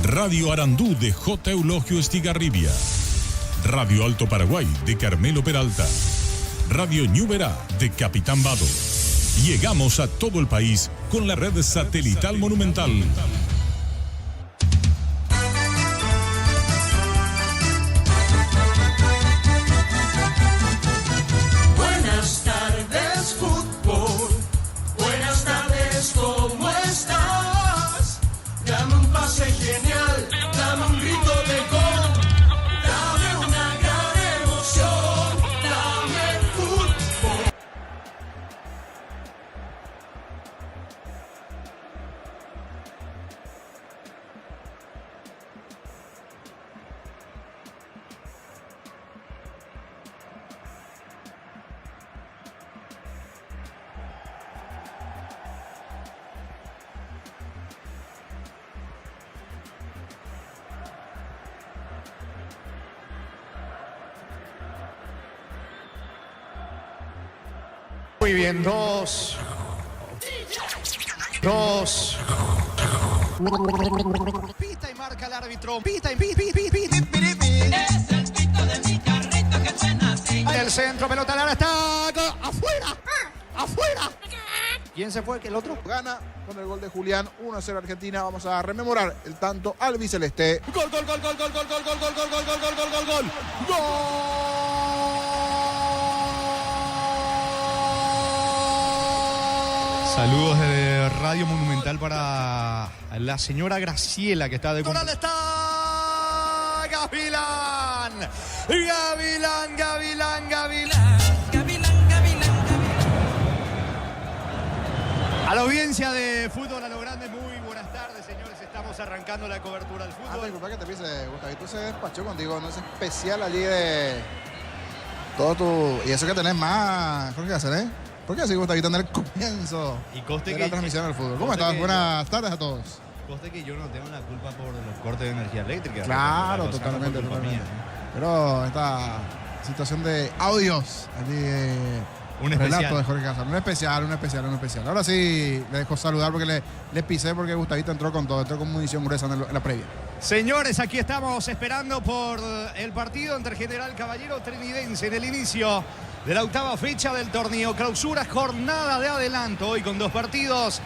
Radio Arandú de J. Eulogio Estigarribia. Radio Alto Paraguay de Carmelo Peralta. Radio Ñuberá de Capitán Vado. Llegamos a todo el país con la red satelital Monumental. Buenas tardes, fútbol. Buenas tardes, ¿cómo estás? Dame un pase genial, dame un grito de gol, dame una gran emoción, dame fútbol. Muy bien, dos. Pita y marca el árbitro. Pita y pita. Es el pito de mi carrito que suena así. En el centro, pelota al área, está afuera. Afuera. ¿Quién se fue? ¿El otro? Gana con el gol de Julián, 1-0 Argentina. Vamos a rememorar el tanto albiceleste. Gol. Saludos de Radio Monumental para la señora Graciela que está de cumpleaños. Está Gavilán. A la audiencia de Fútbol a lo Grande, muy buenas tardes, señores. Estamos arrancando la cobertura del fútbol. Disculpa que te pise, Gustavito se despachó contigo, no es especial allí de todo tu... Y eso que tenés más, Jorge Hacer, ¿eh? ¿Por qué así, Gustavito, en el comienzo de la transmisión del fútbol? ¿Cómo estás? Buenas tardes a todos. Coste que yo no tengo la culpa por los cortes de energía eléctrica. Claro, totalmente. Pero esta situación de audios allí... Un relato especial. de Jorge Casar. Un especial. Ahora sí le dejo saludar porque le pisé porque Gustavito entró con todo, entró con munición gruesa en la previa. Señores, aquí estamos esperando por el partido entre General Caballero Trinidense en el inicio de la octava fecha del torneo. Clausura, jornada de adelanto hoy con dos partidos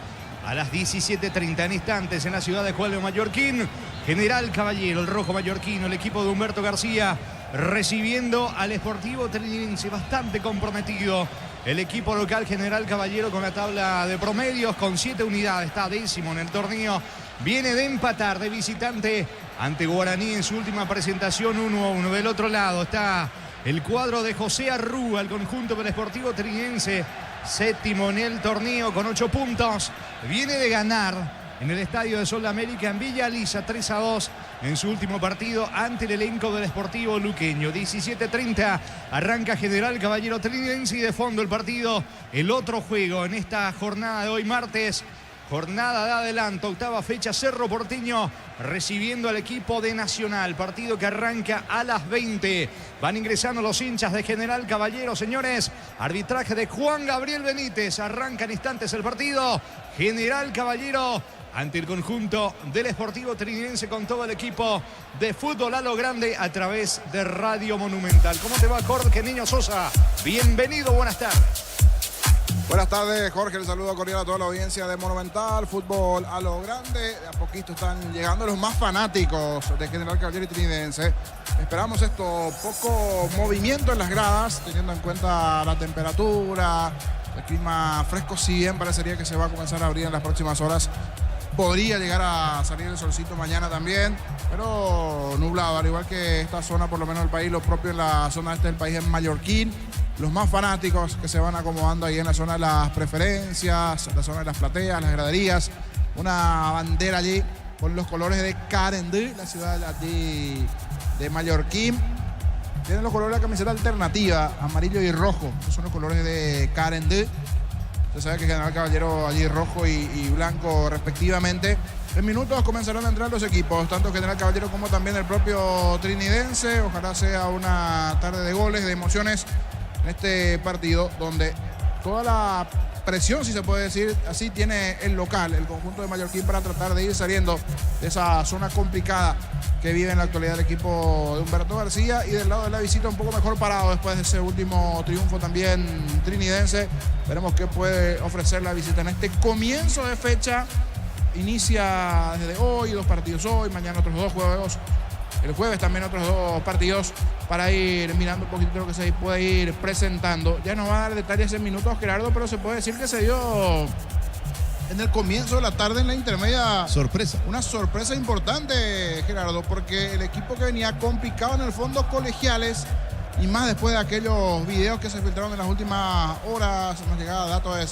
a las 17:30 en instantes en la ciudad de Juan de Mallorquín. General Caballero, el rojo mallorquino, el equipo de Humberto García, recibiendo al Sportivo Trinidense, bastante comprometido. El equipo local General Caballero con la tabla de promedios con 7 unidades, está décimo en el torneo. Viene de empatar de visitante ante Guaraní en su última presentación 1-1. Del otro lado está el cuadro de José Arrúa, el conjunto del Sportivo Trinidense, séptimo en el torneo con 8 puntos. Viene de ganar en el Estadio de Sol de América en Villa Lisa 3-2 en su último partido ante el elenco del Sportivo Luqueño. 17:30 arranca General Caballero Trinidense y de fondo el partido. El otro juego en esta jornada de hoy martes. Jornada de adelanto, octava fecha, Cerro Porteño recibiendo al equipo de Nacional. Partido que arranca a las 20. Van ingresando los hinchas de General Caballero, señores. Arbitraje de Juan Gabriel Benítez. Arranca en instantes el partido. General Caballero ante el conjunto del Sportivo Trinidense con todo el equipo de Fútbol a lo Grande a través de Radio Monumental. ¿Cómo te va, Jorge Niño Sosa? Bienvenido, buenas tardes. Buenas tardes, Jorge. El saludo cordial a toda la audiencia de Monumental, Fútbol a lo Grande. De a poquito están llegando los más fanáticos de General Caballero y Trinidense. Esperamos poco movimiento en las gradas, teniendo en cuenta la temperatura, el clima fresco. Si bien parecería que se va a comenzar a abrir en las próximas horas, podría llegar a salir el solcito mañana también, pero nublado, al igual que esta zona, por lo menos del país, lo propio en la zona este del país en Mallorquín. Los más fanáticos que se van acomodando ahí en la zona de las preferencias, en la zona de las plateas, las graderías. Una bandera allí con los colores de Carendú, la ciudad allí de Mallorquín. Tienen los colores de la camiseta alternativa, amarillo y rojo. Esos son los colores de Carendú. Usted sabe que General Caballero allí rojo y blanco respectivamente. En minutos comenzarán a entrar los equipos, tanto General Caballero como también el propio Trinidense. Ojalá sea una tarde de goles, de emociones en este partido, donde toda la presión, si se puede decir así, tiene el local, el conjunto de Mallorquín, para tratar de ir saliendo de esa zona complicada que vive en la actualidad el equipo de Humberto García. Y del lado de la visita un poco mejor parado después de ese último triunfo también trinidense. Veremos qué puede ofrecer la visita en este comienzo de fecha. Inicia desde hoy, 2 partidos hoy, mañana otros 2 juegos. El jueves también otros 2 partidos para ir mirando un poquito lo que se puede ir presentando. Ya nos va a dar detalles en minutos Gerardo, pero se puede decir que se dio en el comienzo de la tarde en la intermedia. Sorpresa. Una sorpresa importante, Gerardo, porque el equipo que venía complicado en el fondo, Colegiales, y más después de aquellos videos que se filtraron en las últimas horas, nos llegaba datos de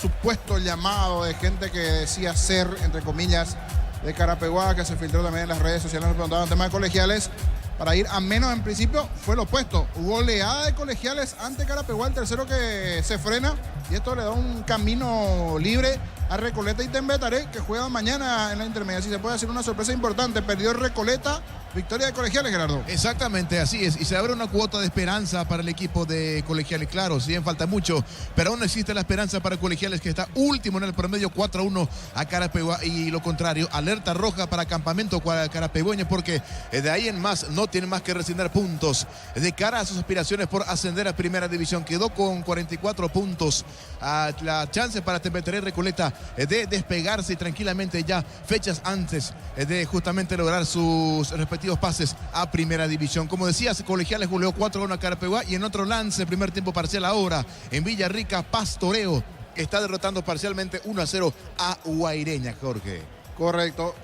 supuesto llamado de gente que decía ser, entre comillas, de Carapeguá, que se filtró también en las redes sociales, nos preguntaban tema de Colegiales. Para ir a menos, en principio, fue lo opuesto. Goleada de Colegiales ante Carapeguá, el tercero que se frena. Y esto le da un camino libre a Recoleta y Tembetaré, que juegan mañana en la intermedia. Si se puede hacer una sorpresa importante. Perdió Recoleta, victoria de Colegiales, Gerardo. Exactamente, así es. Y se abre una cuota de esperanza para el equipo de Colegiales. Claro, si bien falta mucho, pero aún existe la esperanza para Colegiales, que está último en el promedio, 4-1 a Carapeguá. Y lo contrario, alerta roja para Campamento Carapegueño, porque de ahí en más no tiene más que resignar puntos de cara a sus aspiraciones por ascender a Primera División. Quedó con 44 puntos. La chance para Tembetaré y Recoleta de despegarse tranquilamente ya fechas antes de justamente lograr sus respectivos pases a Primera División. Como decías, Colegiales goleó 4-1 a Carapeguá, y en otro lance, primer tiempo parcial ahora, en Villarrica, Pastoreo está derrotando parcialmente 1-0 a Guaireña, Jorge. Correcto.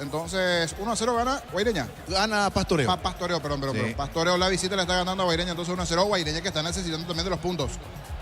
Entonces, 1-0 gana Guaireña. Gana Pastoreo. Pastoreo, perdón. Sí. Pastoreo la visita le está ganando a Guaireña, entonces 1-0. Guaireña, que está necesitando también de los puntos.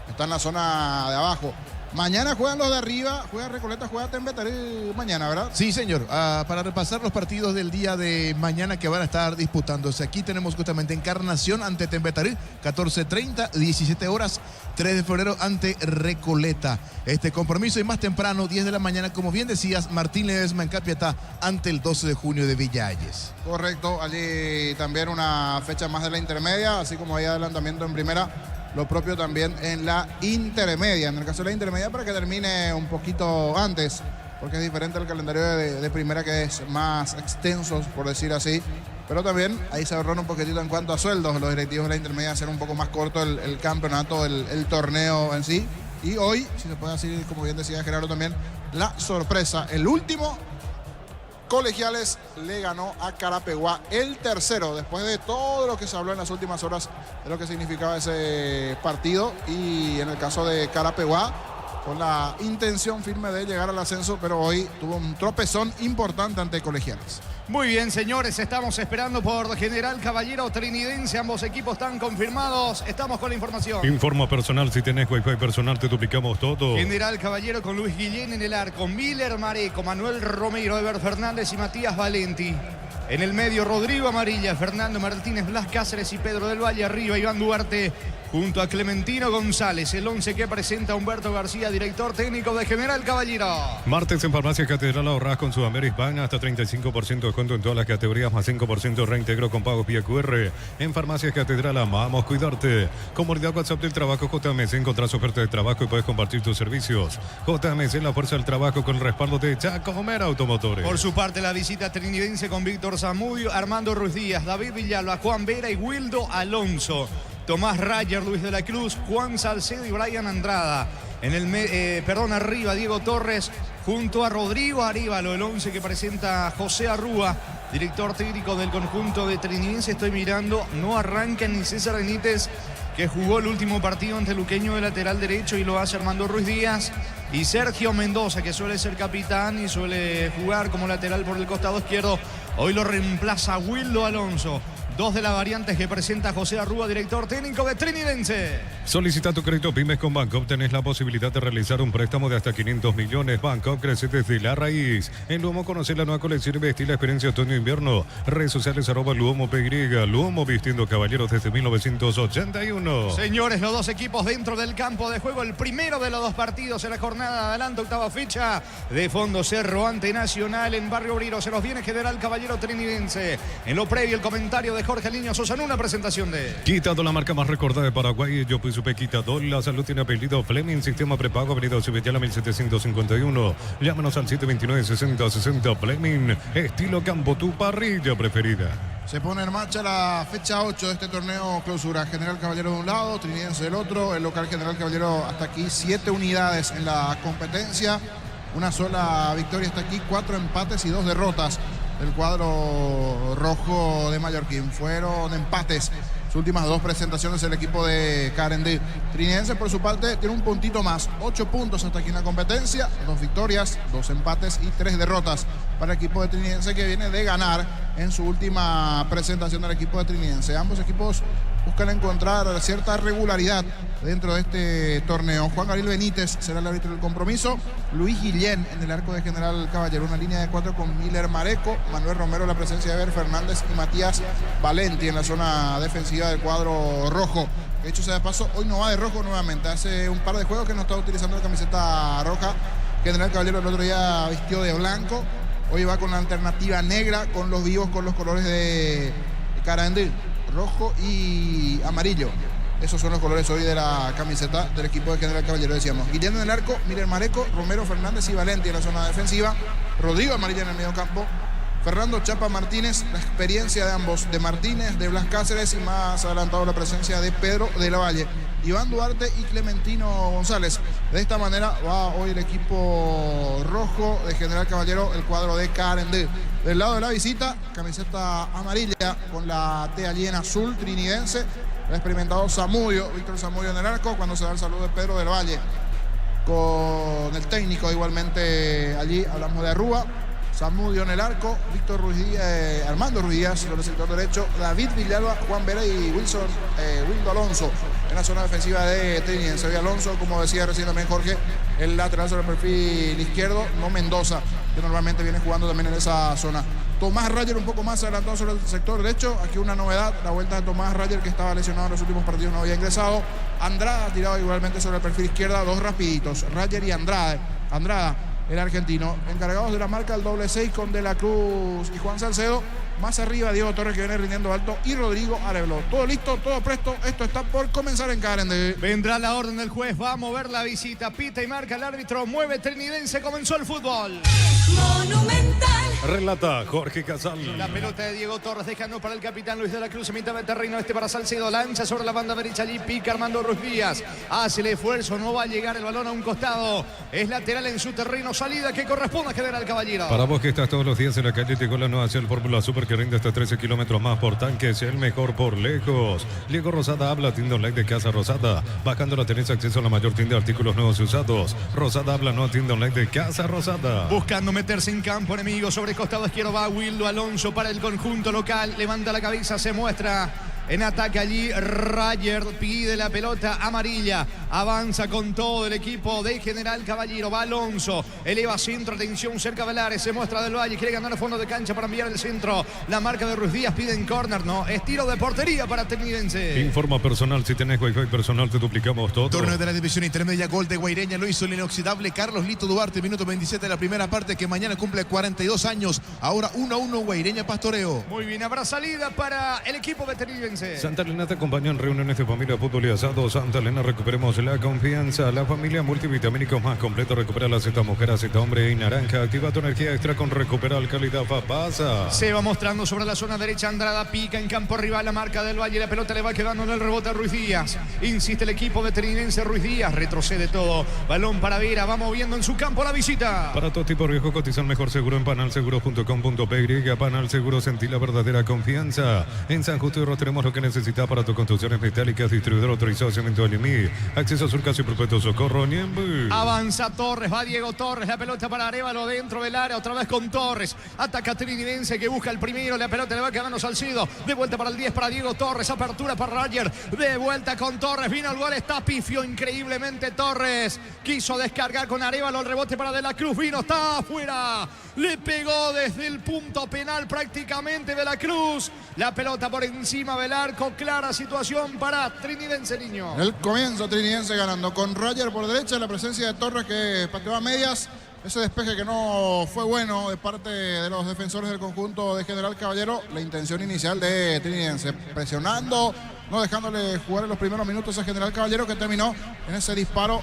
Está en la zona de abajo. Mañana juegan los de arriba, juega Recoleta, juega Tembetaré mañana, ¿verdad? Sí, señor. Para repasar los partidos del día de mañana que van a estar disputándose. Aquí tenemos justamente Encarnación ante Tembetaré, 14:30, 17 horas, 3 de febrero ante Recoleta. Este compromiso, y más temprano, 10 de la mañana, como bien decías, Martín Ledesma en Capiatá ante el 12 de junio de Villalles. Correcto, allí también una fecha más de la intermedia, así como hay adelantamiento en primera. Lo propio también en la intermedia. En el caso de la intermedia, para que termine un poquito antes, porque es diferente al calendario de primera, que es más extenso, por decir así. Pero también ahí se ahorró un poquitito en cuanto a sueldos. Los directivos de la intermedia hacer un poco más corto el campeonato, el torneo en sí. Y hoy, si se puede decir, como bien decía Gerardo también, la sorpresa, el último, Colegiales le ganó a Carapeguá, el tercero, después de todo lo que se habló en las últimas horas de lo que significaba ese partido. Y en el caso de Carapeguá, con la intención firme de llegar al ascenso, pero hoy tuvo un tropezón importante ante Colegiales. Muy bien, señores, estamos esperando por General Caballero Trinidense. Ambos equipos están confirmados. Estamos con la información. Informa personal, si tenés Wi-Fi personal te duplicamos todo. General Caballero con Luis Guillén en el arco, Miller Mareco, Manuel Romero, Eber Fernández y Matías Valenti. En el medio, Rodrigo Amarilla, Fernando Martínez, Blas Cáceres y Pedro del Valle. Arriba, Iván Duarte junto a Clementino González. El 11 que presenta Humberto García, director técnico de General Caballero. Martes en Farmacia Catedral ahorrás con Sudamerican hasta 35% de descuento en todas las categorías, más 5% reintegro con pagos vía QR. En Farmacia Catedral amamos cuidarte. Comodidad WhatsApp del trabajo JMS. Encontrás ofertas de trabajo y puedes compartir tus servicios. JMS, la fuerza del trabajo con el respaldo de Chacomer Automotores. Por su parte, la visita trinidense con Víctor Zamudio, Armando Ruiz Díaz, David Villalba, Juan Vera y Wildo Alonso. Tomás Rayer, Luis de la Cruz, Juan Salcedo y Brian Andrada. En el arriba, Diego Torres junto a Rodrigo Aríbalo, el 11 que presenta José Arrúa, director técnico del conjunto de Trinidense. Estoy mirando, no arranca ni César Benítez, que jugó el último partido ante Luqueño de lateral derecho, y lo hace Armando Ruiz Díaz. Y Sergio Mendoza, que suele ser capitán y suele jugar como lateral por el costado izquierdo, hoy lo reemplaza Wildo Alonso. Dos de las variantes que presenta José Arrúa, director técnico de Trinidense. Solicita tu crédito Pymes con Bancopp. Tenés la posibilidad de realizar un préstamo de hasta 500 millones. Bancopp crece desde la raíz. En Luomo, conocer la nueva colección y vestir la experiencia otoño-invierno. Redes sociales @Luomo PY. Luomo, vistiendo caballeros desde 1981. Señores, los dos equipos dentro del campo de juego. El primero de los dos partidos en la jornada de adelante, octava fecha de Fondo Cerro ante Nacional en Barrio Obrero. Se los viene General Caballero Trinidense. En lo previo, el comentario de de Jorge Niño Sosa en una presentación de... Quitado, la marca más recordada de Paraguay. Yo pues supe Quitador. La salud tiene apellido Fleming. Sistema prepago. Avenida Cibetiala 1751. Llámanos al 729-6060. Fleming. Estilo campo, tu parrilla preferida. Se pone en marcha la fecha 8 de este torneo clausura. General Caballero de un lado, Trinidense del otro. El local General Caballero hasta aquí 7 unidades en la competencia. Una sola victoria hasta aquí, 4 empates y 2 derrotas del cuadro rojo de Mallorquín. Fueron empates sus últimas 2 presentaciones del equipo de Carendí. Trinidense por su parte tiene un puntito más, 8 puntos hasta aquí en la competencia, 2 victorias, 2 empates y 3 derrotas para el equipo de Trinidense, que viene de ganar en su última presentación del equipo de Trinidense. Ambos equipos buscan encontrar cierta regularidad dentro de este torneo. Juan Gabriel Benítez será el árbitro del compromiso. Luis Guillén en el arco de General Caballero. Una línea de 4 con Miller Mareco, Manuel Romero, la presencia de Eber Fernández y Matías Valenti en la zona defensiva del cuadro rojo. De hecho, sea de paso, hoy no va de rojo nuevamente. Hace un par de juegos que no está utilizando la camiseta roja. General Caballero el otro día vistió de blanco. Hoy va con la alternativa negra, con los vivos, con los colores de Carandí, rojo y amarillo. Esos son los colores hoy de la camiseta del equipo de General Caballero. Decíamos, Guillermo en el arco, Miller Mareco, Romero Fernández y Valenti en la zona defensiva. Rodrigo Amarilla en el medio campo. Fernando Chapa Martínez, la experiencia de ambos, de Martínez, de Blas Cáceres, y más adelantado la presencia de Pedro de la Valle, Iván Duarte y Clementino González. De esta manera va hoy el equipo rojo de General Caballero, el cuadro de Carendí. Del lado de la visita, camiseta amarilla con la T allí en azul, trinidense. El experimentado Zamudio, Víctor Zamudio en el arco, cuando se da el saludo de Pedro del Valle. Con el técnico igualmente allí, hablamos de Arrúa. Zamudio en el arco, Víctor Ruiz Díaz, Armando Ruiz Díaz sobre el sector derecho, David Villalba, Juan Vera y Wildo Alonso en la zona defensiva de Trinidense. Hoy Alonso, como decía recién también Jorge, el lateral sobre el perfil izquierdo, no Mendoza, que normalmente viene jugando también en esa zona. Tomás Rayer un poco más adelantado sobre el sector derecho. Aquí una novedad, la vuelta de Tomás Rayer, que estaba lesionado en los últimos partidos, no había ingresado. Andrada tirado igualmente sobre el perfil izquierda, 2 rapiditos, Rayer y Andrada, el argentino, encargados de la marca el doble 6 con De la Cruz y Juan Salcedo. Más arriba Diego Torres, que viene rindiendo alto, y Rodrigo Arevalo. Todo listo, todo presto. Esto está por comenzar en Carendí. Vendrá la orden del juez, va a mover la visita. Pita y marca el árbitro, mueve Trinidense, comenzó el fútbol. Monumental. Relata Jorge Casal. La pelota de Diego Torres, dejando para el capitán Luis de la Cruz en mitad de terreno. Para Salcedo, lanza sobre la banda derecha, allí pica Armando Ruiz Díaz. Hace el esfuerzo, no va a llegar el balón a un costado. Es lateral en su terreno, salida que corresponde a General Caballero. Para vos que estás todos los días en la calle, llegó la nueva Shell Fórmula Super, que rinde hasta 13 kilómetros más por tanque. Es el mejor por lejos. Diego Rosada habla, tienda online de Casa Rosada. Bajándola tenés acceso a la mayor tienda de artículos nuevos y usados. Rosada habla, no, tienda online de Casa Rosada. Buscando meterse en campo enemigo, sobre el costado izquierdo va Wildo Alonso para el conjunto local. Levanta la cabeza, se muestra en ataque allí. Rayer pide la pelota amarilla. Avanza con todo el equipo de General Caballero. Va Alonso, eleva centro, atención cerca del área. Se muestra Del Valle, quiere ganar a fondo de cancha para enviar el centro. La marca de Ruiz Díaz pide en córner, no. Es tiro de portería para Trinidense. Informa personal, si tenés Wi-Fi personal te duplicamos todo. Torneo de la división intermedia, gol de Guaireña, lo hizo el inoxidable Carlos Lito Duarte, minuto 27 de la primera parte, que mañana cumple 42 años. Ahora 1-1 Guaireña Pastoreo. Muy bien, habrá salida para el equipo de Trinidense. Santa Elena te acompaña en reuniones de familia, fútbol y asado. Santa Elena, recuperemos la confianza. La familia multivitamínicos más completo. Recupera la Z mujer, Z hombre y naranja. Activa tu energía extra con Recupera Alcalidad Fapasa. Se va mostrando sobre la zona derecha. Andrada pica en campo rival, la marca Del Valle. La pelota le va quedando en el rebote a Ruiz Díaz. Insiste el equipo de Trinidense. Ruiz Díaz retrocede todo. Balón para Vera. Va moviendo en su campo la visita. Para todo tipo de riesgo, cotiza el mejor seguro en panalseguros.com.py. Panal Seguros, sentí la verdadera confianza. En San Justo y Ros tenemos lo que necesitas para tus construcciones metálicas. Distribuidor autorizado Cemento Alimí. Acceso a Surcas y Perpetuo Socorro. Niembu. Avanza Torres, va Diego Torres. La pelota para Arevalo dentro del área. Otra vez con Torres. Ataca Trinidense, que busca el primero. La pelota le va quedando Salcido. De vuelta para el 10 para Diego Torres. Apertura para Rayer. De vuelta con Torres. Vino al gol. Está pifio increíblemente Torres. Quiso descargar con Arevalo. El rebote para De la Cruz. Vino, está afuera. Le pegó desde el punto penal prácticamente De la Cruz. La pelota por encima del arco. Clara situación para Trinidense, niño. El comienzo Trinidense ganando con Rayer por derecha, la presencia de Torres, que pateó a medias. Ese despeje que no fue bueno de parte de los defensores del conjunto de General Caballero. La intención inicial de Trinidense, presionando, no dejándole jugar en los primeros minutos a General Caballero, que terminó en ese disparo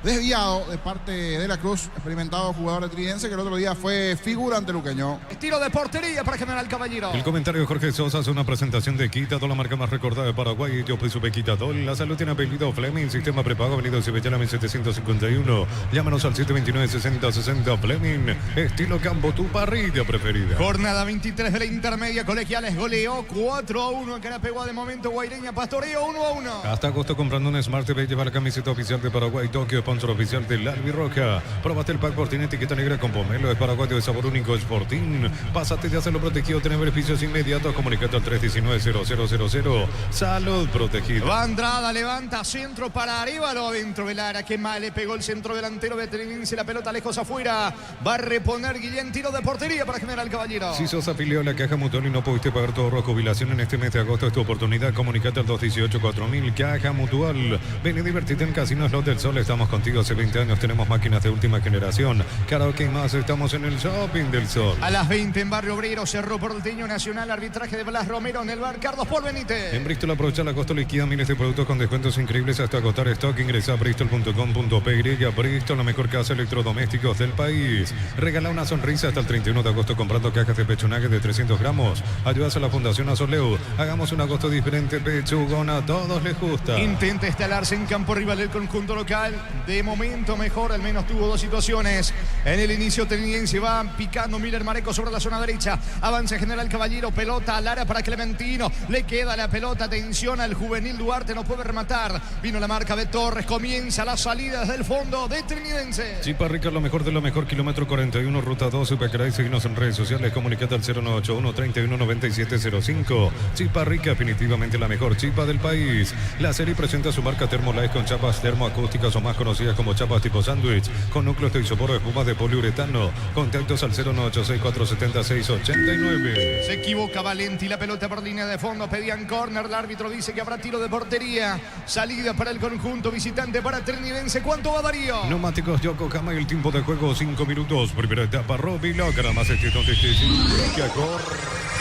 desviado de parte de la Cruz, experimentado jugador de Trinidense, que el otro día fue figura ante Luqueño. Tiro de portería para General Caballero. El comentario de Jorge Sosa hace una presentación de Quitadol, la marca más recordada de Paraguay. Yo pues supe Quitadol. La salud tiene apellido Fleming, sistema prepago, avenida Cibellana 1751. Llámanos al 729-6060 Fleming. Estilo campo, tu parrilla preferida. Jornada 23 de la intermedia. Colegiales goleó 4-1 en Carapeguá. De momento Guaireña Pastoreo 1-1. Hasta agosto comprando un Smart TV lleva la camiseta oficial de Paraguay Tokio, sponsor oficial del Albirroja. Probate el pack por tiene etiqueta negra con pomelo de paraguayo de sabor único Sporting. Pásate de hacerlo protegido, tener beneficios inmediatos. Comunicate al 319-0000. Salud protegida. Va Andrada, levanta centro para Arévalo dentro del área. Qué mal le pegó el centro delantero de Trinidense. La pelota lejos afuera. Va a reponer Guillén. Tiro de portería para General Caballero. Si sos afiliado a la Caja Mutual y no pudiste pagar tu ahorro o jubilación en este mes de agosto, es tu oportunidad. Comunicate al 218-4000. Caja Mutual. Ven y divertite en Casino Slot del Sol. Estamos contigo hace 20 años. Tenemos máquinas de última generación. Karaoke y más. Estamos en el Shopping del Sol. A las 20 en Barrio Obrero cerró Porteño Nacional. Arbitraje de Blas Romero en el bar Carlos Paul Benítez. En Bristol aprovecha la costo liquida miles de productos con descuentos increíbles hasta agotar stock. Ingresa a bristol.com.py. Bristol, la mejor casa de electrodomésticos del país. Regala una sonrisa hasta el 31 de agosto comprando cajas de pechunaje de 300 gramos. Ayudas a la Fundación Azoleu. Hagamos un agosto diferente. Pechugón, a todos les gusta. Intenta instalarse en campo rival del conjunto local. De momento mejor, al menos tuvo dos situaciones. En el inicio Trinidense va picando Miller Mareco sobre la zona derecha. Avanza General Caballero, pelota al área para Clementino. Le queda la pelota, atención al juvenil Duarte, no puede rematar. Vino la marca de Torres, comienza la salida desde el fondo de Trinidense. Chipa Rica, lo mejor de lo mejor, kilómetro 41, ruta 12, Pecaray. Seguimos en redes sociales, comunicate al 0981-319705. Chipa Rica, definitivamente la mejor chipa del país. La serie presenta su marca Thermolife con chapas termoacústicas o más conocidas como chapas tipo sándwich, con núcleos de isopor de espuma de poliuretano. Contactos al 0986-470-689. Se equivoca Valenti, la pelota por línea de fondo, pedían córner, el árbitro dice que habrá tiro de portería. Salida para el conjunto visitante para Trinidense. ¿Cuánto va Darío? Neumáticos Yokohama y el tiempo de juego 5 minutos. Primera etapa, Roby Logra, más que corre.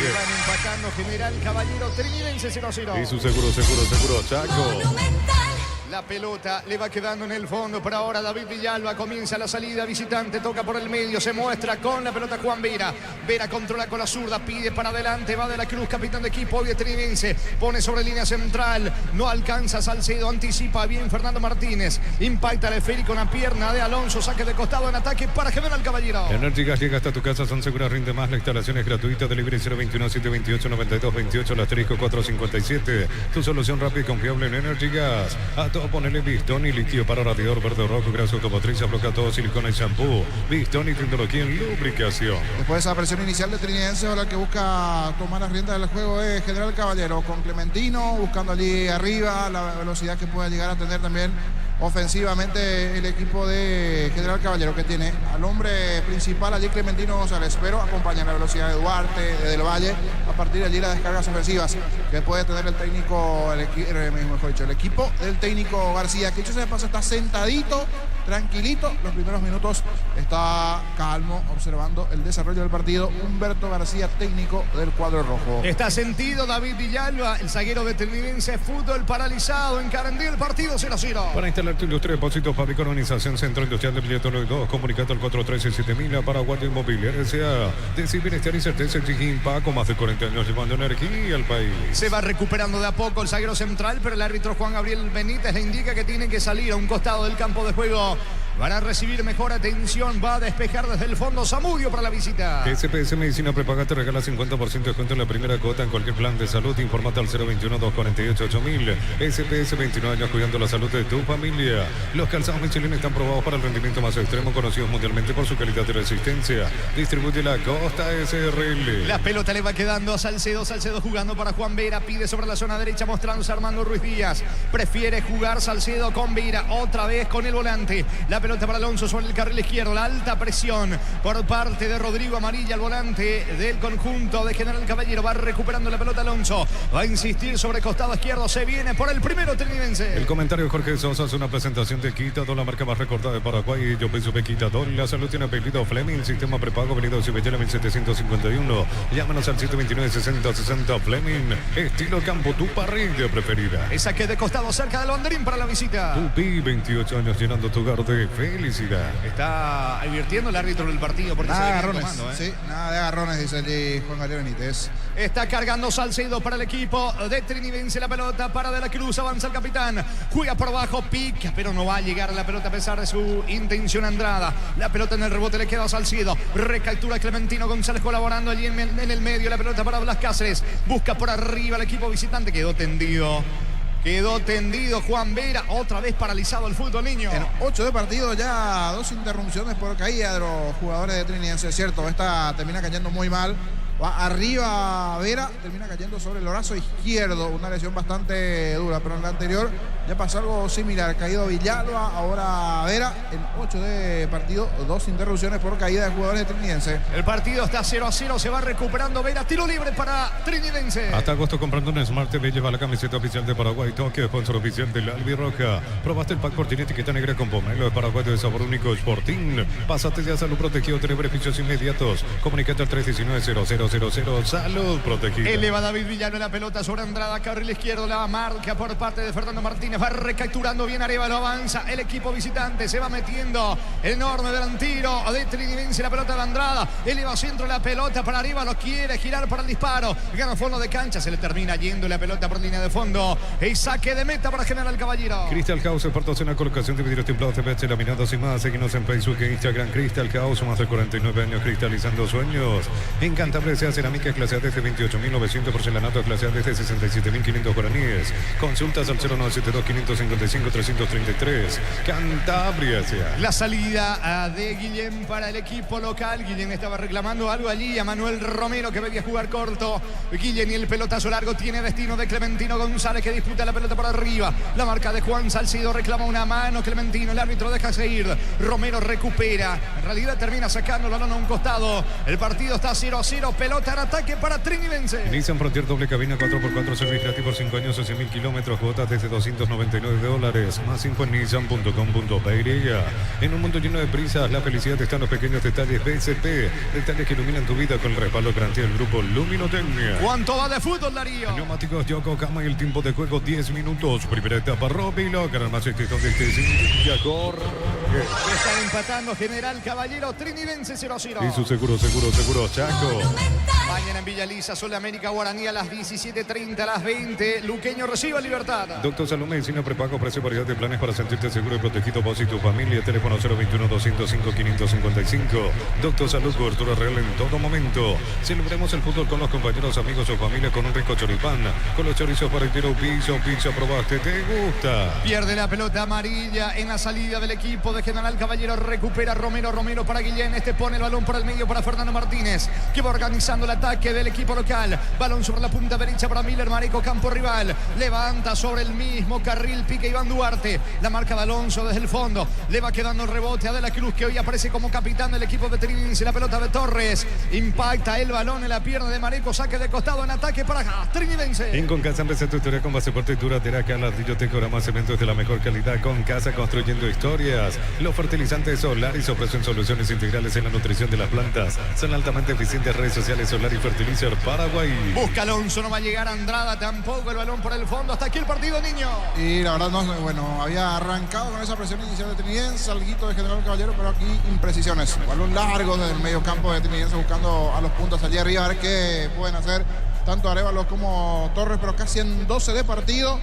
Van empatando General Caballero, Trinidense 0-0. Y su seguro, Chaco. La pelota le va quedando en el fondo. Por ahora David Villalba comienza la salida visitante. Toca por el medio. Se muestra con la pelota Juan Vera. Vera controla con la zurda. Pide para adelante. Va de la Cruz, capitán de equipo de Trinidense. Pone sobre línea central. No alcanza Salcedo. Anticipa bien Fernando Martínez. Impacta el esférico. Una pierna de Alonso. Saque de costado en ataque para General Caballero. Energy Gas llega hasta tu casa. Son seguras, rinde más. La instalación es gratuita. Delivery 021-728-9228. La asterisco 457. Tu solución rápida y confiable en Energy Gas. A ponele Bistoni y líquido para radiador verde o rojo, grasa automotriz, bloquea todo, silicona y shampoo. Bistoni, tecnología en lubricación. Después de esa presión inicial de Trinidense, ahora que busca tomar las riendas del juego es General Caballero, con Clementino, buscando allí arriba la velocidad que pueda llegar a tener también ofensivamente el equipo de General Caballero, que tiene al hombre principal allí Clementino González, pero acompaña la velocidad de Duarte, de Del Valle, a partir de allí las descargas ofensivas que puede tener el técnico, el equipo del técnico García, que hecho se pasa, está sentadito, tranquilito, los primeros minutos está calmo, observando el desarrollo del partido. Humberto García, técnico del cuadro rojo. Está sentido David Villalba, el zaguero de Trinidense. Fútbol paralizado en Carandí, el partido 0-0. Para instalar tu industria de depósitos, fábrica, organización Centro Industrial de Billetos 2, comunicado al 413-7000 para Guardia Inmobiliaria S.A. Decir bienestar y certeza exige Paco, más de 40 años llevando energía al país. Se va recuperando de a poco el zaguero central, pero el árbitro Juan Gabriel Benítez le indica que tiene que salir a un costado del campo de juego para recibir mejor atención. Va a despejar desde el fondo Zamudio para la visita. SPS Medicina Prepaga te regala 50% de descuento en la primera cuota en cualquier plan de salud. Informate al 021-248-8000. SPS, 29 años cuidando la salud de tu familia. Los calzados Michelin están probados para el rendimiento más extremo, conocidos mundialmente por su calidad y resistencia. Distribuye la Costa SRL. La pelota le va quedando a Salcedo. Salcedo jugando para Juan Vera. Pide sobre la zona derecha, mostrándose Armando Ruiz Díaz. Prefiere jugar Salcedo con Vera. Otra vez con el volante. La pelota pelota para Alonso sobre el carril izquierdo. La alta presión por parte de Rodrigo Amarilla, el volante del conjunto de General Caballero. Va recuperando la pelota Alonso. Va a insistir sobre costado izquierdo. Se viene por el primero trinidense. El comentario de Jorge Sosa es una presentación de Quitador, la marca más recordada de Paraguay. Yo pienso que Quitador. La salud tiene apellido Fleming. Sistema prepago, venido Cibellera 1751. Llámanos al 729-6060 Fleming. Estilo campo, tu parrilla preferida. El saque de costado cerca del banderín para la visita. Tupi, 28 años llenando tu hogar de felicidad. Está advirtiendo el árbitro del partido porque Nada se de viene agarrones. tomando, Sí, nada de agarrones, dice el Juan Gabriel Benítez. Está cargando Salcedo para el equipo de Trinidense. La pelota para De la Cruz. Avanza el capitán. Juega por abajo. Pica, pero no va a llegar a la pelota a pesar de su intención Andrada. La pelota en el rebote le queda a Salcedo. Recaptura Clementino González colaborando allí en el medio. La pelota para Blas Cáceres. Busca por arriba el equipo visitante. Quedó tendido Juan Vera. Otra vez paralizado el fútbol, niño. En 8 de partido ya 2 interrupciones por caída de los jugadores de Trinidense. Es cierto, esta termina cayendo muy mal. Va arriba Vera, termina cayendo sobre el brazo izquierdo. Una lesión bastante dura, pero en la anterior ya pasó algo similar. Caído Villalba, ahora Vera. En 8 de partido, 2 interrupciones por caída de jugadores de Trinidense. El partido está 0-0. Se va recuperando Vera. Tiro libre para Trinidense. Hasta agosto comprando un Smart TV lleva la camiseta oficial de Paraguay, Tokio, sponsor oficial del Albirroja. Probaste el pack por tiene etiqueta negra con pomelo de Paraguay de sabor único Sporting. Pásate ya a Salud Protegido, tiene beneficios inmediatos. Comunicate al 319-0000. Salud Protegida. Eleva David Villano la pelota sobre Andrada, carril izquierdo, la marca por parte de Fernando Martínez. Va recapturando bien Arevalo, avanza el equipo visitante, se va metiendo el enorme delantero de Trinidense. La pelota de Andrada, eleva centro la pelota para Arevalo, quiere girar para el disparo. Gana fondo de cancha, se le termina yendo la pelota por línea de fondo. El saque de meta para General Caballero. Crystal House, expertos en la colocación de vidrios templados, TPH, laminados y más. Seguimos en Facebook e Instagram. Crystal House, más de 49 años cristalizando sueños. En Cantabria se cerámica clase A desde 28.900, porcelanato clase A desde 67.500 guaraníes. Consultas al 0972-555-333. Cantabria sea. La salida de Guillén para el equipo local. Guillén estaba reclamando algo allí a Manuel Romero, que venía a jugar corto. Guillén y el pelotazo largo tiene destino de Clementino González, que disputa la pelota por arriba. La marca de Juan Salcido reclama una mano. Clementino, el árbitro deja seguir. Romero recupera. En realidad termina sacando el balón a un costado. El partido está 0-0. Pelota en ataque para Trinidense. Nissan Frontier doble cabina 4x4 servicio gratis por 5 años, 11.000 kilómetros, cuotas desde $299. Más info en nissan.com.py. En un mundo lleno de prisas, la felicidad está en los pequeños detalles. BCP, detalles que iluminan tu vida con el respaldo garantía del grupo Luminotecnia. ¿Cuánto va de fútbol, Darío? Neumáticos Yokohama y el tiempo de juego 10 minutos. Primera etapa, Robilo, ganan más extensión de Yacor. Están empatando General Caballero, Trinidense 0-0. Y su seguro, Chaco. Mañana en Villa Lisa, Sol de América Guaraní a las 17:30, a las 20. Luqueño recibe a Libertad. Doctor Salud Medicina Prepago, precio, variedad de planes para sentirte seguro y protegido vos y tu familia. Teléfono 021-205-555. Doctor Salud, cobertura real en todo momento. Celebremos el fútbol con los compañeros, amigos o familia con un rico choripán. Con los chorizos para el tiro, pizza, probaste, ¿te gusta? Pierde la pelota amarilla en la salida del equipo de General Caballero. Recupera Romero para Guillén. Este pone el balón por el medio para Fernando Martínez, que va organizando el ataque del equipo local. Balón sobre la punta derecha para Miller Mareco, campo rival. Levanta sobre el mismo carril, pica Iván Duarte. La marca de Alonso desde el fondo. Le va quedando el rebote a De la Cruz, que hoy aparece como capitán del equipo de Trinidense. La pelota de Torres. Impacta el balón en la pierna de Mareco. Saque de costado en ataque para Trinidense. En Concasa empieza tu historia con base fuerte y duradera. Acá ladrillo te cobra más cementos de la mejor calidad. Concasa, construyendo historias. Los fertilizantes Solaris ofrecen soluciones integrales en la nutrición de las plantas. Son altamente eficientes. Redes sociales Solar y Fertilizer Paraguay. Busca Alonso, no va a llegar Andrada tampoco. El balón por el fondo. Hasta aquí el partido, niño. Y la verdad, no, había arrancado con esa presión inicial de Trinidense, alguito de General Caballero, pero aquí imprecisiones. Balón largo del medio campo de Trinidense buscando a los puntos allí arriba, a ver qué pueden hacer tanto Arevalo como Torres, pero casi en 12 de partido.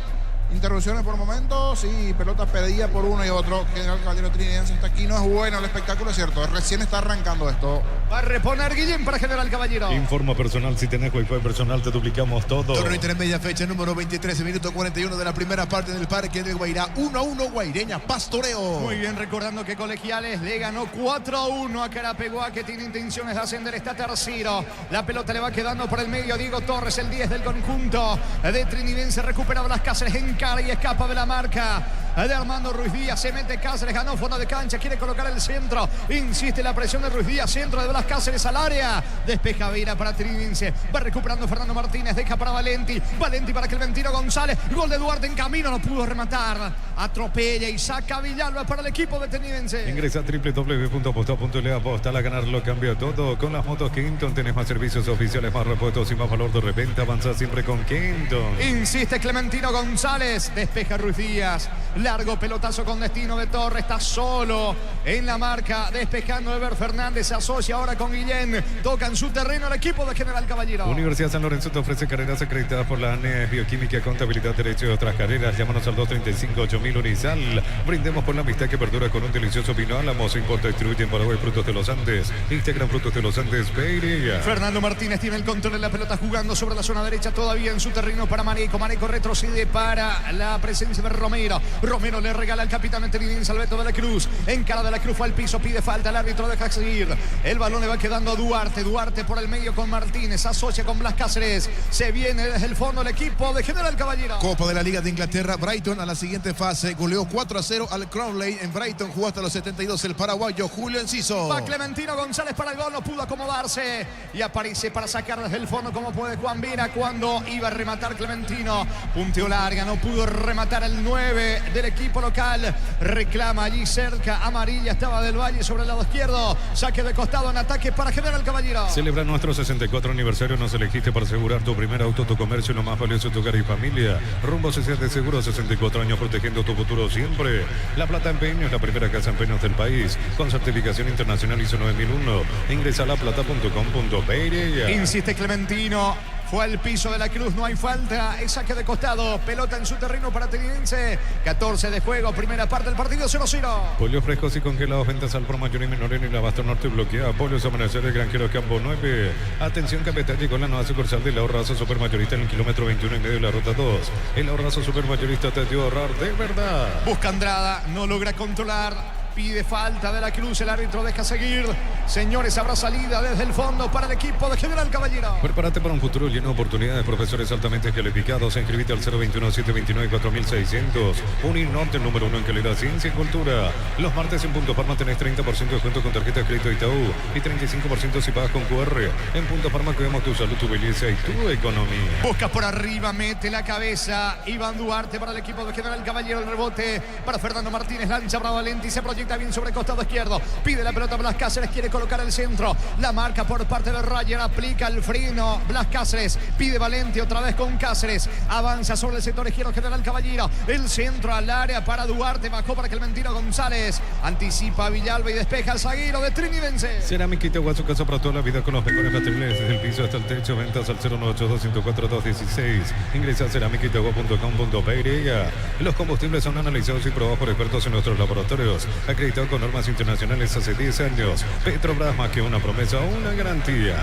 Interrupciones por momentos y pelotas perdidas por uno y otro. General Caballero Trinidense hasta aquí. No es bueno el espectáculo, es cierto. Recién está arrancando esto. Va a reponer Guillén para General Caballero. Informa personal. Si tenés Wi-Fi personal, te duplicamos todo. Torneo intermedia, fecha número 23, minuto 41 de la primera parte del Parque del Guairá. 1-1, Guaireña Pastoreo. Muy bien, recordando que Colegiales le ganó 4-1 a Carapeguá, que tiene intenciones de ascender. Está tercero. La pelota le va quedando por el medio a Diego Torres, el 10 del conjunto de Trinidense. Recupera Blas Cáceres en cara y escapa de la marca de Armando Ruiz Díaz. Se mete Cáceres, ganó fondo de cancha, quiere colocar el centro. Insiste la presión de Ruiz Díaz, centro de Blas Cáceres al área. Despeja Vera para Trinidense. Va recuperando Fernando Martínez, deja para Valenti. Valenti para Clementino González. Gol de Duarte en camino, no pudo rematar. Atropella y saca Villalba para el equipo de Trinidense. Ingresa a www.aposta.le. Apostar a ganar lo cambia todo. Con las motos Kenton tenés más servicios oficiales, más repuestos y más valor de reventa. Avanza siempre con Kenton. Insiste Clementino González. Despeja Ruiz Díaz. Largo pelotazo con destino de Torre. Está solo en la marca. Despejando Ever Fernández. Se asocia ahora con Guillén. Toca en su terreno el equipo de General Caballero. Universidad San Lorenzo te ofrece carreras acreditadas por la ANES, Bioquímica, Contabilidad, Derecho y otras carreras. Llámanos al 235-8000 Unisal. Brindemos por la amistad que perdura con un delicioso vino Álamos. Importa y distribuye en Paraguay Frutos de los Andes. Instagram Frutos de los Andes, Pereira. Fernando Martínez tiene el control de la pelota jugando sobre la zona derecha todavía en su terreno para Maneco. Maneco retrocede para la presencia de Romero. Romero le regala al capitán Trinidense Alberto de la Cruz. Encara de la Cruz, fue al piso, pide falta, el árbitro deja seguir. El balón le va quedando a Duarte. Duarte por el medio con Martínez. Asocia con Blas Cáceres. Se viene desde el fondo el equipo de General Caballero. Copa de la Liga de Inglaterra, Brighton a la siguiente fase. Goleó 4-0 al Crowley en Brighton. Jugó hasta los 72 el paraguayo Julio Enciso. Va Clementino González para el gol, no pudo acomodarse. Y aparece para sacar desde el fondo como puede Juan Vera cuando iba a rematar Clementino. Punteo larga, no pudo rematar el 9 del equipo local. Reclama allí cerca, amarilla estaba del Valle sobre el lado izquierdo. Saque de costado en ataque para General Caballero. Celebra nuestro 64 aniversario. Nos elegiste para asegurar tu primer auto, tu comercio y lo más valioso, tu hogar y familia. Rumbo social de seguro, 64 años protegiendo tu futuro siempre. La Plata Empeño es la primera casa empeños del país con certificación internacional ISO 9001. Ingresa a laplata.com.pe. Insiste Clementino. Fue al piso de la Cruz, no hay falta, es saque de costado, pelota en su terreno para Trinidense, 14 de juego, primera parte del partido, 0-0. Pollos frescos y congelados, ventas al por mayor y menor en el Abasto Norte bloquea. Pollos Amanecer del Granjero Campo 9. Atención, Capital llegó la nueva sucursal del Ahorrazo Supermayorista en el kilómetro 21 y medio de la ruta 2. El Ahorrazo Supermayorista te dio a ahorrar de verdad. Busca Andrada, no logra controlar. Pide falta de la Cruz, el árbitro deja seguir. Señores, habrá salida desde el fondo para el equipo de General Caballero. Prepárate para un futuro lleno de oportunidades. Profesores altamente calificados. Inscribite al 021-729-4600. Uninorte, el número 1 en calidad, ciencia y cultura. Los martes en Punto Farma tenés 30% de descuento con tarjeta de crédito Itaú y 35% si pagas con QR. En Punto Farma cuidamos tu salud, tu belleza y tu economía. Busca por arriba, mete la cabeza. Iván Duarte para el equipo de General Caballero. El rebote para Fernando Martínez. Lanza para Valenti. Se proyecta bien sobre el costado izquierdo. Pide la pelota Blas Cáceres. Quiere colocar el centro. La marca por parte de Roger. Aplica el freno. Blas Cáceres. Pide Valenti otra vez con Cáceres. Avanza sobre el sector izquierdo General Caballero. El centro al área para Duarte. Bajó para Clementino González. Anticipa a Villalba y despeja al zaguero de Trinidense. Cerámica Itagua, su casa para toda la vida con los mejores materiales desde el piso hasta el techo. Ventas al 098-204-216. Ingresa a cerámicaitagua.com.pe. Los combustibles son analizados y probados por expertos en nuestros laboratorios. Acreditado con normas internacionales hace 10 años. Petrobras, más que una promesa, una garantía.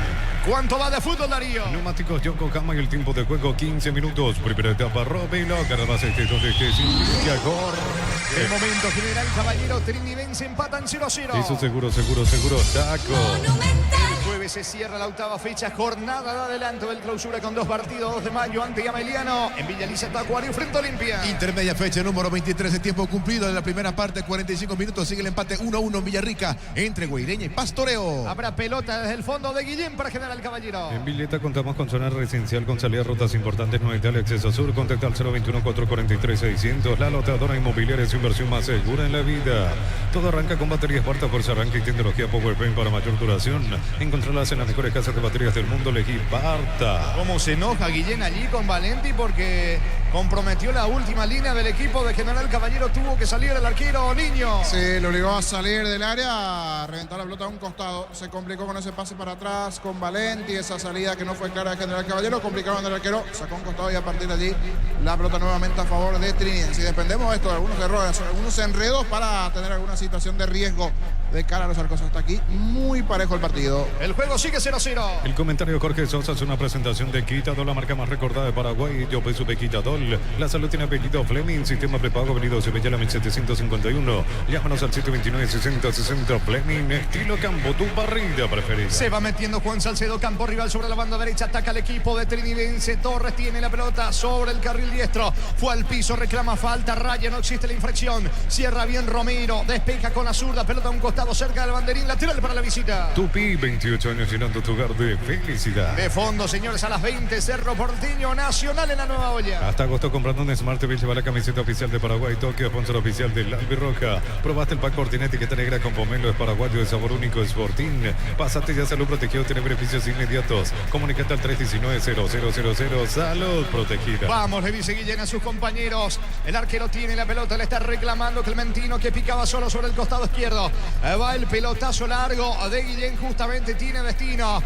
¿Cuánto va de fútbol, Darío? Neumáticos Yokohama y el tiempo de juego 15 minutos. Primera etapa, Robilo. Carabas donde esté sin El momento, General Caballero, Trinidense empatan 0-0. Eso seguro, Taco. El jueves se cierra la octava fecha, jornada de adelanto del clausura con 2 partidos, 2 de mayo ante Ameliano, en Villa Lisa Acuario frente a Olimpia. Intermedia fecha número 23, el tiempo cumplido de la primera parte, 45 minutos, sigue el empate 1-1 en Villarrica entre Guaireña y Pastoreo. Habrá pelota desde el fondo de Guillén para General Caballero. En Villeta contamos con zona residencial con salida a rutas importantes, no hay tal acceso sur, contacta al 021-443-600, la lotadora inmobiliaria es su inversión más segura en la vida. Todo arranca con baterías Barta, fuerza arranque y tecnología PowerPoint para mayor duración. Encontrarlas en las mejores casas de baterías del mundo, elegí Barta. ¿Cómo se enoja Guillén allí con Valenti porque comprometió la última línea del equipo de General Caballero? Tuvo que salir el arquero Niño. Sí, lo obligó a salir del área, a reventar la pelota a un costado. Se complicó con ese pase para atrás con Valenti, esa salida que no fue clara de General Caballero. Complicaron al arquero, sacó un costado y a partir de allí la pelota nuevamente a favor de Trinidense. Si dependemos de esto, de algunos errores, algunos enredos para tener alguna situación de riesgo de cara a los arcos. Hasta aquí muy parejo el partido. El juego sigue 0-0. El comentario de Jorge Sosa es una presentación de Quitadol, la marca más recordada de Paraguay. Yo soy Quitadol. La salud tiene apellido Fleming. Sistema prepago Avenida Sevilla 1751. Llámanos al 729-6060 Fleming. Estilo campo, tu barrida preferida. Se va metiendo Juan Salcedo, campo rival sobre la banda derecha. Ataca el equipo de Trinidense. Torres tiene la pelota sobre el carril diestro. Fue al piso, reclama falta. Raya, no existe la infracción. Cierra bien Romero. Despeja con la zurda. Pelota a un costado cerca del banderín. Lateral para la visita. Tupi, 28 años llenando tu hogar de felicidad. De fondo, señores, a las 20. Cerro Porteño, Nacional en la nueva olla. Hasta agosto comprando un Smart TV lleva la camiseta oficial de Paraguay. Tokio, sponsor oficial del Albirroja. Probaste el pack Fortín, etiqueta negra con pomelo. Es paraguayo de sabor único. Es Fortín. Pásate ya, salud protegido. Tiene beneficios inmediatos. Comunicate al 319-0000. Salud protegida. Vamos, le dice Guillén a sus compañeros. El arquero tiene la pelota, le está reclamando Clementino, que picaba solo sobre el costado izquierdo. Va el pelotazo largo de Guillén, justamente tiene destino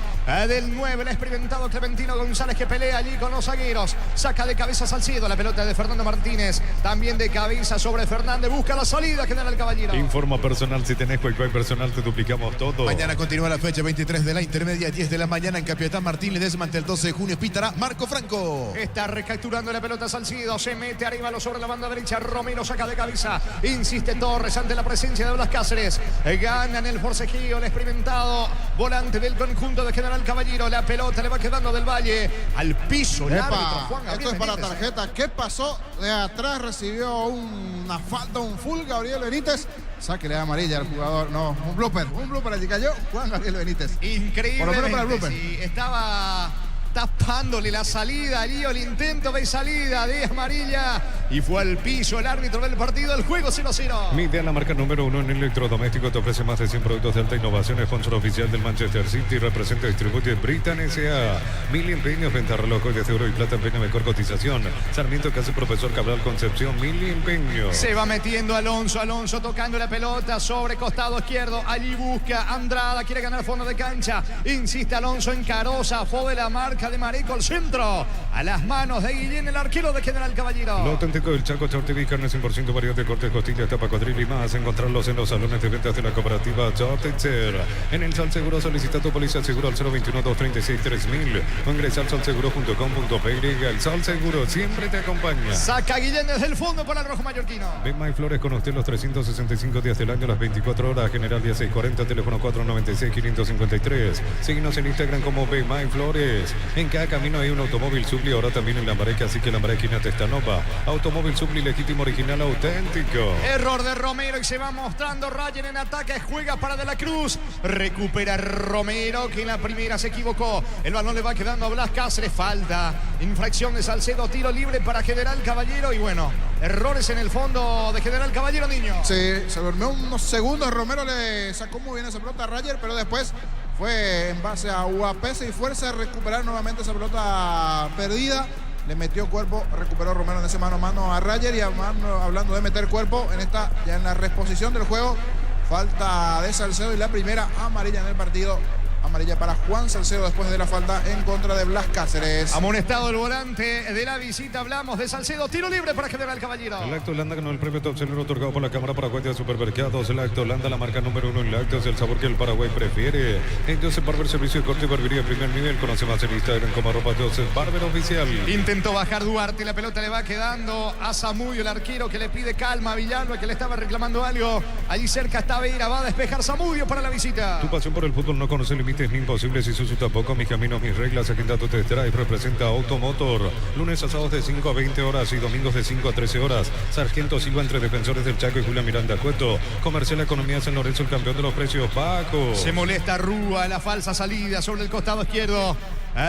del 9, el experimentado Clementino González, que pelea allí con los zagueros. Saca de cabeza Salcedo, la pelota de Fernando Martínez, también de cabeza sobre Fernández, busca la salida, General Caballero. Informa personal, si tenés Wi-Fi personal te duplicamos todo. Mañana continúa la fecha 23 de la intermedia, 10 de la mañana en Capitán Martín Ledesma ante el 12 de junio. Pitará Marco Franco. Está recapturando la pelota Salcido, se mete arriba sobre la banda derecha. Romero saca de cabeza, insiste Torres ante la presencia de Blas Cáceres. Ganan el forcejeo, el experimentado volante del conjunto de General Caballero. La pelota le va quedando del Valle al piso. El árbitro, Juan Gabriel Esto es para Benítez. tarjeta. ¿Qué pasó? De atrás recibió una falta, un full Gabriel Benítez. Sáquele amarilla al jugador. No, un blooper allí cayó Juan Gabriel Benítez. Increíble. Por lo menos para el blooper. Sí, estaba tapándole la salida, Lío, el intento de salida de amarilla, y fue al piso el árbitro del partido. El juego 0-0. Midea, la marca número 1 en electrodoméstico, te ofrece más de 100 productos de alta innovación, sponsor oficial del Manchester City, representa y distribuye Britan S.A. 1000 empeños, venta relojes de oro y plata, empeño mejor cotización. Sarmiento, Casa Profesor Cabral Concepción, 1000 empeños. Se va metiendo Alonso tocando la pelota sobre costado izquierdo, allí busca Andrada, quiere ganar fondo de cancha, insiste Alonso en Carosa, fue de la marca de Mareco al centro, a las manos de Guillén, el arquero de General Caballero. Lo auténtico del Chaco, Chorteví, carne 100% variedad de cortes, costillas, tapa, cuadril y más. Encontrarlos en los salones de ventas de la cooperativa Chortetzer. En el Sal Seguro solicita tu póliza seguro al 021-236-3000 o ingresa al salseguro.com.py. El Sal Seguro siempre te acompaña. Saca Guillén desde el fondo para el rojo mallorquino. Ven My Flores con usted los 365 días del año, las 24 horas. General día 640, teléfono 496-553. Síguenos en Instagram como Ven My Flores. En cada camino hay un automóvil Supli, ahora también en Lambareque, así que Lambareque está nova. Automóvil Supli, legítimo, original, auténtico. Error de Romero y se va mostrando Ryan en ataque, juega para De la Cruz. Recupera Romero, que en la primera se equivocó. El balón le va quedando a Blas Cáceres, falta. Infracción de Salcedo, tiro libre para General Caballero y bueno, errores en el fondo de General Caballero, niño. Sí, se durmió unos segundos. Romero le sacó muy bien esa pelota a Rayer, pero después fue en base a UAPS y fuerza a recuperar nuevamente esa pelota perdida. Le metió cuerpo, recuperó Romero en ese mano a mano a Rayer. Y hablando de meter cuerpo, ya en la reposición del juego, falta de Salcedo y la primera amarilla en el partido. Amarilla para Juan Salcedo después de la falta en contra de Blas Cáceres. Amonestado el volante de la visita, hablamos de Salcedo, tiro libre para General Caballero. Lacto Holanda ganó el premio Top Seller otorgado por la Cámara Paraguaya de Supermercados. Lacto Holanda, la marca número 1 en lácteos, el sabor que el Paraguay prefiere. En Joseph Barber, servicio de corte y barbería primer nivel. Conoce más en Instagram como @Joseph Barber Oficial. Intentó bajar Duarte, la pelota le va quedando a Zamudio, el arquero, que le pide calma a Villalba, que le estaba reclamando algo. Allí cerca está Vera, va a despejar Zamudio para la visita. Tu pasión por el fútbol no conoce límites ni imposibles. Isuzu tampoco, mis caminos, mis reglas. Aquí dato Test Drive representa Automotor. Lunes a sábados de 5 a 20 horas y domingos de 5 a 13 horas. Sargento Silva entre Defensores del Chaco y Julián Miranda Cueto. Comercial Economía San Lorenzo, el campeón de los precios bajos. Se molesta Rúa, la falsa salida sobre el costado izquierdo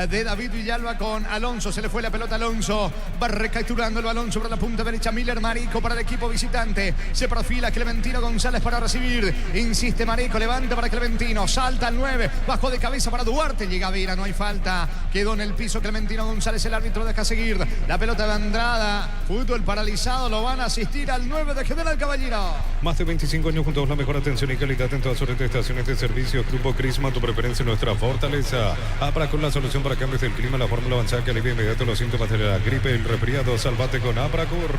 de David Villalba con Alonso. Se le fue la pelota a Alonso. Va recapturando el balón sobre la punta derecha. Miller Marico para el equipo visitante. Se perfila Clementino González para recibir. Insiste Marico, levanta para Clementino. Salta al 9. Bajó de cabeza para Duarte. Llega Vera, no hay falta. Quedó en el piso Clementino González. El árbitro deja seguir. La pelota de Andrada. Fútbol paralizado. Lo van a asistir al 9 de General Caballero. Más de 25 años juntos, la mejor atención y calidad en todas sus estaciones de servicio. Grupo Crisma, tu preferencia, nuestra fortaleza. Abra con la solución para cambios del clima, la fórmula avanzada que alivia inmediato los síntomas de la gripe, el resfriado. Salvate con Abracur.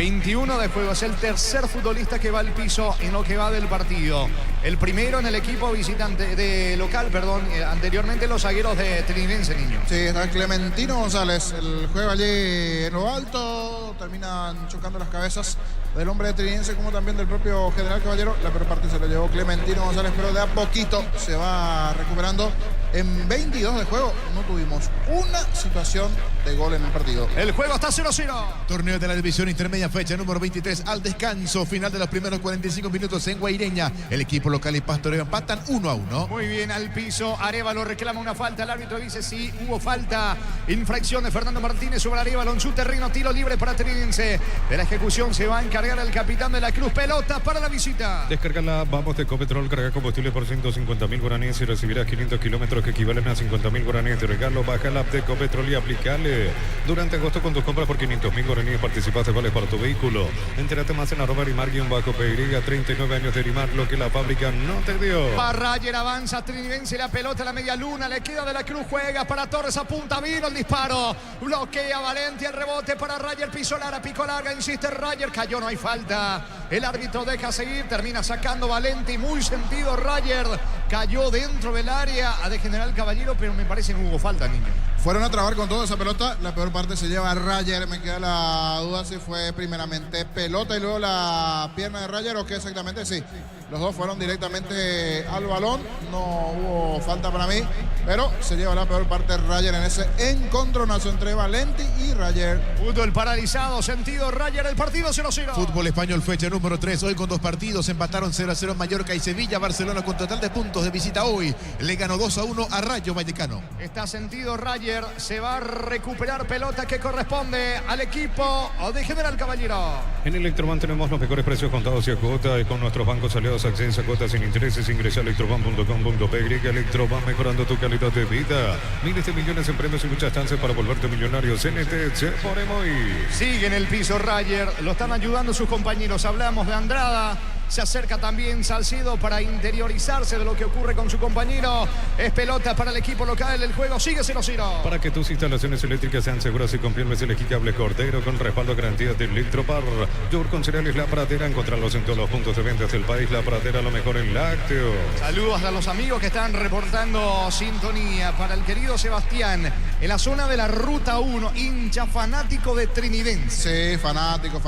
21 de juego. Es el tercer futbolista que va al piso en lo que va del partido. El primero en el equipo visitante de local, perdón. Anteriormente los zagueros de Trinidense, niño. Sí, está Clementino González. El juego allí en lo alto. Terminan chocando las cabezas del hombre de Trinidense como también del propio General Caballero. La peor parte se lo llevó Clementino González, pero de a poquito se va recuperando. En 22 de juego no tuvimos una situación de gol en el partido. El juego está 0-0. Torneo de la división intermedia, fecha número 23 al descanso. Final de los primeros 45 minutos en Guaireña. El equipo local y Pastoreo empatan 1-1. Muy bien, al piso. Arévalo reclama una falta. El árbitro dice sí, hubo falta. Infracción de Fernando Martínez sobre Arévalo en su terreno. Tiro libre para Trinidense. De la ejecución se va a encargar el capitán de la Cruz. Pelota para la visita. Descárgala, vamos de Ecopetrol, carga combustible por 150.000 guaraníes y recibirás 500 kilómetros que equivalen a 50.000 guaraníes de regalo. Baja la app de Ecopetrol y aplicale. Durante agosto con tus compras por 500.000 guaraníes participas de vales para tu vehículo. Entérate más en @Erimar_PY. 39 años de Erimar, lo que la fábrica no te dio. Rayer avanza, Trinidense, la pelota a la media luna, le queda de la Cruz, juega para Torres, apunta, vino el disparo, bloquea Valenti, el rebote para Rayer, piso Lara, pico larga, insiste Rayer, cayó, no hay falta, el árbitro deja seguir, termina sacando Valenti, muy sentido Rayer, cayó dentro del área de General Caballero, pero me parece que no hubo falta, niño. Fueron a trabar con toda esa pelota. La peor parte se lleva a Rayer. Me queda la duda si fue primeramente pelota y luego la pierna de Rayer o qué exactamente. Sí, los dos fueron directamente al balón. No hubo falta para mí, pero se lleva la peor parte Rayer en ese encontronazo entre Valenti y Rayer. Fútbol paralizado, sentido Rayer, el partido 0-0. Fútbol español, fecha número 3. Hoy con dos partidos empataron 0-0 Mallorca y Sevilla. Barcelona con total de puntos de visita hoy. Le ganó 2-1 a Rayo Vallecano. Está sentido Rayer. Se va a recuperar pelota que corresponde al equipo de General Caballero. En Electroban tenemos los mejores precios contados y a cuota y con nuestros bancos aliados accesa a cuotas sin intereses. Ingresa a electroban.com.py. Electroban, mejorando tu calidad de vida. Miles de millones en premios y muchas chances para volverte millonario. CNT, por Emoy. Sigue en el piso Rayer, lo están ayudando sus compañeros. Hablamos de Andrada. Se acerca también Salcedo para interiorizarse de lo que ocurre con su compañero. Es pelota para el equipo local. El juego sigue 0-0. Para que tus instalaciones eléctricas sean seguras y confiables, elegí Cable Cordero con respaldo a garantía de Electropar. Yogur con cereales La Pradera. Encontrarlos en todos los puntos de ventas del país. La Pradera, lo mejor en lácteos. Saludos a los amigos que están reportando sintonía. Para el querido Sebastián, en la zona de la Ruta 1, hincha fanático de Trinidense. Sí, fanático.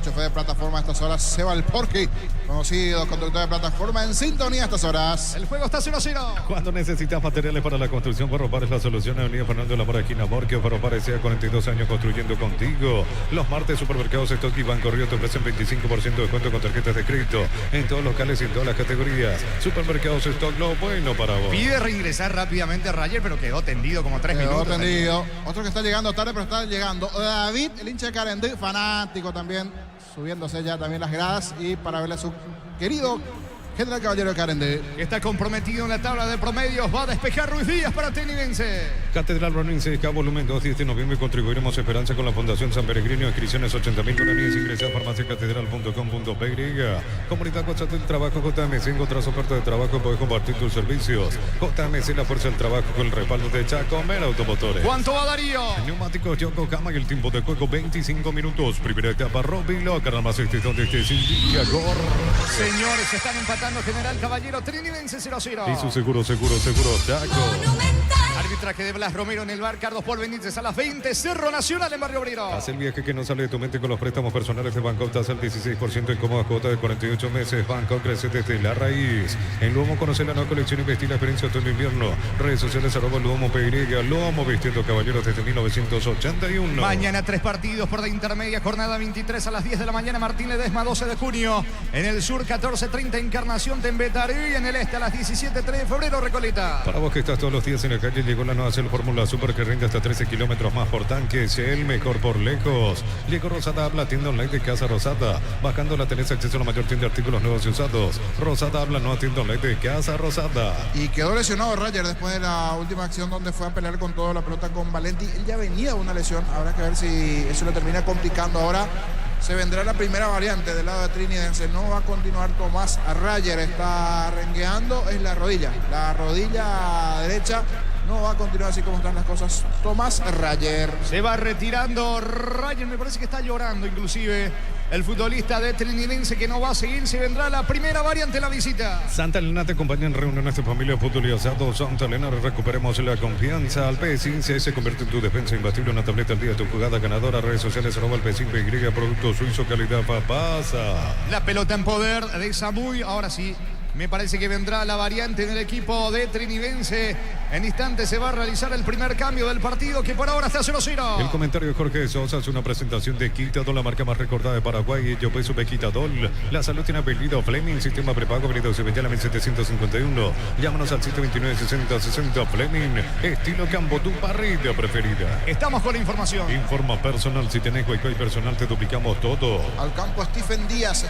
Chofer de plataforma a estas horas, Seba el Porky. Conocido conductor de plataforma en sintonía a estas horas. El juego está 0-0. Cuando necesitas materiales para la construcción, Ferropar es la solución. Avenida Fernando la Mora, esquina Morquio. Ferropar sea 42 años construyendo contigo. Los martes, supermercados Stock y Banco Río te ofrecen 25% de descuento con tarjetas de crédito en todos los locales y en todas las categorías. Supermercados Stock, lo bueno para vos. Pide reingresar rápidamente a Rayer, pero quedó tendido como 3 minutos. Quedó tendido. Otro que está llegando tarde, pero está llegando. David, el hincha de Carendí, fanático también, subiéndose ya también las gradas y para verle a su querido General Caballero de Carendí. Está comprometido en la tabla de promedios. Va a despejar Ruiz Díaz para Trinidense. Catedral Roninse, volumen 2, 10 de noviembre. Contribuiremos Esperanza con la Fundación San Peregrino. Inscripciones 80.000 guaraníes. Ingresa a farmaciacatedral.com.py. Comunidad WhatsApp del Trabajo JMC. Encontrás oferta de trabajo. Podés compartir tus servicios. JMC, la fuerza del trabajo con el respaldo de Chacomer Automotores. ¿Cuánto va Darío? Neumáticos Yokohama y el tiempo de juego 25 minutos. Primera etapa Robilo. Carnal más donde esté Cintia Gor. Señores, se están empatando General Caballero. Trinidense 0-0. Y su seguro, Chaco. Arbitraje de Blas Romero en el bar. Carlos Paul Benítez a las 20. Cerro Nacional en Barrio Obrero. Haz el viaje que no sale de tu mente con los préstamos personales de Banco. Tasa al 16% en cómoda cuota de 48 meses. Banco crece desde la raíz. En Luomo conoce la nueva colección y vestir la experiencia otoño-invierno. Redes sociales @Luomo PY. Luomo vistiendo caballeros desde 1981. Mañana 3 partidos por la intermedia. Jornada 23 a las 10 de la mañana. Martín Ledesma 12 de junio. En el sur 14:30 Encarnación Tembetarí. Y en el este a las 17:3 de febrero Recoleta. Para vos que estás todos los días en la calle, llegó la nueva Cell Fórmula Super que rinde hasta 13 kilómetros más por tanque. Es el mejor por lejos. Llegó Rosada Habla, tienda online de Casa Rosada. Bajando la tenés acceso a la mayor tienda de artículos nuevos y usados. Rosada Habla, nueva tienda online de Casa Rosada. Y quedó lesionado Rayer después de la última acción donde fue a pelear con toda la pelota con Valenti. Él ya venía de una lesión. Habrá que ver si eso lo termina complicando ahora. Se vendrá la primera variante del lado de Trinidense. No va a continuar Tomás Rayer. Está rengueando. Es la rodilla. La rodilla derecha no va a continuar así como están las cosas. Tomás Rayer. Se va retirando Rayer, me parece que está llorando inclusive el futbolista de Trinidense, que no va a seguir. Se vendrá la primera variante de la visita. Santa Elena te acompaña en reuniones de familia, fútbol y asado. Santa Elena, recuperemos la confianza. Al P15 se convierte en tu defensa imbatible, una tableta al día, tu jugada ganadora. Redes sociales, @el P5Y, producto suizo, calidad Papasa. La pelota en poder de Samuy. Ahora sí, me parece que vendrá la variante en el equipo de Trinidense. En instantes se va a realizar el primer cambio del partido, que por ahora está 0-0. El comentario de Jorge Sosa es una presentación de Quitadol, la marca más recordada de Paraguay. Yo peso de Quitadol. La salud tiene apellido Fleming, sistema prepago, avenida Cebellala 1751. Llámanos al 729-6060 Fleming. Estilo Campo, tu parrilla preferida. Estamos con la información. Informa personal, si tenés Wi-Fi personal te duplicamos todo. Al campo Stephen Díaz,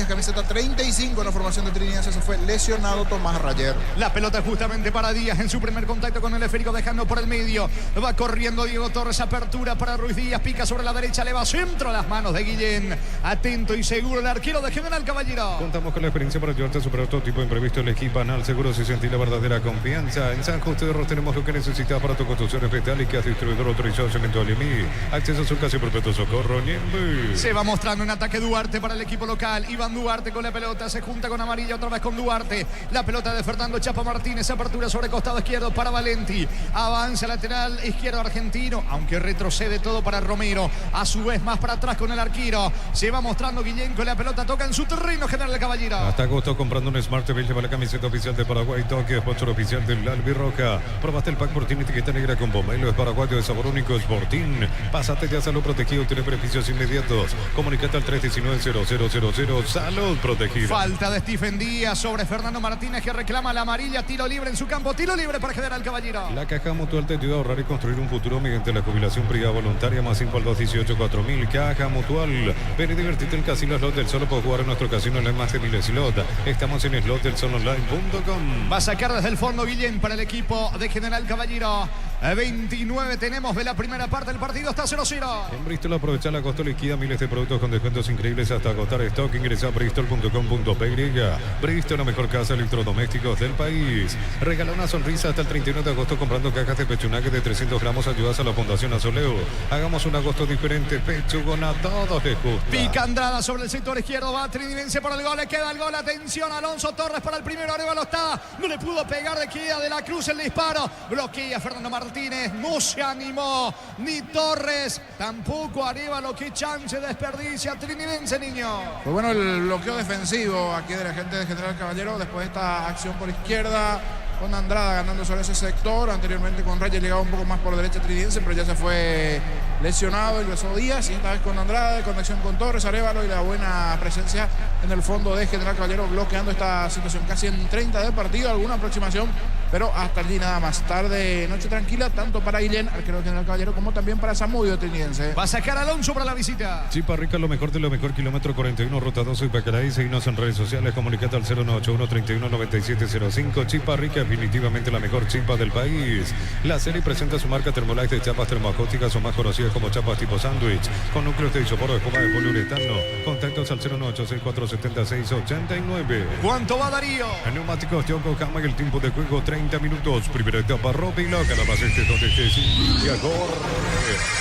camiseta 35 en la formación de Trinidense. Se fue lesionado Tomás Rayer. La pelota justamente para Díaz en su primer contacto con el esférico, dejando por el medio. Va corriendo Diego Torres, apertura para Ruiz Díaz, pica sobre la derecha, le va centro a las manos de Guillén. Atento y seguro el arquero de General Caballero. Contamos con la experiencia para ayudarte a superar todo tipo de imprevisto. El equipo Anal Seguros y sentir la verdadera confianza. En San José de Ros tenemos lo que necesitas para tu construcción metálicas. Distribuidor autorizado Cemento Alemí. Acceso a su casa y perpetuo socorro. Niembe. Se va mostrando un ataque Duarte para el equipo local. Iván Duarte con la pelota, se junta con Amarilla, otra vez con Duarte. La pelota de Fernando Chapa Martínez, apertura sobre costado izquierdo para Valenti. Avanza lateral izquierdo argentino, aunque retrocede todo para Romero. A su vez más para atrás con el arquero. Se va mostrando Guillén con la pelota, toca en su terreno General de Caballero. Hasta agosto comprando un Smart TV, lleva la camiseta oficial de Paraguay, toque, sponsor oficial del Albirroja. Probaste el pack Sportín etiqueta negra con pomelo, es paraguayo de sabor único, Sportín. Pásate ya, salud protegido, tiene beneficios inmediatos. Comunicate al 319-0000, salud protegida. Falta de Stephen Díaz sobre Fernando Martínez, que reclama la amarilla. Tiro libre en su campo, tiro libre para General Caballero. La Caja Mutual te ayuda a ahorrar y construir un futuro mediante la jubilación privada voluntaria, más 5 al 218-4000. Caja Mutual. Ven y divertirte en Casino Slot del Sol. Puedes jugar en nuestro casino en la más de 1000 slot. Estamos en slotdelsononline.com. Va a sacar desde el fondo Guillén para el equipo de General Caballero. 29 tenemos de la primera parte del partido, está 0-0. En Bristol aprovecha la costo liquida, miles de productos con descuentos increíbles hasta agotar stock. Ingresa a bristol.com.py. Bristol, la mejor casa de electrodomésticos del país. Regala una sonrisa hasta el 31 de agosto comprando cajas de pechunaje de 300 gramos. Ayudas a la Fundación Azoleo. Hagamos un agosto diferente. Pechugón, a todos les gusta. Pica Andrada sobre el sector izquierdo, va Trinidense por el gol, le queda el gol, atención, Alonso Torres para el primero, Arevalo está, no le pudo pegar, de queda de la Cruz el disparo, bloquea Fernando Martínez, no se animó ni Torres, tampoco Arevalo, qué chance desperdicia Trinidense, niño. Pues bueno, el bloqueo defensivo aquí de la gente de General Caballero después de esta acción por izquierda, con Andrada ganando sobre ese sector. Anteriormente con Reyes llegaba un poco más por derecha Trinidense, pero ya se fue lesionado, ingresó Díaz, y esta vez con Andrada, de conexión con Torres, Arevalo, y la buena presencia en el fondo de General Caballero bloqueando esta situación. Casi en 30 de partido, alguna aproximación, pero hasta allí nada más. Tarde, noche tranquila, tanto para Guillén, arquero de General Caballero, como también para Samudio Trinidense. Va a sacar Alonso para la visita. Chipa Rica, lo mejor de lo mejor, kilómetro 41, ruta 12 y Pacaraí. Seguinos en redes sociales, comunicate al 0981-319705. Chipa Rica, definitivamente la mejor chipa del país. La serie presenta su marca Thermolite de chapas termoacústicas, o más conocidas como chapas tipo sándwich, con núcleos de isopor de espuma de poliuretano. Contactos al 0986-476-89. ¿Cuánto va Darío? Neumáticos Yokohama, y el tiempo de juego 30 minutos. Primera etapa, Robin Loca, la más este donde estés. Y ahora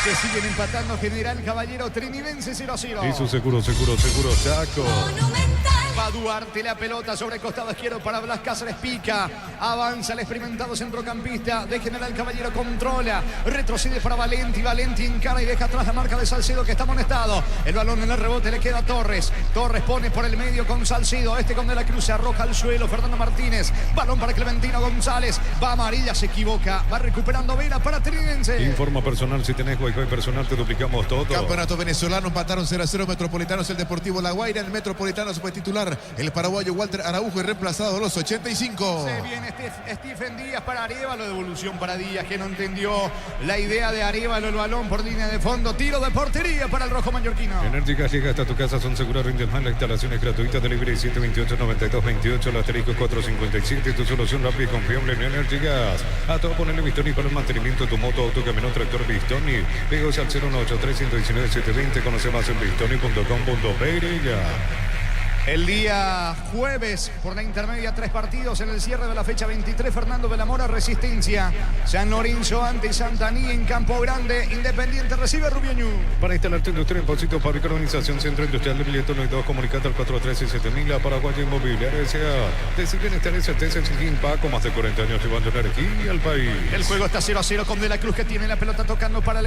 que siguen empatando General Caballero, Trinidense 0-0. y su seguro, Chaco. Va Duarte, la pelota sobre el costado izquierdo para Blas Cáceres, pica, avanza el experimentado centrocampista de General Caballero, controla, retrocede para Valenti, Valenti encara y deja atrás la marca de Salcedo, que está amonestado. El balón en el rebote le queda a Torres, Torres pone por el medio con Salcedo, este con De la Cruz se arroja al suelo, Fernando Martínez, balón para Clementino González, va Amarilla, se equivoca, va recuperando Vera para Trinidense. Informa personal, si tenés Wi-Fi personal te duplicamos todo. Campeonato venezolano, empataron 0-0 Metropolitanos, el Deportivo La Guaira. El Metropolitano se fue titular el paraguayo Walter Araujo, y reemplazado a los 85. Se viene Stephen Díaz para Arevalo, devolución para Díaz, que no entendió la idea de Arevalo, el balón por línea de fondo, tiro de portería para el rojo mallorquino. Enérgicas llega hasta tu casa, son seguras, rinden más, la instalación es gratuita, delivery 728-9228, el asterisco 457, tu solución rápida y confiable en Enérgicas. A todo ponerle Bistoni para el mantenimiento de tu moto, auto, camión, tractor Bistoni. Pegos al 0183-119-720, conoce más en bistoni.com.py. El día jueves, por la intermedia, 3 partidos en el cierre de la fecha 23. Fernando de la Mora, Resistencia. San Lorenzo ante Santaní en Campo Grande. Independiente recibe Rubio Ñu. Para instalar tu industria en Pocito, fábrica, organización, centro industrial de Billetón y 2, comunicate al 413-7000, Paraguay Inmobiliaria S.A. Decir bienestar y certeza sin Paco, más de 40 años llevando energía al país. El juego está 0-0 con De la Cruz, que tiene la pelota tocando para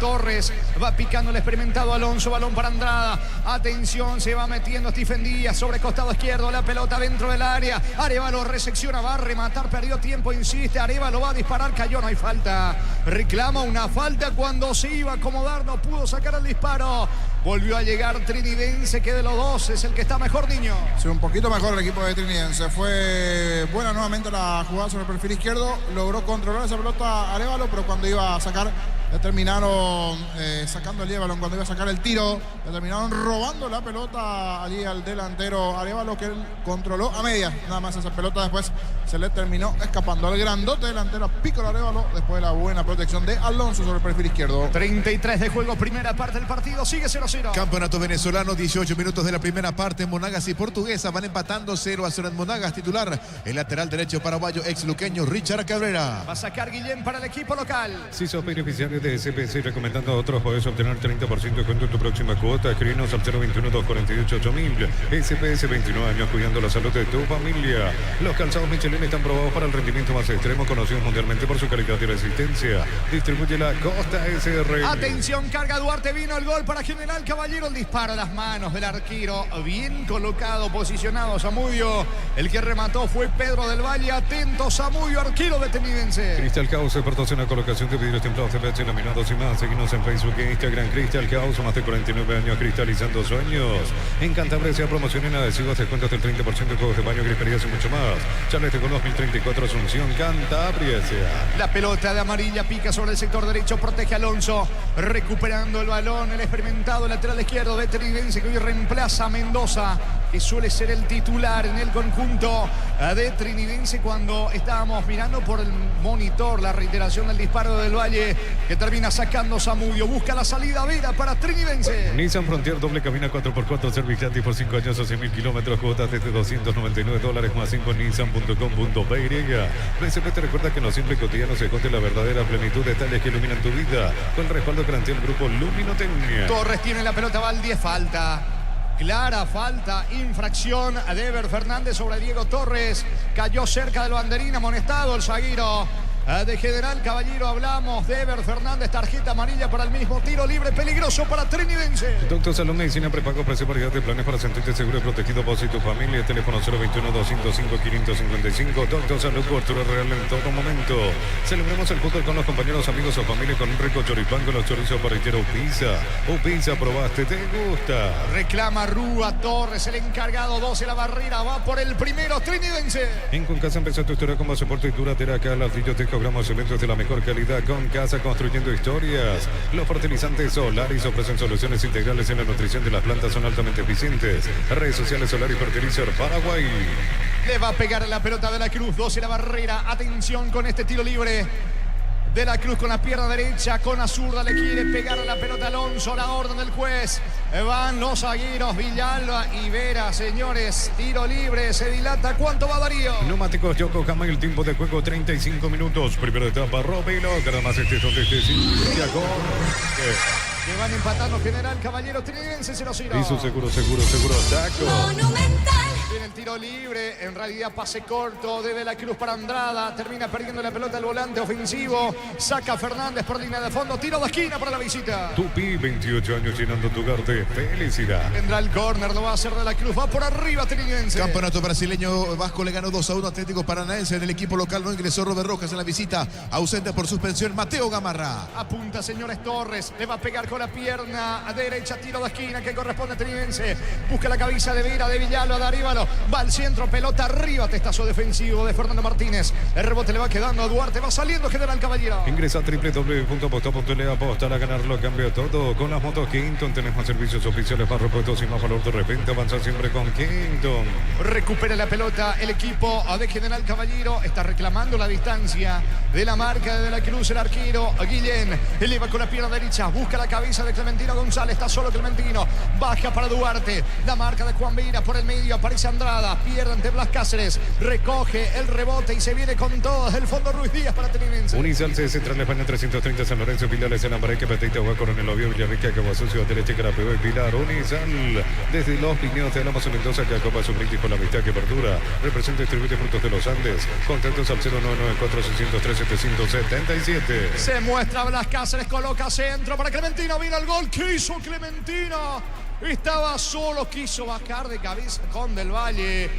Torres. Va picando el experimentado Alonso, balón para Andrada. Atención, se va metiendo Stephen Díaz sobre costado izquierdo, la pelota dentro del área. Arévalo resecciona, va a rematar, perdió tiempo, insiste. Arévalo va a disparar, cayó, no hay falta. Reclama una falta cuando se iba a acomodar, no pudo sacar el disparo. Volvió a llegar Trinidense, que de los dos es el que está mejor, Niño. Sí, un poquito mejor el equipo de Trinidense. Fue buena nuevamente la jugada sobre el perfil izquierdo. Logró controlar esa pelota Arévalo, pero cuando iba a sacar, le terminaron sacando el balón. Cuando iba a sacar el tiro, le terminaron robando la pelota allí al delantero Arévalo, que él controló a medias. Nada más esa pelota después se le terminó escapando al grandote delantero Pícolo Arévalo, después de la buena protección de Alonso sobre el perfil izquierdo. 33 de juego, primera parte del partido, sigue 0-0. Campeonato venezolano, 18 minutos de la primera parte. Monagas y Portuguesa van empatando 0-0 en Monagas. Titular, el lateral derecho paraguayo ex luqueño Richard Cabrera. Va a sacar Guillén para el equipo local. Si sos beneficiario de SPC recomendando a otros, podés obtener 30% de cuento en tu próxima cuota. Escribinos al 021-248-8000. SPS, 29 años cuidando la salud de tu familia. Los calzados Michelin están probados para el rendimiento más extremo, conocidos mundialmente por su calidad y resistencia. Distribuye la Costa SR. Atención, carga Duarte, vino el gol para General Caballero. El disparo a las manos del arquero, bien colocado, posicionado Zamudio. El que remató fue Pedro del Valle. Atento Zamudio, arquero de Trinidense. Crystal House, exportación a colocación de vidrios templados, CPH, laminados y más. Seguimos en Facebook e Instagram. Crystal House, más de 49 años cristalizando sueños. En Cantabria se promocionan adhesivos, descuentos del 30%, juegos de baño, griperías y mucho más. Charlete con 2034, Asunción, Cantabria. La pelota de amarilla pica sobre el sector derecho, protege a Alonso. Recuperando el balón, el experimentado lateral izquierdo de Trinidense, que hoy reemplaza a Mendoza, que suele ser el titular en el conjunto de Trinidense. Cuando estábamos mirando por el monitor la reiteración del disparo del Valle, que termina sacando Zamudio, busca la salida Vera para Trinidense. Nissan Frontier, doble cabina 4x4, servicio gratis por 5 años o 100.000 kilómetros, cuotas desde $299 más 5 en nissan.com.py. BCP te recuerda que no siempre y cotidiano se esconde la verdadera plenitud de detalles que iluminan tu vida, con el respaldo garantía del grupo Luminotecnia. Torres tiene la pelota, va al 10, falta. Clara falta, infracción de Ever Fernández sobre Diego Torres. Cayó cerca del banderín, amonestado el zaguero de General Caballero. Hablamos de Ever Fernández, tarjeta amarilla para el mismo, tiro libre peligroso para Trinidense. Doctor Salud Medicina, prepago, precio, variedad de planes para sentirte seguro y protegido vos y tu familia. Teléfono 021-205-555. Doctor Salud, cobertura real en todo momento. Celebremos el fútbol con los compañeros, amigos o familia con un rico choripán con los chorizos parrillero Pizza. Pizza, probaste, te gusta. Reclama Rúa Torres, el encargado, 12 la barrera, va por el primero Trinidense. En Concasa empezó tu historia con pasaporte y duradera. Acá ladrillo te cobramos eventos de la mejor calidad. Con Casa, construyendo historias. Los fertilizantes Solaris ofrecen soluciones integrales en la nutrición de las plantas, son altamente eficientes. Redes sociales Solaris Fertilizer Paraguay. Le va a pegar la pelota de la Cruz, 12 la barrera. Atención con este tiro libre. De la Cruz con la pierna derecha, con la zurda le quiere pegar a la pelota Alonso, la orden del juez. Van los zagueros Villalba y Vera, señores. Tiro libre, se dilata. ¿Cuánto va Darío? Neumáticos Yokohama, el tiempo de juego 35 minutos. Primera etapa, Robilo, cada más este son de este que van empatando General Caballero, Trinidense 0-0. Y su seguro, saco. Monumental. Viene el tiro libre, en realidad pase corto de la Cruz para Andrada. Termina perdiendo la pelota el volante ofensivo. Saca Fernández por línea de fondo. Tiro de esquina para la visita. Tupi, 28 años llenando tu hogar de felicidad. Vendrá el córner, lo va a hacer de la Cruz. Va por arriba Trinidense. Campeonato brasileño, Vasco le ganó 2-1 Atlético Paranaense. En el equipo local no ingresó Robert Rojas en la visita. Ausente por suspensión Mateo Gamarra. Apunta, señores, Torres. Le va a pegar con la pierna derecha. Tiro de esquina que corresponde a Trinidense. Busca la cabeza de Vera, de Villalba, de arriba. Caballero. Va al centro, pelota arriba, testazo defensivo de Fernando Martínez. El rebote le va quedando a Duarte, va saliendo General Caballero. Ingresa a www.aposta.le, apostar a ganarlo, cambia todo. Con las motos Quinton tenés más servicios oficiales, más repuestos y más valor de repente. Avanza siempre con Quinton. Recupera la pelota el equipo de General Caballero. Está reclamando la distancia de la marca de la Cruz. El arquero Guillén eleva con la pierna derecha, busca la cabeza de Clementino González. Está solo Clementino, baja para Duarte. La marca de Juan Beira por el medio, aparece Andrada, pierde ante Blas Cáceres, recoge el rebote y se viene con todo desde el fondo Ruiz Díaz para Trinense. Unicel C, Central España 330, San Lorenzo, Filiales en Ambareque, Petita, Agua, Coronel Oviedo, Villarrica, Caguazú, Ciudad Derecha, Carapeo y Pilar. Unicel, desde los Pineos de Alamos Mendoza, que acopa su brindis con la amistad que perdura. Representa y distribuye frutos de los Andes. Contactos al 0994-603-777. Se muestra Blas Cáceres, coloca centro para Clementino, vino el gol. ¿Qué hizo Clementino? Estaba solo, quiso bajar de cabeza con Del Valle.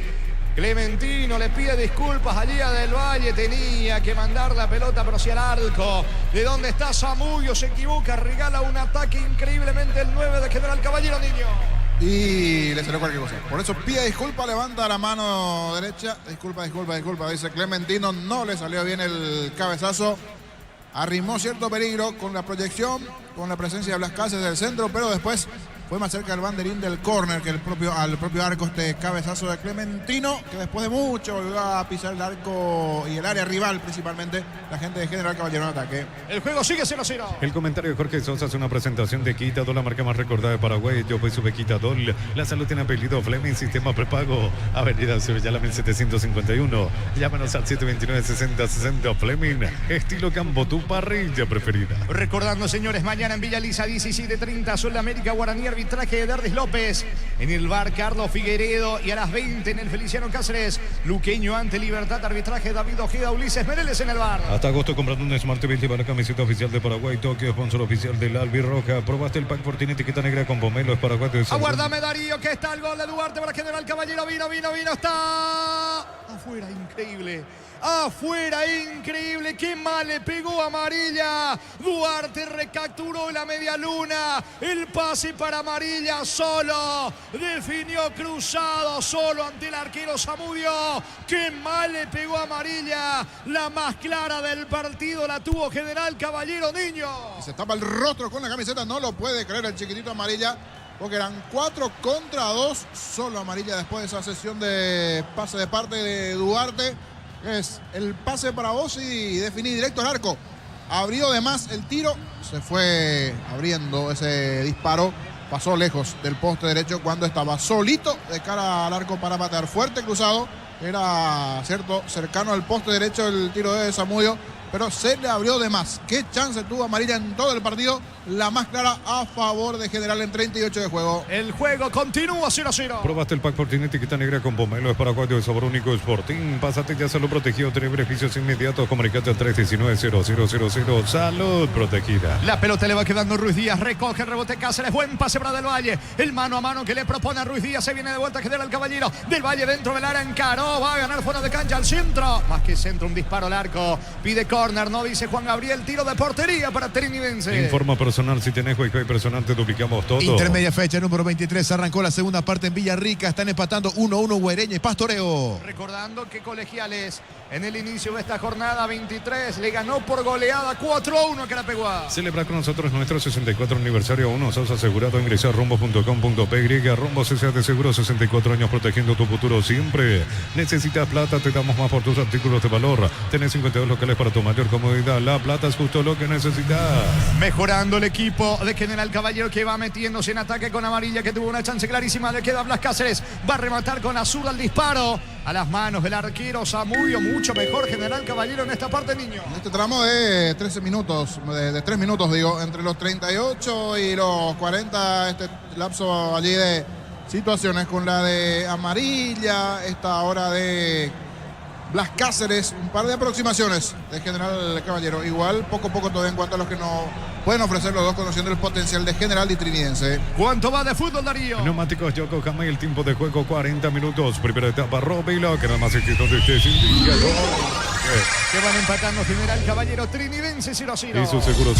Clementino le pide disculpas a Lía Del Valle, tenía que mandar la pelota pero hacia el arco. De donde está Zamudio, se equivoca, regala un ataque increíblemente el 9 de General Caballero, niño. Y le salió cualquier cosa. Por eso pide disculpa, levanta la mano derecha. Disculpa. Dice Clementino, no le salió bien el cabezazo. Arrimó cierto peligro con la proyección, con la presencia de Blas Cáceres del centro, pero después fue más cerca del banderín del córner que al propio arco este cabezazo de Clementino, que después de mucho volvió a pisar el arco y el área rival, principalmente la gente de General Caballero en ataque. El juego sigue 0-0. El comentario de Jorge Sosa es una presentación de Quitadol, la marca más recordada de Paraguay. Yo soy su Quitadol. La salud tiene apellido Fleming, sistema prepago. Avenida Sevillala 1751. Llámanos al 729-6060 Fleming. Estilo Campo, tu parrilla preferida. Recordando, señores, mañana en Villa Lisa 17:30, Sol de América Guaraní, arbitraje de Dardis López. En el bar Carlos Figueredo, y a las 20 en el Feliciano Cáceres, Luqueño ante Libertad, arbitraje David Ojeda, Ulises Mereles en el bar. Hasta agosto comprando un Smart TV para la camiseta oficial de Paraguay, Tokio, sponsor oficial del Albirroja. Probaste el pack Fortini, etiqueta negra con pomelo, es Paraguay. Aguárdame, Darío, que está el gol de Duarte para General Caballero. Vino, está afuera, increíble. Afuera, increíble, qué mal le pegó amarilla. Duarte recapturó la media luna. El pase para amarilla solo. Definió cruzado solo ante el arquero Zamudio. Qué mal le pegó amarilla. La más clara del partido la tuvo General Caballero, niño. Y se tapa el rostro con la camiseta, no lo puede creer el chiquitito amarilla, porque eran 4 contra 2. Solo amarilla después de esa sesión de pase de parte de Duarte. Es el pase para vos y definí directo al arco. Abrió de más el tiro, se fue abriendo ese disparo, pasó lejos del poste derecho cuando estaba solito de cara al arco para patear. Fuerte cruzado, era cierto, cercano al poste derecho el tiro de Zamudio, pero se le abrió de más. Qué chance tuvo amarilla en todo el partido, la más clara a favor de General en 38 de juego. El juego continúa 0-0. Probaste el pack Fortini, etiqueta negra con pomelo, es paraguayo de sabor único, Sporting. Pásate ya, salud protegido, tiene beneficios inmediatos. Comunicate al 319-0000. Salud protegida. La pelota le va quedando Ruiz Díaz, recoge el rebote Cáceres, buen pase para Del Valle. El mano a mano que le propone a Ruiz Díaz, se viene de vuelta General Caballero. Del Valle dentro del área, encaró, va a ganar fuera de cancha al centro. Más que centro, un disparo al arco. Pide córner, no dice Juan Gabriel, tiro de portería para Trinidense. Informa personal, si tenés Wi-Fi personal te duplicamos todo. Intermedia fecha número 23, arrancó la segunda parte en Villarrica, están empatando 1-1 Guaireña y Pastoreo. Recordando que Colegiales en el inicio de esta jornada 23 le ganó por goleada 4-1 a Carapeguá. Celebra con nosotros nuestro 64 aniversario. Uno sos asegurado, ingresa a rumbo.com.py. Rumbos S.A. de seguro, 64 años protegiendo tu futuro siempre. Necesitas plata, te damos más por tus artículos de valor. Tenés 52 locales para tu mayor comodidad. La plata es justo lo que necesitas. Mejorando el equipo de General Caballero, que va metiéndose en ataque con amarilla, que tuvo una chance clarísima. Le queda Blas Cáceres, va a rematar con azul al disparo. A las manos del arquero Zamudio, mucho mejor General Caballero en esta parte, niño. En este tramo de 13 minutos, de 3 minutos digo, entre los 38 y los 40, este lapso allí de situaciones con la de amarilla, esta hora de Blas Cáceres, un par de aproximaciones de General Caballero. Igual poco a poco todavía en cuanto a los que no pueden ofrecer los dos, conociendo el potencial de General y Trinidense. ¿Cuánto va de fútbol, Darío? Neumáticos Yokohama y el tiempo de juego 40 minutos. Primera etapa Robilo, que nada más éxito de este indicador. Que van empatando General Caballero, Trinidense 0-0. Y su seguro,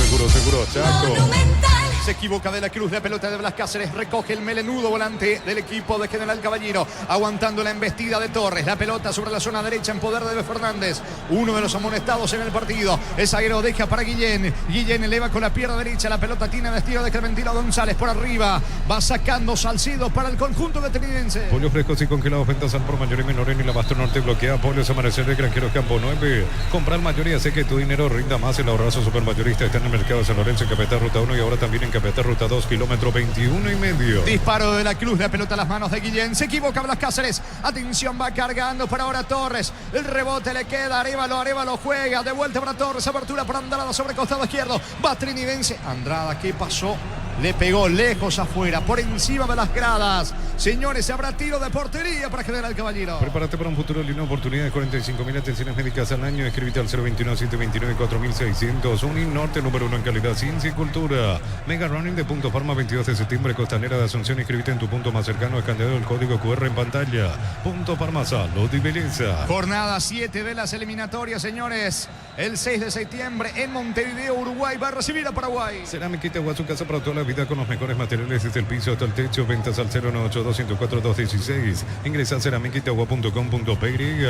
Chaco. Monumental. Se equivoca de la Cruz, la pelota de Blas Cáceres, recoge el melenudo volante del equipo de General Caballero, aguantando la embestida de Torres. La pelota sobre la zona derecha en poder de B. Fernández, uno de los amonestados en el partido. El zaguero deja para Guillén. Guillén eleva con la pierna derecha. La pelota tiene destino de Clementino González por arriba. Va sacando Salcido para el conjunto de Trinidense. Pollos frescos y congelados, ventas al por mayor y menor en el Abasto Norte. Bloquea Polios Amanecer de Granjeros Campo 9. Comprar mayor y hace que tu dinero rinda más. El ahorrazo supermayorista está en el mercado de San Lorenzo, en Capital Ruta 1 y ahora también en Capital Ruta 2, kilómetro 21,5. Disparo de la Cruz, la pelota a las manos de Guillén. Se equivoca Blas Cáceres. Atención, va cargando para ahora Torres. El rebote le queda. Arévalo juega. De vuelta para Torres. Apertura para Andrada sobre costado izquierdo. Va Trinidense. Andrada, ¿qué pasó? Le pegó lejos afuera, por encima de las gradas. Señores, habrá tiro de portería para General Caballero. Prepárate para un futuro lindo, oportunidad de 45.000 atenciones médicas al año. Escríbete al 021-729-4600. Unin Norte, número 1 en calidad, ciencia y cultura. Mega Running de Punto Farma, 22 de septiembre, Costanera de Asunción. Inscríbete en tu punto más cercano, escaneando el código QR en pantalla. Punto Farma, salud y belleza. Jornada 7 de las eliminatorias, señores. El 6 de septiembre en Montevideo, Uruguay, va a recibir a Paraguay. Cerámica Itagua, su casa para toda la vida con los mejores materiales desde el piso hasta el techo. Ventas al 098-204-216. Ingresa a ceramicaitagua.com.py.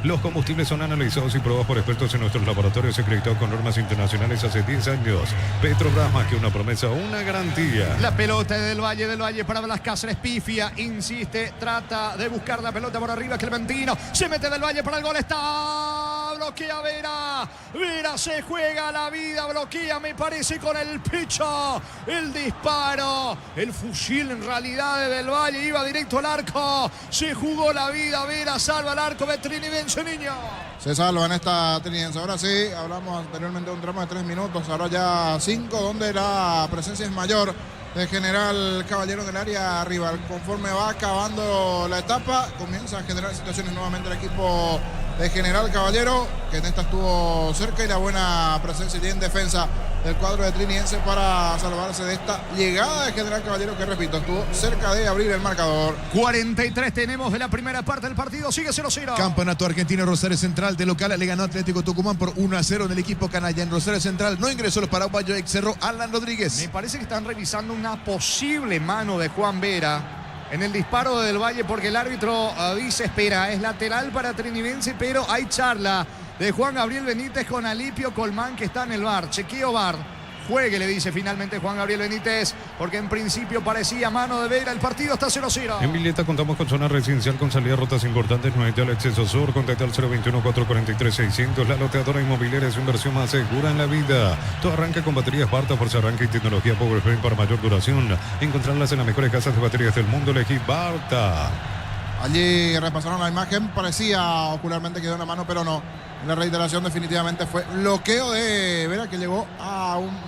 Los combustibles son analizados y probados por expertos en nuestros laboratorios acreditados con normas internacionales hace 10 años. Petrobras, más que una promesa, una garantía. La pelota del Valle para Blas Cáceres. Pifia, insiste, trata de buscar la pelota por arriba. Clementino se mete del Valle para el gol. Está, bloquea Vera. Vera se juega la vida, bloquea, me parece, con el pecho. El disparo, el fusil en realidad de Del Valle iba directo al arco. Se jugó la vida, Vera salva el arco de Trinidense, niño. Se salva en esta Trinidense. Ahora sí, hablamos anteriormente de un tramo de 3 minutos, ahora ya 5, donde la presencia es mayor de General Caballero en el área rival. Conforme va acabando la etapa, comienza a generar situaciones nuevamente el equipo de General Caballero, que en esta estuvo cerca, y la buena presencia y en defensa del cuadro de Trinidense para salvarse de esta llegada de General Caballero, que repito, estuvo cerca de abrir el marcador. 43 tenemos de la primera parte del partido, sigue 0-0. Campeonato argentino, Rosario Central de local le ganó Atlético Tucumán por 1-0 en el equipo canalla. En Rosario Central no ingresó el paraguayo ex Cerro Alan Rodríguez. Me parece que están revisando una posible mano de Juan Vera en el disparo de Del Valle, porque el árbitro dice, espera, es lateral para Trinidense, pero hay charla de Juan Gabriel Benítez con Alipio Colmán, que está en el VAR. Chequeo VAR. Juegue, le dice finalmente Juan Gabriel Benítez, porque en principio parecía mano de Vera. El partido está 0-0. En Villeta contamos con zona residencial con salida a rutas importantes. No hay al acceso sur. Contacta al 021-443-600. La loteadora inmobiliaria es su inversión más segura en la vida. Todo arranca con baterías Barta, fuerza arranque y tecnología PowerFrame para mayor duración. Encontrarlas en las mejores casas de baterías del mundo. Elegí Barta. Allí repasaron la imagen, parecía ocularmente que dio una mano, pero no. La reiteración definitivamente fue bloqueo de Vera, que llegó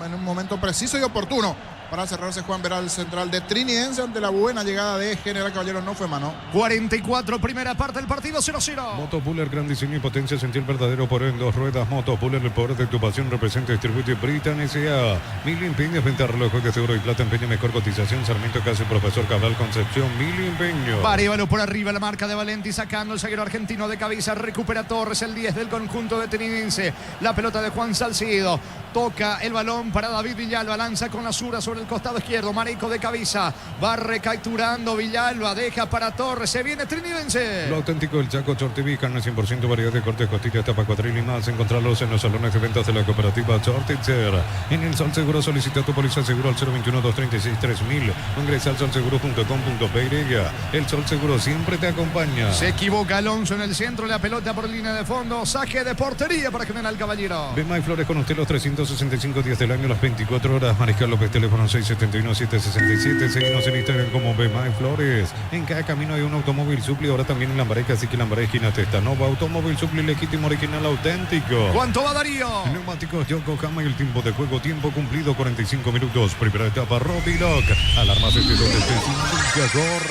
en un momento preciso y oportuno para cerrarse Juan Vera, el central de Trinidense, ante la buena llegada de General Caballero. No fue mano. 44, primera parte del partido, 0-0. Motopuller, gran diseño y potencia, sentir el verdadero poder en 2 ruedas. Motopuller, el poder de tu pasión, representa y distribuye Britan S.A. Mili Empeños, venta relojes de seguro y plata, empeño, mejor cotización. Sarmiento Casi, Profesor Cabral, Concepción, Mili Empeños. Arévalo por arriba, la marca de Valenti, sacando el zaguero argentino de cabeza. Recupera Torres, el 10 del conjunto de Trinidense. La pelota de Juan Salcido. Toca el balón para David Villalba, lanza con la zurda sobre el costado izquierdo. Marico de cabeza, va recapturando Villalba, deja para Torres, se viene Trinidense. Lo auténtico del Chaco, Chortiví, carne 100%, variedad de cortes, costillas, tapa, cuadril y más. Encontrarlos en los salones de ventas de la cooperativa Chortitzer. En el Sol Seguro solicita tu póliza seguro al 021-236-3000 o ingresa al solseguro.com.py. El Sol Seguro siempre te acompaña. Se equivoca Alonso en el centro, la pelota por línea de fondo, saque de portería para General Caballero. Bemay Flores con usted los 365 días del año, las 24 horas. Mariscal López, teléfono 671-767. Seguimos en Instagram como Bemay Flores. En cada camino hay un automóvil Supli, ahora también en Lambaré, así que Lambaré esquina Testanova. Automóvil Supli, legítimo, original, auténtico. ¿Cuánto va Darío? Neumáticos Yokohama y el tiempo de juego, tiempo cumplido 45 minutos. Primera etapa, Robiloc. Alarmas desde donde estés, indicador.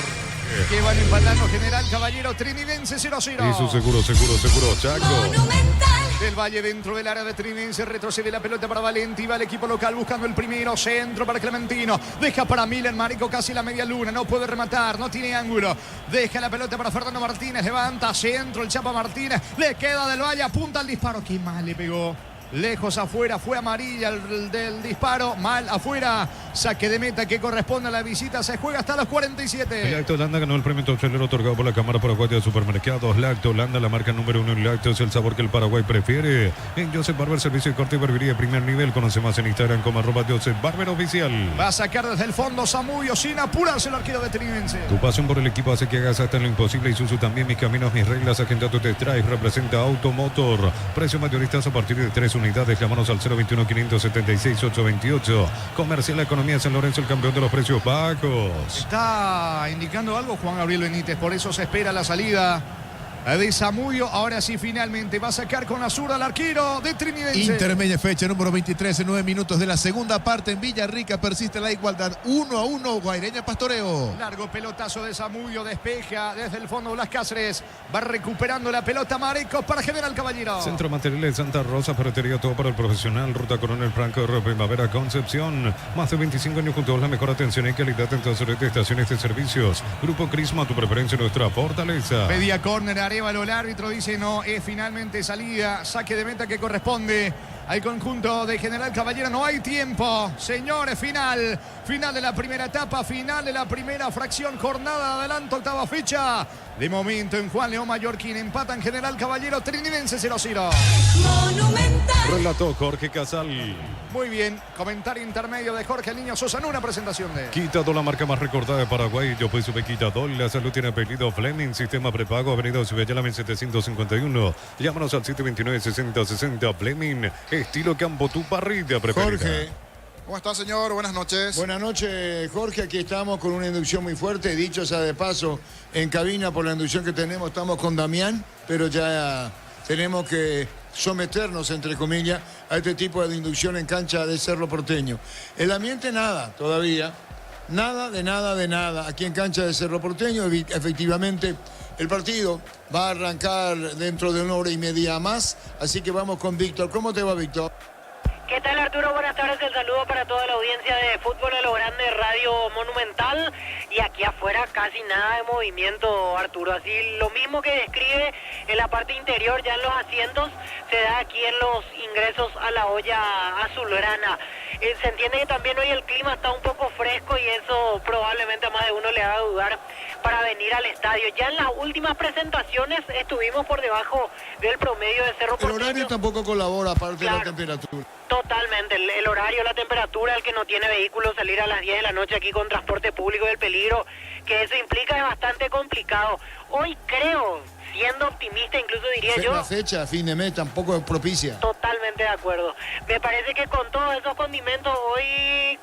Que van empatando General Caballero, Trinidense 0-0. Y su seguro, Chaco. Monumental. Del Valle dentro del área de Trinidense, retrocede la pelota para Valenti, va el equipo local buscando el primero, centro para Clementino, deja para Milen, Marico casi la media luna, no puede rematar, no tiene ángulo, deja la pelota para Fernando Martínez, levanta, centro, el Chapa Martínez, le queda Del Valle, apunta al disparo, qué mal le pegó. Lejos afuera, fue amarilla el del disparo, mal afuera Saque de meta que corresponde a la visita. Se juega hasta los 47. Lacto Holanda ganó el premio hotelero otorgado por la Cámara Paraguaya de Supermercados. Lacto Holanda, la marca número 1 en lácteos, el sabor que el Paraguay prefiere. En Joseph Barber, servicio de corte y barbería de primer nivel. Conoce más en Instagram como @Joseph Barber Oficial. Va a sacar desde el fondo Zamudio sin apurarse el arquero de Trinidense. Tu pasión por el equipo hace que hagas hasta lo imposible. Isuzu también, mis caminos, mis reglas. Agenda tu test drive. Representa Automotor. Precio mayoristas a partir de 3 unidades. Llámanos al 021 576 828. Comercial Economía San Lorenzo, el campeón de los precios bajos. Está indicando algo Juan Gabriel Benítez, por eso se espera la salida de Zamudio. Ahora sí, finalmente va a sacar con la zurda al arquero de Trinidense. Intermedia fecha número 23 en 9 minutos de la segunda parte en Villarrica. Persiste la igualdad 1-1. Guaireña Pastoreo. Largo pelotazo de Zamudio, despeja desde el fondo Blas Cáceres. Va recuperando la pelota Marecos para General Caballero. Centro Materiales Santa Rosa, ferretería todo para el profesional. Ruta Coronel Franco de Primavera Concepción. Más de 25 años junto a la mejor atención y calidad en todas las estaciones de servicios. Grupo Crisma, tu preferencia, nuestra fortaleza. Pedía córner, el árbitro dice no, es finalmente salida, saque de meta que corresponde al conjunto de General Caballero. No hay tiempo, señores, final de la primera etapa, final de la primera fracción, jornada de adelanto, octava fecha. De momento en Juan León Mallorquín empatan General Caballero, Trinidense 0-0. Monumental. Relató Jorge Casal. Muy bien, comentario intermedio de Jorge Niño Sosa en una presentación de Quitadol, la marca más recordada de Paraguay. Yo pues sube Quitadol. La salud tiene apellido Fleming. Sistema prepago. Avenida Subellala 1751. Llámanos al 729-6060. Fleming. Estilo Campo, tu parrilla preferida. Jorge. ¿Cómo está, señor? Buenas noches. Buenas noches, Jorge. Aquí estamos con una inducción muy fuerte. Dicho sea de paso, en cabina por la inducción que tenemos estamos con Damián, pero ya tenemos que someternos, entre comillas, a este tipo de inducción en cancha de Cerro Porteño. El ambiente nada, todavía. Nada de nada. Aquí en cancha de Cerro Porteño, efectivamente, el partido va a arrancar dentro de 1 hora y media más. Así que vamos con Víctor. ¿Cómo te va, Víctor? ¿Qué tal, Arturo? Buenas tardes, el saludo para toda la audiencia de Fútbol a lo Grande, Radio Monumental. Y aquí afuera casi nada de movimiento, Arturo. Así lo mismo que describe en la parte interior, ya en los asientos, se da aquí en los ingresos a la olla azulgrana. Se entiende que también hoy el clima está un poco fresco y eso probablemente a más de uno le haga dudar para venir al estadio. Ya en las últimas presentaciones estuvimos por debajo del promedio de Cerro Porteño. El horario tampoco colabora, aparte de la temperatura. Totalmente, el horario, la temperatura, el que no tiene vehículo, salir a las 10 de la noche aquí con transporte público y el peligro que eso implica es bastante complicado. Hoy creo, siendo optimista, incluso diría yo... La fecha, fin de mes, tampoco es propicia. Totalmente de acuerdo. Me parece que con todos esos condimentos hoy...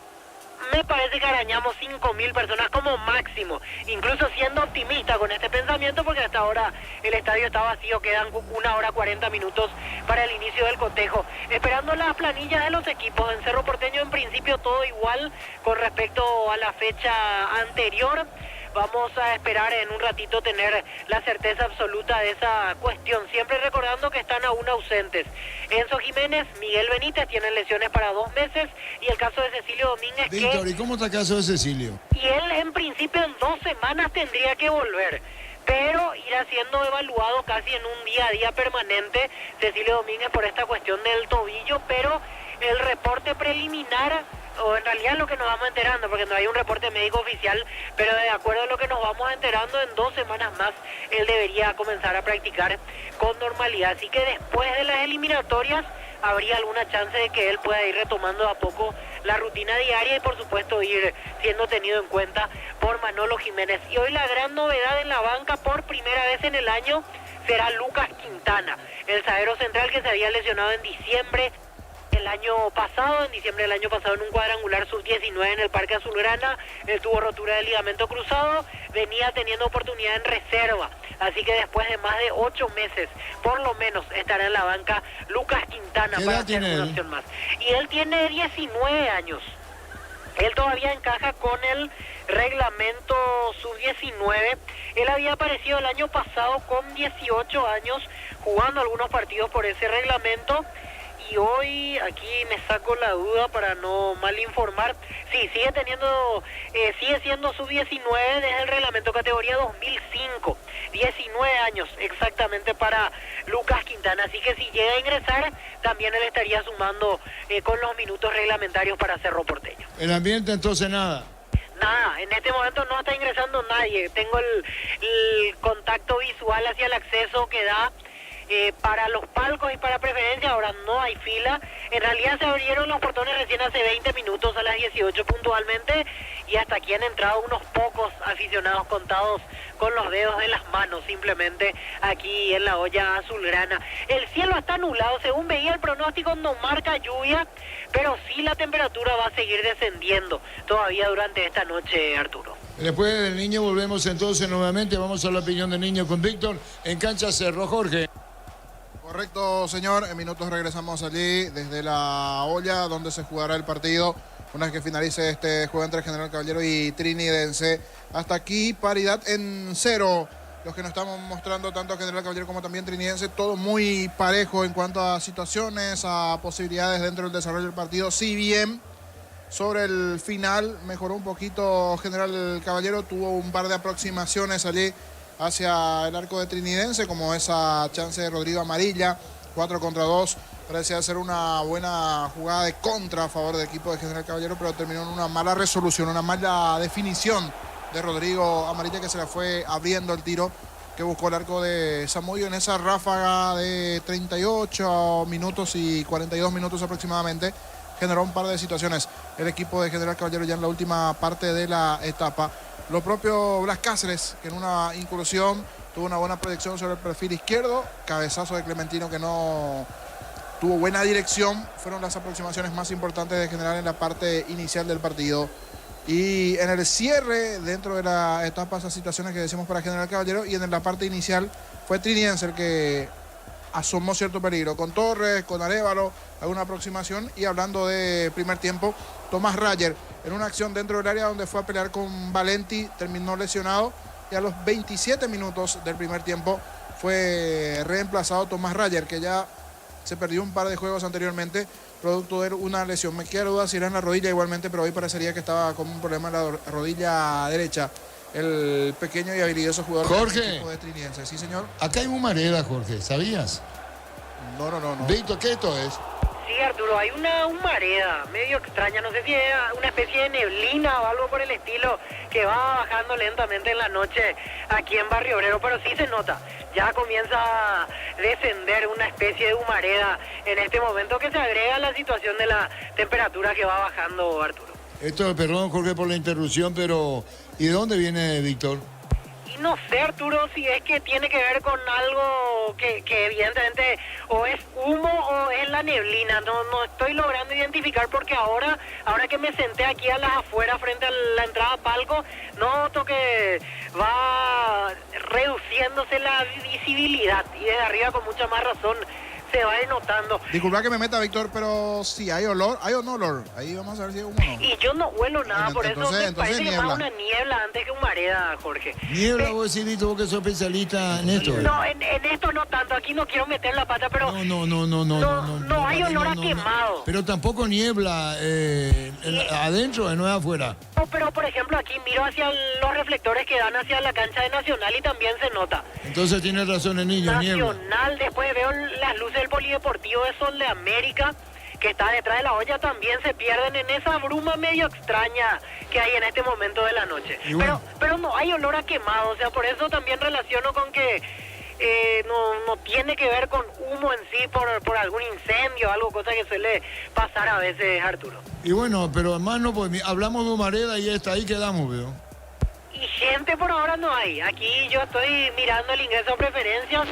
Me parece que arañamos 5.000 personas como máximo, incluso siendo optimista con este pensamiento, porque hasta ahora el estadio está vacío, quedan 1 hora 40 minutos para el inicio del cotejo. Esperando las planillas de los equipos, en Cerro Porteño en principio todo igual con respecto a la fecha anterior. Vamos a esperar en un ratito tener la certeza absoluta de esa cuestión, siempre recordando que están aún ausentes Enzo Jiménez, Miguel Benítez, tienen lesiones para 2 meses, y el caso de Cecilio Domínguez. Víctor, ¿y cómo está el caso de Cecilio? Y él en principio en 2 semanas tendría que volver, pero irá siendo evaluado casi en un día a día permanente Cecilio Domínguez por esta cuestión del tobillo, pero el reporte preliminar, o en realidad lo que nos vamos enterando, porque no hay un reporte médico oficial, pero de acuerdo a lo que nos vamos enterando, en 2 semanas más él debería comenzar a practicar con normalidad. Así que después de las eliminatorias habría alguna chance de que él pueda ir retomando a poco la rutina diaria y por supuesto ir siendo tenido en cuenta por Manolo Jiménez. Y hoy la gran novedad en la banca por primera vez en el año será Lucas Quintana, el zaguero central que se había lesionado en diciembre del año pasado, en un cuadrangular sub-19 en el Parque Azulgrana. Él tuvo rotura del ligamento cruzado, venía teniendo oportunidad en reserva, así que después de más de 8 meses, por lo menos, estará en la banca Lucas Quintana para hacer una opción más. Y él tiene 19 años. Él todavía encaja con el reglamento sub-19. Él había aparecido el año pasado con 18 años, jugando algunos partidos por ese reglamento, si hoy, aquí me saco la duda para no mal informar, sí, sigue siendo sub-19 desde el reglamento categoría 2005, 19 años exactamente para Lucas Quintana, así que si llega a ingresar, también él estaría sumando con los minutos reglamentarios para Cerro Porteño. El ambiente entonces nada. Nada, en este momento no está ingresando nadie, tengo el contacto visual hacia el acceso que da para los palcos y para preferencia. Ahora no hay fila, en realidad se abrieron los portones recién hace 20 minutos a las 18 puntualmente y hasta aquí han entrado unos pocos aficionados contados con los dedos de las manos simplemente aquí en la olla azulgrana. El cielo está nublado, según veía el pronóstico no marca lluvia, pero sí la temperatura va a seguir descendiendo todavía durante esta noche, Arturo. Después del niño volvemos entonces nuevamente, vamos a la opinión del niño con Víctor en Cancha Cerro, Jorge. Correcto, señor. En minutos regresamos allí desde la olla donde se jugará el partido una vez que finalice este juego entre General Caballero y Trinidense. Hasta aquí paridad en 0. Los que nos estamos mostrando tanto a General Caballero como también Trinidense, todo muy parejo en cuanto a situaciones, a posibilidades dentro del desarrollo del partido. Si bien sobre el final mejoró un poquito General Caballero, tuvo un par de aproximaciones allí hacia el arco de Trinidense, como esa chance de Rodrigo Amarilla, 4 contra 2, parecía ser una buena jugada de contra a favor del equipo de General Caballero, pero terminó en una mala resolución, una mala definición de Rodrigo Amarilla, que se la fue abriendo el tiro que buscó el arco de Zamudio en esa ráfaga de 38 minutos y 42 minutos aproximadamente. Generó un par de situaciones el equipo de General Caballero ya en la última parte de la etapa. Lo propio Blas Cáceres, que en una incursión tuvo una buena proyección sobre el perfil izquierdo. Cabezazo de Clementino que no tuvo buena dirección. Fueron las aproximaciones más importantes de General en la parte inicial del partido. Y en el cierre, dentro de la etapa, esas situaciones que decimos para General Caballero. Y en la parte inicial fue Trinidense el que asomó cierto peligro. Con Torres, con Arévalo, alguna aproximación. Y hablando de primer tiempo, Tomás Rayer, en una acción dentro del área donde fue a pelear con Valenti, terminó lesionado y a los 27 minutos del primer tiempo fue reemplazado Tomás Rayer, que ya se perdió un par de juegos anteriormente producto de una lesión. Me queda duda si era en la rodilla igualmente, pero hoy parecería que estaba con un problema en la rodilla derecha. El pequeño y habilidoso jugador Jorge, del equipo de Trinidense. Sí, señor. Acá hay humareda, Jorge, ¿sabías? No. Víctor, ¿qué esto es? Sí, Arturo, hay una humareda medio extraña, no sé si es una especie de neblina o algo por el estilo que va bajando lentamente en la noche aquí en Barrio Obrero, pero sí se nota, ya comienza a descender una especie de humareda en este momento que se agrega a la situación de la temperatura que va bajando, Arturo. Esto, perdón, Jorge, por la interrupción, pero ¿y de dónde viene Víctor? Y no sé, Arturo, si es que tiene que ver con algo que evidentemente o es humo o es la neblina. No estoy logrando identificar porque ahora que me senté aquí a las afueras frente a la entrada a palco, noto que va reduciéndose la visibilidad y desde arriba con mucha más razón se va a ir notando. Disculpa que me meta, Víctor, pero si hay olor, ¿hay o no olor? Ahí vamos a ver si hay humo o no. Y yo no huelo nada, por eso me parece que niebla. más una niebla antes que humareda, Jorge. Niebla, vos decís, Víctor, vos que sos especialista en esto. No, en esto no tanto, aquí no quiero meter la pata, pero no hay olor a quemado. Pero tampoco niebla adentro, no es afuera. No, pero por ejemplo aquí miro hacia los reflectores que dan hacia la cancha de Nacional y también se nota. Entonces tiene razón el niño, niebla. Nacional, después veo las luces del Polideportivo de Sol de América, que está detrás de la olla, también se pierden en esa bruma medio extraña que hay en este momento de la noche. Bueno, pero no hay olor a quemado, o sea, por eso también relaciono con que no tiene que ver con humo en sí por algún incendio o algo, cosa que suele pasar a veces, Arturo. Y bueno, pero hermano, pues hablamos de humareda y está ahí quedamos, veo. Y gente por ahora no hay. Aquí yo estoy mirando el ingreso a preferencias.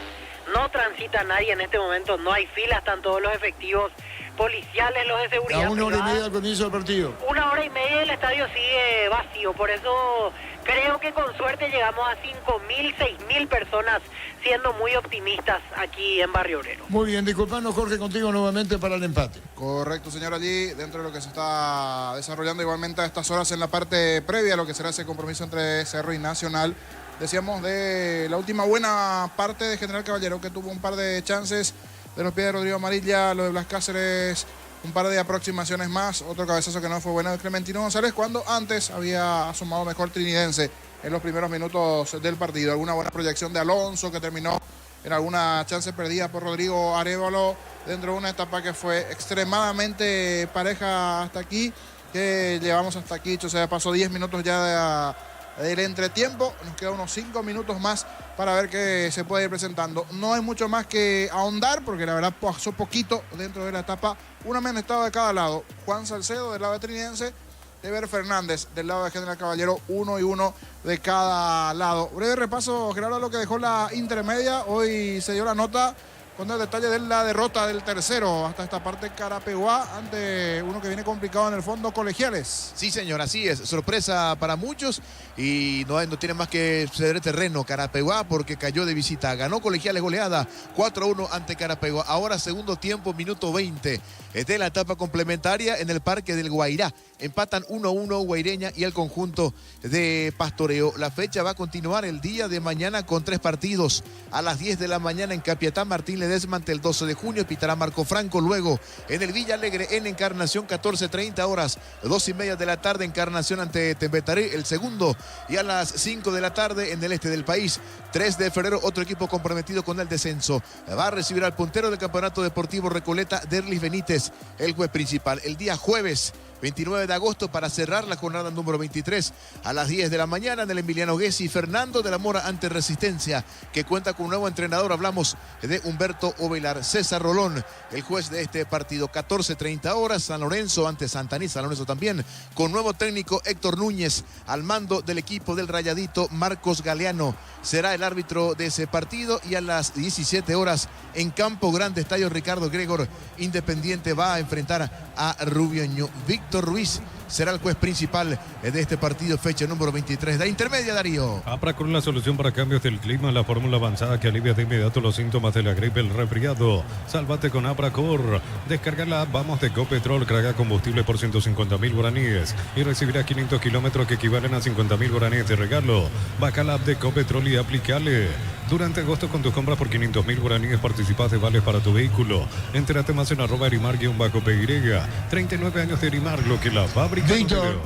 No transita nadie en este momento, no hay filas, están todos los efectivos policiales, los de seguridad. A 1 hora y media al comienzo del partido. 1 hora y media el estadio sigue vacío, por eso creo que con suerte llegamos a 5.000, 6.000 personas, siendo muy optimistas aquí en Barrio Obrero. Muy bien, disculpanos, Jorge, contigo nuevamente para el empate. Correcto, señor, allí dentro de lo que se está desarrollando igualmente a estas horas en la parte previa a lo que será ese compromiso entre Cerro y Nacional. Decíamos de la última buena parte de General Caballero, que tuvo un par de chances de los pies de Rodrigo Amarilla. Lo de Blas Cáceres, un par de aproximaciones más. Otro cabezazo que no fue bueno de Clementino González, cuando antes había asomado mejor Trinidense en los primeros minutos del partido. Alguna buena proyección de Alonso, que terminó en alguna chance perdida por Rodrigo Arévalo dentro de una etapa que fue extremadamente pareja hasta aquí, que llevamos hasta aquí. O sea, pasó 10 minutos ya del entretiempo. Nos quedan unos 5 minutos más para ver qué se puede ir presentando. No hay mucho más que ahondar, porque la verdad pasó poquito dentro de la etapa. Un amonestado de cada lado. Juan Salcedo del lado de Trinidense, Ever Fernández del lado de General Caballero, 1 y 1 de cada lado. Breve repaso, Gerardo, a lo que dejó la intermedia. Hoy se dio la nota con el detalle de la derrota del tercero hasta esta parte, Carapeguá, ante uno que viene complicado en el fondo, Colegiales. Sí, señor, así es. Sorpresa para muchos y no tiene más que ceder terreno Carapeguá, porque cayó de visita. Ganó Colegiales goleada 4-1 ante Carapeguá. Ahora segundo tiempo, minuto 20 de la etapa complementaria en el Parque del Guairá. Empatan 1-1 Guaireña y el conjunto de Pastoreo. La fecha va a continuar el día de mañana con 3 partidos. A las 10 de la mañana en Capiatá, Martín Ledesma ante el 12 de junio, pitará Marco Franco. Luego en el Villa Alegre, en Encarnación, 14:30 horas, 2:30 de la tarde, Encarnación ante Tembetaré, el segundo. Y a las 5 de la tarde en el este del país, 3 de febrero, otro equipo comprometido con el descenso. Va a recibir al puntero del Campeonato Deportivo Recoleta, Derlis Benítez, el juez principal. El día jueves 29 de agosto, para cerrar la jornada número 23, a las 10 de la mañana en el Emiliano Gessi, Fernando de la Mora ante Resistencia, que cuenta con un nuevo entrenador. Hablamos de Humberto Ovelar. César Rolón, el juez de este partido. 14:30 horas, San Lorenzo ante Santaní, San Lorenzo también, con nuevo técnico Héctor Núñez, al mando del equipo del Rayadito, Marcos Galeano será el árbitro de ese partido. Y a las 17 horas en Campo Grande, Estadio Ricardo Gregor, Independiente va a enfrentar a Rubioño. Víctor Ruiz será el juez principal de este partido, fecha número 23 de intermedia, Darío. Apracor, la solución para cambios del clima, la fórmula avanzada que alivia de inmediato los síntomas de la gripe, el resfriado. Sálvate con Apracor. Descarga la app Vamos de Ecopetrol, carga combustible por 150.000 guaraníes y recibirá 500 kilómetros que equivalen a 50.000 guaraníes de regalo. Baja la app de Ecopetrol y aplicale. Durante agosto, con tus compras por 500.000 guaraníes, participas de vales para tu vehículo. Entérate más en @Erimar_PY. 39 años de Erimar, lo que la fábrica Víctor.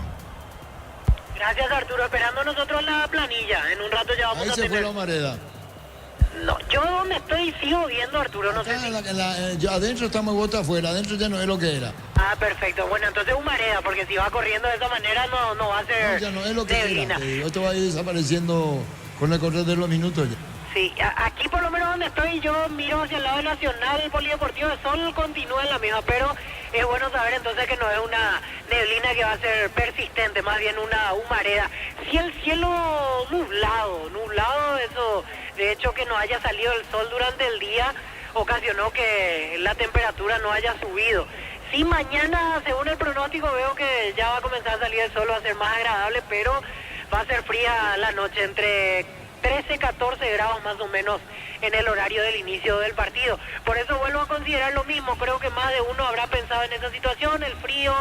Gracias, Arturo. Esperando nosotros la planilla. En un rato ya vamos Ahí a se tener... fue la humareda. No, yo donde estoy sigo viendo, Arturo. No sé si... Ya adentro estamos bota afuera, adentro ya no es lo que era. Ah, perfecto. Bueno, entonces humareda, porque si va corriendo de esa manera no va a ser Ya no es lo que neblina. era. Esto va a ir desapareciendo con el correr de los minutos ya. Sí, aquí por lo menos donde estoy yo miro hacia el lado nacional, el Polideportivo de Sol continúa en la misma, pero es bueno saber entonces que no es una neblina que va a ser persistente, más bien una humareda. Si el cielo nublado, eso, de hecho que no haya salido el sol durante el día, ocasionó que la temperatura no haya subido. Sí, mañana, según el pronóstico, veo que ya va a comenzar a salir el sol, va a ser más agradable, pero va a ser fría la noche, entre 13, 14 grados más o menos en el horario del inicio del partido. Por eso vuelvo a considerar lo mismo. Creo que más de uno habrá pensado en esa situación. El frío,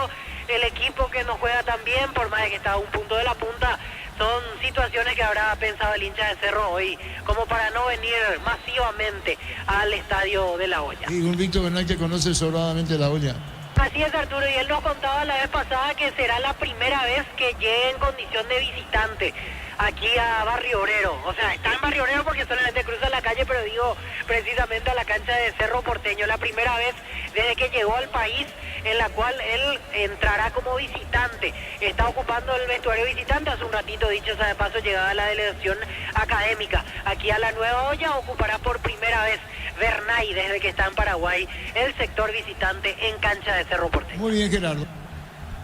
el equipo que no juega tan bien, por más de que está a un punto de la punta, son situaciones que habrá pensado el hincha de Cerro hoy, como para no venir masivamente al estadio de La Olla. Y un Víctor Bernal que conoce sobradamente La Olla. Así es, Arturo, y él nos contaba la vez pasada que será la primera vez que llegue en condición de visitante aquí a Barrio Obrero. O sea, está en Barrio Obrero porque solamente cruza la calle, pero digo precisamente a la cancha de Cerro Porteño. La primera vez desde que llegó al país en la cual él entrará como visitante. Está ocupando el vestuario visitante. Hace un ratito, dicho sea de paso, llegaba la delegación académica aquí a la Nueva Olla. Ocupará por primera vez Bernay desde que está en Paraguay el sector visitante en cancha de Cerro Porteño. Muy bien, Gerardo.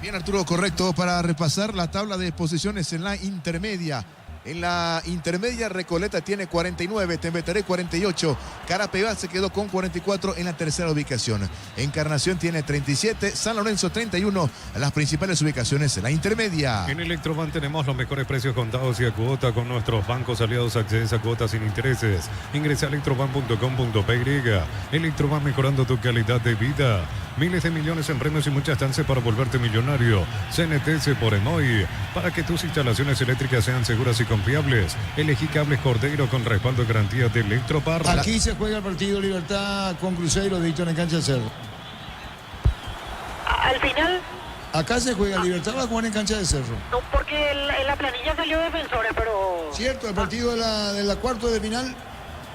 Bien, Arturo, correcto, para repasar la tabla de posiciones en la intermedia. En la intermedia, Recoleta tiene 49, Tembetaré 48, Carapeguá se quedó con 44 en la tercera ubicación. Encarnación tiene 37, San Lorenzo 31, las principales ubicaciones en la intermedia. En Electroban tenemos los mejores precios contados y a cuota con nuestros bancos aliados. Accedes a cuotas sin intereses. Ingresa a electroban.com.py. Electroban, mejorando tu calidad de vida. Miles de millones en premios y muchas chances para volverte millonario. CNTS por Emoy, para que tus instalaciones eléctricas sean seguras y confiables. confiables. Elegí cables Cordero con respaldo de garantía de Electropar. Aquí se juega el partido Libertad con Cruzeiro, Víctor, en cancha de Cerro. Al final, Acá se juega Libertad, va a jugar en cancha de Cerro. no, porque en la planilla salió Defensores, pero... Cierto, el partido de la cuarto de final.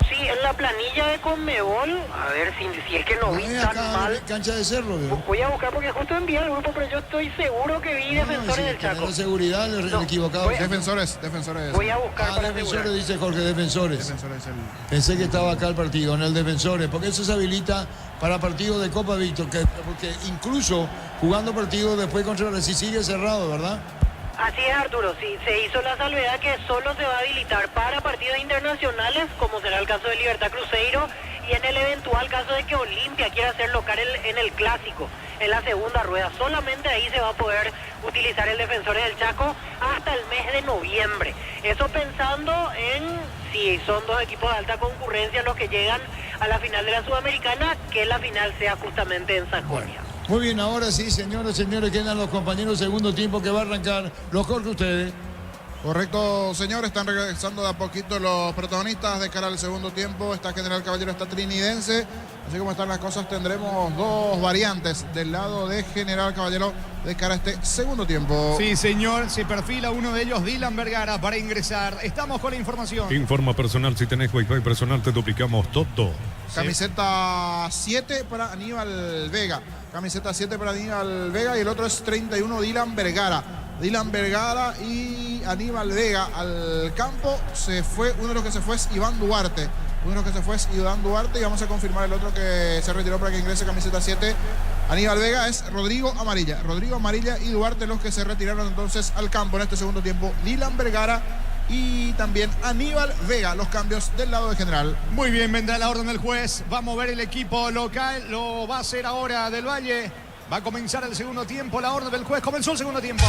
Sí, en la planilla de Conmebol, a ver si es que no vi es tan acá mal. en cancha de Cerro. Digo. Voy a buscar porque justo envié al grupo, pero yo estoy seguro que vi Defensores del Chaco. La seguridad, el equivocado. Defensores. Voy a buscar para Defensores, asegurar. dice Jorge, Defensores. Pensé que estaba acá el partido, en el Defensores, porque eso se habilita para partidos de Copa, Víctor, porque incluso jugando partidos después contra el si sigue cerrado, ¿verdad? Así es, Arturo, sí, se hizo la salvedad que solo se va a habilitar para partidos internacionales, como será el caso de Libertad Cruzeiro, y en el eventual caso de que Olimpia quiera hacer local en el Clásico, en la segunda rueda. Solamente ahí se va a poder utilizar el Defensores del Chaco hasta el mes de noviembre. Eso pensando en si son dos equipos de alta concurrencia los que llegan a la final de la Sudamericana, que la final sea justamente en Sajonia. Muy bien, ahora sí, señores, quedan los compañeros segundo tiempo que va a arrancar. Los Jorge, ustedes. Correcto, señor, están regresando de a poquito los protagonistas de cara al segundo tiempo. Está General Caballero, está Trinidense. Así como están las cosas, tendremos dos variantes del lado de General Caballero de cara a este segundo tiempo. Sí, señor, se perfila uno de ellos, Dylan Vergara, para ingresar. Estamos con la información. Informa personal, si tenés Wi-Fi personal te duplicamos todo. Camiseta 7 para Aníbal Vega. Camiseta 7 para Aníbal Vega y el otro es 31, Dylan Vergara. Dylan Vergara y Aníbal Vega al campo. Se fue, uno de los que se fue es Iván Duarte. Uno de los que se fue es Iván Duarte y vamos a confirmar el otro que se retiró para que ingrese camiseta 7. Aníbal Vega es Rodrigo Amarilla. Rodrigo Amarilla y Duarte los que se retiraron entonces al campo en este segundo tiempo. Dylan Vergara y también Aníbal Vega, los cambios del lado de General. Muy bien, vendrá la orden del juez. Va a mover el equipo local. Lo va a hacer ahora Del Valle. Va a comenzar el segundo tiempo. La orden del juez. Comenzó el segundo tiempo.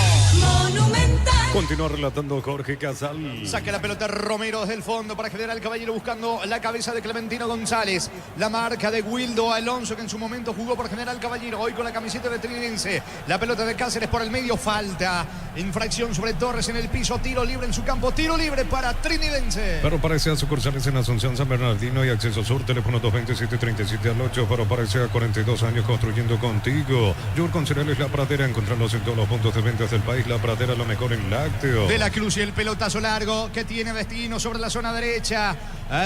Continúa relatando Jorge Casal. Saca la pelota Romero desde el fondo para General Caballero buscando la cabeza de Clementino González. La marca de Wildo Alonso que en su momento jugó por General Caballero. Hoy con la camiseta de Trinidense. La pelota de Cáceres por el medio. Falta. Infracción sobre Torres en el piso. Tiro libre en su campo. Tiro libre para Trinidense. Pero parece a sucursales en Asunción, San Bernardino y Acceso Sur. Teléfono 227-37 al 8. Pero parece a 42 años construyendo contigo. Yurcon Cereales La Pradera. Encontrarlos en todos los puntos de ventas del país. La Pradera, lo mejor en lácteo. De la Cruz y el pelotazo largo que tiene destino sobre la zona derecha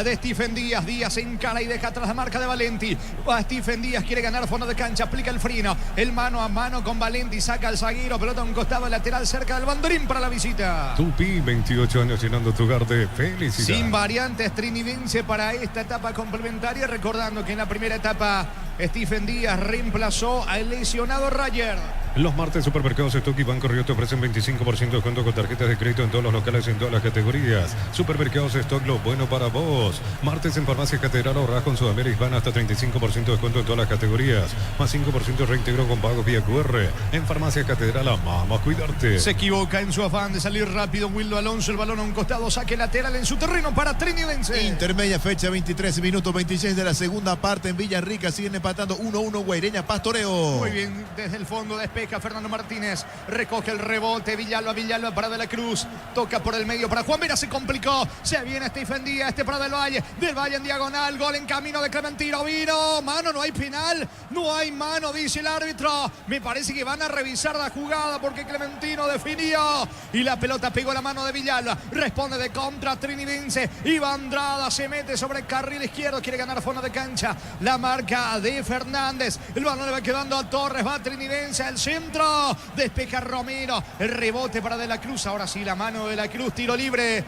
de Stephen Díaz. Díaz se encara y deja atrás la marca de Valenti. Va Stephen Díaz, quiere ganar fondo de cancha, aplica el freno. El mano a mano con Valenti, saca al zaguero, pelota a un costado lateral cerca del banderín para la visita. Tupi, 28 años llenando tu hogar de felicidad. Sin variantes Trinidense para esta etapa complementaria, recordando que en la primera etapa Stephen Díaz reemplazó al lesionado Rayer. Los martes Supermercados Stock y Banco Río te ofrecen 25% de descuento con tarjetas de crédito en todos los locales y en todas las categorías. Supermercados Stock, lo bueno para vos. Martes en Farmacia Catedral ahorrás con Sudamérica van hasta 35% de descuento en todas las categorías. Más 5% reintegro con pagos vía QR. En Farmacia Catedral amamos cuidarte. Se equivoca en su afán de salir rápido Wildo Alonso, el balón a un costado, saque lateral en su terreno para Trinidense. Intermedia fecha, 23 minutos 26 de la segunda parte en Villarrica. Siguen empatando 1-1 Guaireña Pastoreo. Muy bien, desde el fondo despeja Fernando Martínez, recoge el rebote, Villalba para De la Cruz, toca por el medio para Juan Vera, se complicó, se viene Stephen Díaz, para Del Valle en diagonal, gol en camino de Clementino, vino, mano, no hay penal, no hay mano, dice el árbitro, me parece que van a revisar la jugada porque Clementino definió y la pelota pegó a la mano de Villalba, responde de contra Trinidense, Iván Andrada se mete sobre el carril izquierdo, quiere ganar fondo de cancha, la marca de Fernández, el balón le va quedando a Torres, va Trinidense al centro, despeja Romero, el rebote para De la Cruz, ahora sí la mano de La Cruz, tiro libre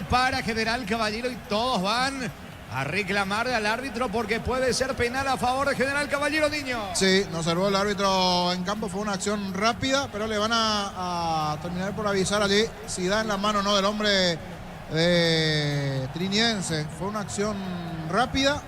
para General Caballero y todos van a reclamarle al árbitro porque puede ser penal a favor de General Caballero, niño. Sí, nos salvó el árbitro en campo, fue una acción rápida, pero le van a terminar por avisar allí si da en la mano o no del hombre de Trinidense. Fue una acción rápida,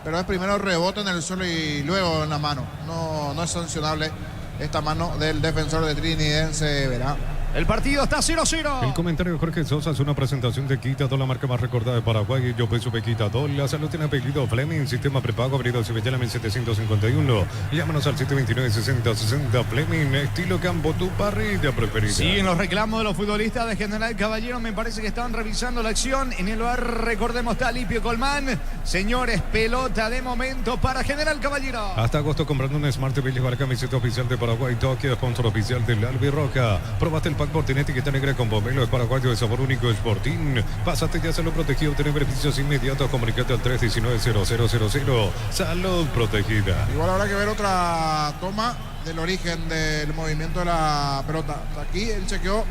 pero es primero rebote en el suelo y luego en la mano. No es sancionable esta mano del defensor de Trinidense, verá. El partido está 0-0. El comentario de Jorge Sosa es una presentación de Quitadol, la marca más recordada de Paraguay. Yo peso Quitadol. La salud tiene apellido Fleming. Sistema prepago abrido Cibellana 1751. Llámanos al 729-6060. Fleming, estilo campo, tu parrilla preferida. Siguen los reclamos de los futbolistas de General Caballero. Me parece que estaban revisando la acción. En el bar, recordemos, está Lipio Colmán. Señores, pelota de momento para General Caballero. Hasta agosto comprando un Smart TV, lleva la camiseta oficial de Paraguay Tokio, sponsor oficial del Albirroja. Probaste el pack Portinetti que está negra con pomelo, es paraguayo de sabor único, Sportín. Pásate ya, salud protegido, obtener beneficios inmediatos. Comunicate al 319-0000. Salud protegida. Igual habrá que ver otra toma del origen del movimiento de la pelota. Aquí el chequeo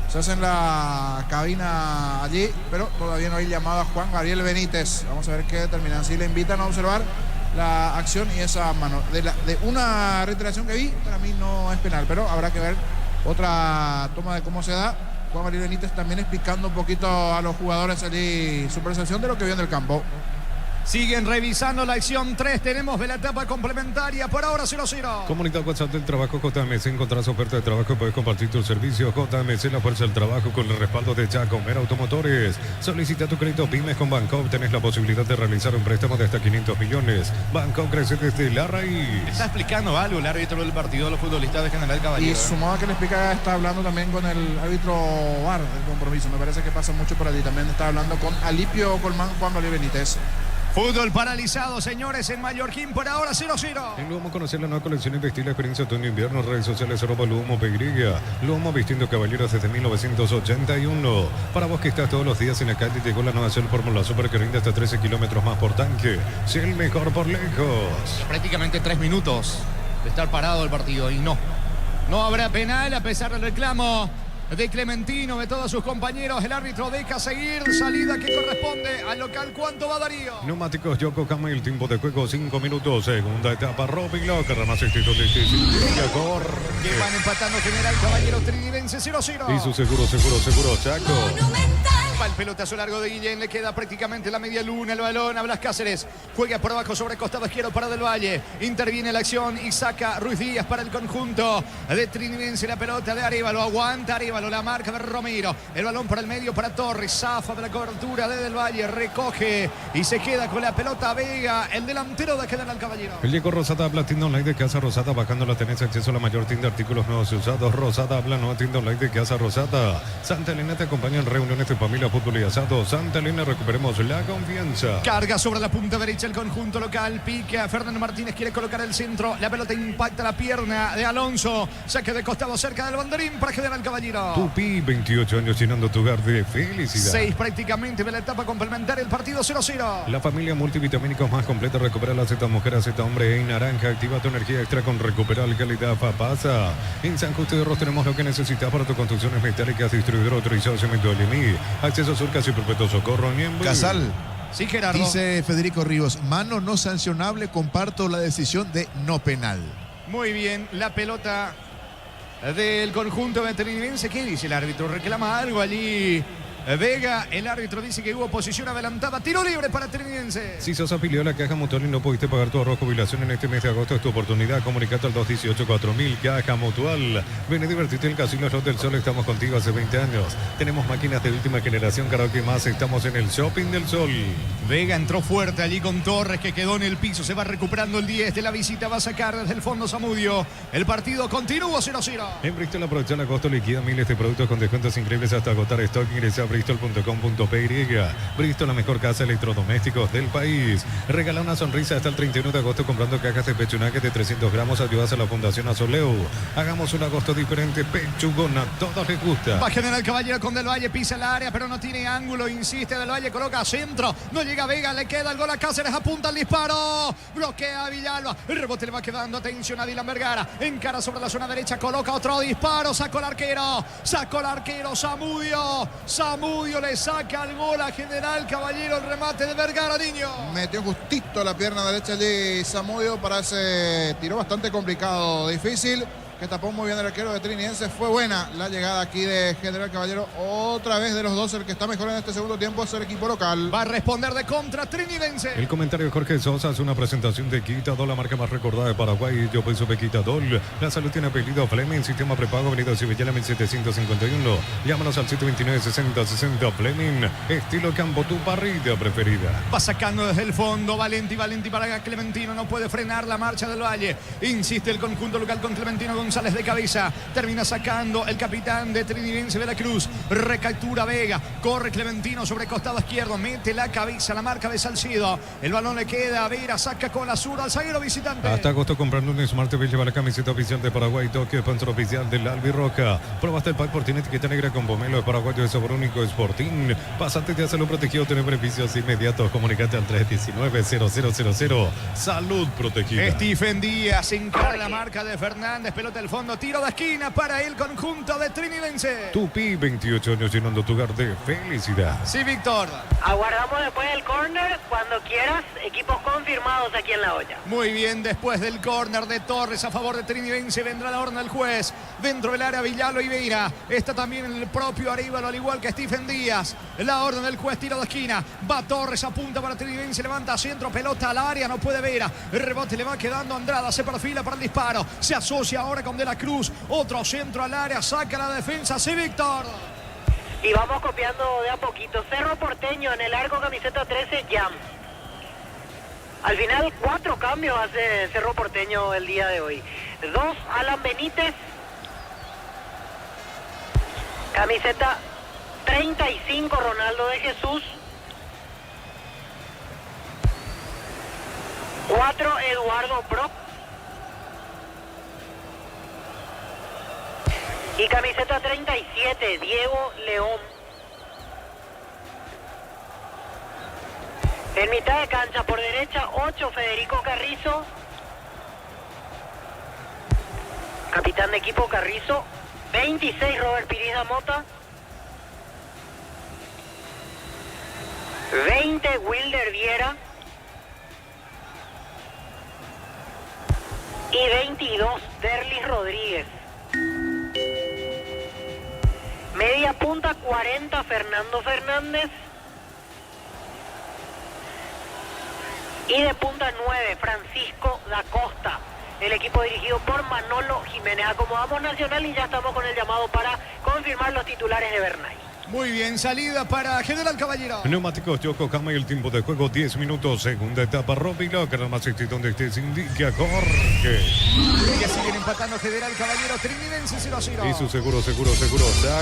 se hace en la cabina allí, pero todavía no hay llamado a Juan Gabriel Benítez. Vamos a ver qué determinan. Si le invitan a observar la acción y esa mano. De una reiteración que vi, para mí no es penal, pero habrá que ver otra toma de cómo se da. Juan Gabriel Benítez también explicando un poquito a los jugadores allí su percepción de lo que vio en el campo. Siguen revisando la acción 3. Tenemos de la etapa complementaria. Por ahora 0-0. Comunidad WhatsApp del trabajo JMC. Encontrás oferta de trabajo y puedes compartir tu servicio. JMC, la fuerza del trabajo con el respaldo de Jacomer Automotores. Solicita tu crédito pymes con Bancopp. Tenés la posibilidad de realizar un préstamo de hasta 500 millones. Bancopp crece desde la raíz. Está explicando algo el árbitro del partido de los futbolistas de General Caballero. Y sumado a que le explica, está hablando también con el árbitro VAR del compromiso. Me parece que pasa mucho por allí. También está hablando con Alipio Colmán, Juan Gabriel Benítez. Fútbol paralizado, señores, en Mallorquín. Por ahora 0-0. En Luomo, conocer la nueva colección y vestir la experiencia otoño-invierno. Redes sociales @Luomo Pegriga. Luomo, vistiendo caballeros desde 1981. Para vos que estás todos los días en la calle, llegó la nueva Shell Fórmula Super que rinde hasta 13 kilómetros más por tanque. Shell, el mejor por lejos. Prácticamente 3 minutos de estar parado el partido y no habrá penal a pesar del reclamo de Clementino, de todos sus compañeros. El árbitro deja seguir. Salida que corresponde al local. ¿Cuánto va Darío? Neumáticos Yokohama, el tiempo de juego 5 minutos. Segunda etapa, Robin Locker, más instituto de que van empatando General Caballero Trinidense 0-0. Y su seguro, Chaco. Va el pelotazo largo de Guillén, le queda prácticamente la media luna el balón a Blas Cáceres, juega por abajo sobre costado izquierdo para Del Valle, interviene la acción y saca Ruiz Díaz para el conjunto de Trinidense. La pelota de Arévalo, aguanta Arévalo, la marca de Romero, el balón por el medio para Torres, zafa de la cobertura de Del Valle, recoge y se queda con la pelota Vega, el delantero de General Caballero. El Diego Rosada habla, tienda online de Casa Rosada, bajando la tenés acceso a la mayor tienda de artículos nuevos y usados. Rosada habla, nueva tienda online de Casa Rosada. Santa Elena te acompaña en reuniones de familia, fútbol y asado. Santa Elena, recuperemos la confianza. Carga sobre la punta derecha el conjunto local, pica Fernando Martínez, quiere colocar el centro, la pelota impacta la pierna de Alonso, saque de costado cerca del banderín para General Caballero. Tupi, 28 años llenando tu hogar de felicidad. 6 prácticamente de la etapa complementaria, el partido 0-0. La familia multivitamínicos más completa, recupera la Z Mujer, Z Hombre y Naranja, activa tu energía extra con Recuperal Calidad Papasa. En San Justo de Ros tenemos lo que necesitas para tus construcciones metálicas, distribuidor autorizado Cemento Elimí, acceso sur casi perpetuo socorro. Casal. Sí, Gerardo. Dice Federico Ríos, mano no sancionable, comparto la decisión de no penal. Muy bien, la pelota del conjunto veterinarense. ¿Qué dice el árbitro? Reclama algo allí Vega. El árbitro dice que hubo posición adelantada. Tiro libre para Trinidense. Si sos afiliado a la Caja Mutual y no pudiste pagar tu ahorro jubilación en este mes de agosto, es tu oportunidad. Comunicate al 218-4000 Caja Mutual. Ven y divertirte en el Casino Slot del Sol. Estamos contigo hace 20 años. Tenemos máquinas de última generación, karaoke más. Estamos en el Shopping del Sol. Vega entró fuerte allí con Torres, que quedó en el piso. Se va recuperando el 10 de la visita. Va a sacar desde el fondo Zamudio. El partido continúa 0-0. En Bristol, aprovecha el agosto, liquida miles de productos con descuentos increíbles hasta agotar stock. Ingresa a bristol.com.py. Bristol, la mejor casa de electrodomésticos del país. Regala una sonrisa hasta el 31 de agosto comprando cajas de pechunaje de 300 gramos. Ayudas a la Fundación Azoleu. Hagamos un agosto diferente. Pechugona, todos les gusta. Va General Caballero con Del Valle, pisa el área, pero no tiene ángulo. Insiste Del Valle, coloca centro. No llega Vega, le queda el gol a Cáceres. Apunta el disparo. Bloquea a Villalba. El rebote le va quedando. Atención a Dylan Vergara. Encara sobre la zona derecha. Coloca otro disparo. Sacó el arquero. Zamudio. Zamudio le saca el gol a General Caballero. El remate de Vergara, niño. Metió justito la pierna derecha de Zamudio para ese tiro bastante complicado, difícil. que tapó muy bien el arquero de Trinidense. Fue buena la llegada aquí de General Caballero. Otra vez de los dos, el que está mejor en este segundo tiempo es el equipo local. Va a responder de contra Trinidense. El comentario de Jorge Sosa es una presentación de Quitadol, la marca más recordada de Paraguay. Yo pienso que Quitadol. La salud tiene apellido Fleming, sistema prepago, avenida Cibellana 1751. Llámanos al 729-6060 Fleming. Estilo Campo, tu parrilla preferida. Va sacando desde el fondo Valenti para Clementino. No puede frenar la marcha del Valle. Insiste el conjunto local con Clementino González de cabeza. Termina sacando el capitán de Trinidense de la Cruz. Recaptura Vega. Corre Clementino sobre costado izquierdo. Mete la cabeza, la marca de Salcido. El balón le queda a Vera. Saca con la zurda al zaguero visitante. Hasta agosto comprando un Smart TV lleva la camiseta oficial de Paraguay. Tokio, sponsor oficial del Albirroja. Probaste el pack por tiene etiqueta negra con pomelo de paraguayo de sabor único Sporting. Pásate de salud protegido. Tener beneficios inmediatos. Comunicate al 319-0000. Salud protegida. Stephen Díaz encara la marca de Fernández. Pelota del fondo. Tiro de esquina para el conjunto de Trinidense. Tupi, 28 años llenando tu hogar de felicidad. Sí, Víctor. Aguardamos después del córner. Cuando quieras, equipos confirmados aquí en La Olla. Muy bien, después del córner de Torres a favor de Trinidense, vendrá la orden del juez. Dentro del área Villalo y Veira. Está también el propio Aríbalo, al igual que Stephen Díaz. La orden del juez, tiro de esquina. Va Torres, apunta para Trinidense, levanta centro, pelota al área, no puede Vera. El rebote le va quedando a Andrada, se perfila para el disparo. Se asocia ahora con De la Cruz. Otro centro al área, saca la defensa. Sí, Víctor. Y vamos copiando de a poquito. Cerro Porteño en el arco, camiseta 13, Jam. Al final, 4 cambios hace Cerro Porteño el día de hoy. 2, Alan Benítez. Camiseta 35, Ronaldo de Jesús. 4, Eduardo Brock. Y camiseta 37, Diego León. En mitad de cancha por derecha, 8, Federico Carrizo. Capitán de equipo Carrizo. 26, Robert Piriza Mota. 20, Wilder Viera. Y 22, Derlis Rodríguez. Media punta 40, Fernando Fernández. Y de punta 9, Francisco da Costa. El equipo dirigido por Manolo Jiménez. Acomodamos Nacional y ya estamos con el llamado para confirmar los titulares de Bernay. Muy bien, salida para General Caballero. Neumáticos Yokohama y el tiempo de juego 10 minutos. Segunda etapa, Robbie Locker, más donde estés indica Jorge. Y así viene empatando General Caballero, Trinidense 0-0. Y su seguro, saco.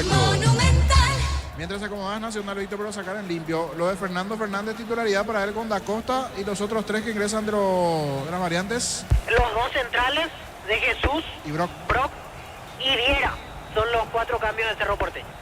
Monumental. Mientras se acomoda Nacional, Víctor, pero sacar en limpio. Lo de Fernando Fernández, titularidad para él con Da Costa y los otros 3 que ingresan de las variantes. Los 2 centrales de Jesús y Brock y Viera son los 4 cambios de Cerro Porteño.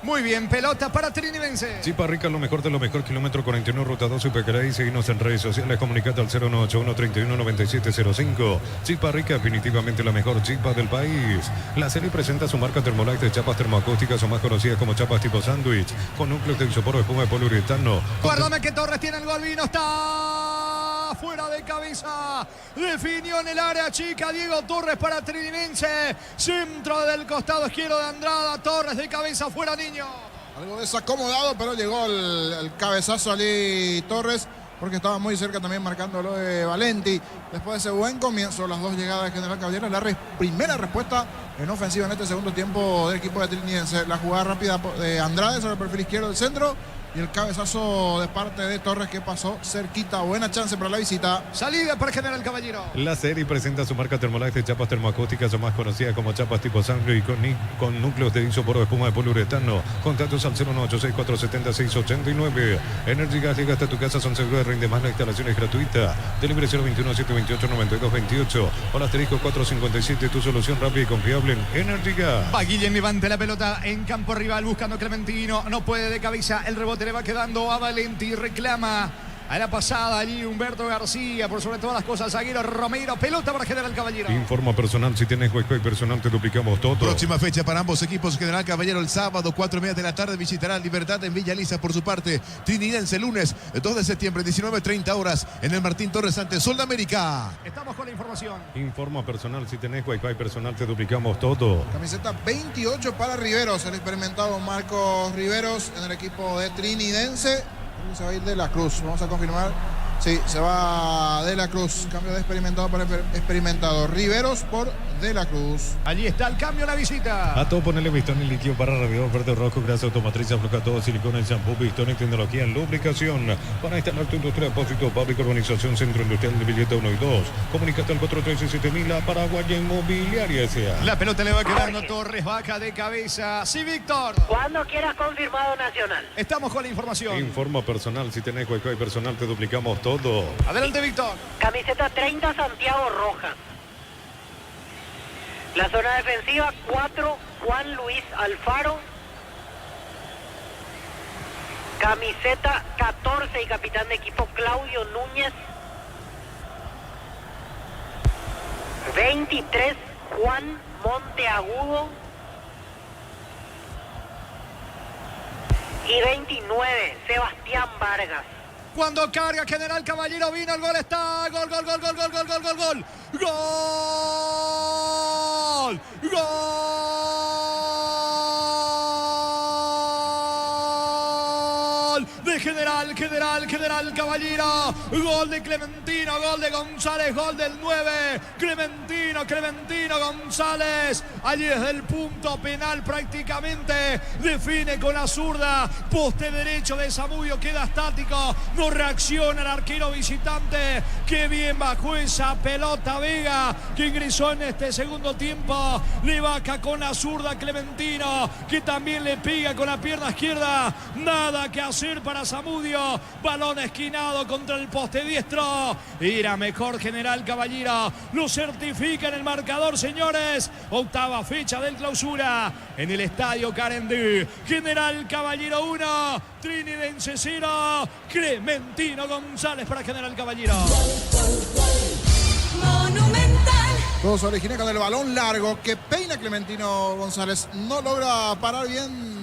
Muy bien, pelota para Trinidense. Chipa Rica, lo mejor de lo mejor, kilómetro 41, ruta 2, y seguimos en redes sociales, comunicate al 0181-319705. Chipa Rica, definitivamente la mejor chipa del país. La serie presenta su marca Thermolac de chapas termoacústicas o más conocidas como chapas tipo sándwich, con núcleos de isopor de espuma de poliuretano. Guárdame que Torres tiene el gol, vino, está fuera de cabeza. Definió en el área chica Diego Torres para Trinidense. Centro del costado izquierdo de Andrada. Torres de cabeza fuera, niño. Algo desacomodado, pero llegó el cabezazo allí Torres, porque estaba muy cerca también marcando lo de Valenti. Después de ese buen comienzo, las 2 llegadas de General Caballero, la primera respuesta en ofensiva en este segundo tiempo del equipo de Trinidense. La jugada rápida de Andrade sobre el perfil izquierdo del centro. Y el cabezazo de parte de Torres que pasó cerquita. Buena chance para la visita. Salida para General Caballero. La serie presenta su marca Thermolac de chapas termoacústicas o más conocida como chapas tipo sándwich con núcleos de isopor de espuma de poliuretano. Contactos al 0186470-689. Energy Gas llega hasta tu casa, son seguros de rinde más, la instalación es gratuita. Delivery 021-728-9228. Hola asterisco 457, tu solución rápida y confiable en Energy Gas. Va Guillén, levante la pelota en campo rival buscando a Clementino. No puede de cabeza, el rebote le va quedando a Valenti. Reclama A la pasada allí Humberto García, por sobre todas las cosas, zaguero Romero, pelota para General Caballero. Informa personal, si tienes Wi-Fi personal te duplicamos todo. Próxima fecha para ambos equipos. General Caballero el sábado, 4:30 de la tarde, visitará Libertad en Villa Lisa. Por su parte, Trinidense lunes, 2 de septiembre, 19:30 horas, en el Martín Torres ante Sol de América. Estamos con la información. Informa personal, si tenés Wi-Fi personal te duplicamos todo. Camiseta 28 para Riveros, el experimentado Marcos Riveros en el equipo de Trinidense. Se va a ir de la Cruz, vamos a confirmar. Sí, se va de la Cruz. Cambio de experimentado para experimentado. Riveros por de la Cruz. Allí está el cambio, la visita. A todo ponerle Bistonic líquido para radiador verde rojo, grasa automotriz, afloja todo, silicona, shampoo, Bistonic, tecnología en lubricación. Para instalar tu industria, depósito, fábrica, urbanización, centro industrial de Villeta 1 y 2. Comunicate al 413-7000, la Paraguaya Inmobiliaria S.A. La pelota le va quedando Torres, baja de cabeza. Sí, Víctor. Cuando quieras confirmado Nacional. Estamos con la información. Informa personal, si tenés Wi-Fi personal te duplicamos todo. Adelante, Víctor. Camiseta 30 Santiago Roja. La zona defensiva 4 Juan Luis Alfaro. Camiseta 14 y capitán de equipo Claudio Núñez. 23 Juan Monteagudo. Y 29 Sebastián Vargas. Cuando carga General Caballero, vino el gol, está. Gol, gol, gol, gol, gol, gol, gol, gol, gol. Gol. Gol de General Caballero. Gol de Clementino, gol de González, gol del 9. Clementino González. Allí desde el punto penal prácticamente define con la zurda. Poste derecho de Zamudio, queda estático. No reacciona el arquero visitante. Qué bien bajó esa pelota Vega, que ingresó en este segundo tiempo. Le baja con la zurda Clementino, que también le pega con la pierna izquierda. Nada que hacer para Zamudio. Balón esquinado contra el poste diestro. Irá mejor General Caballero. Lo certifica en el marcador, señores. Octava fecha del clausura en el estadio Carendí. General Caballero 1, Trinidense 0. Clementino González para General Caballero. Monumental. Todo se origina con el balón largo que peina Clementino González. No logra parar bien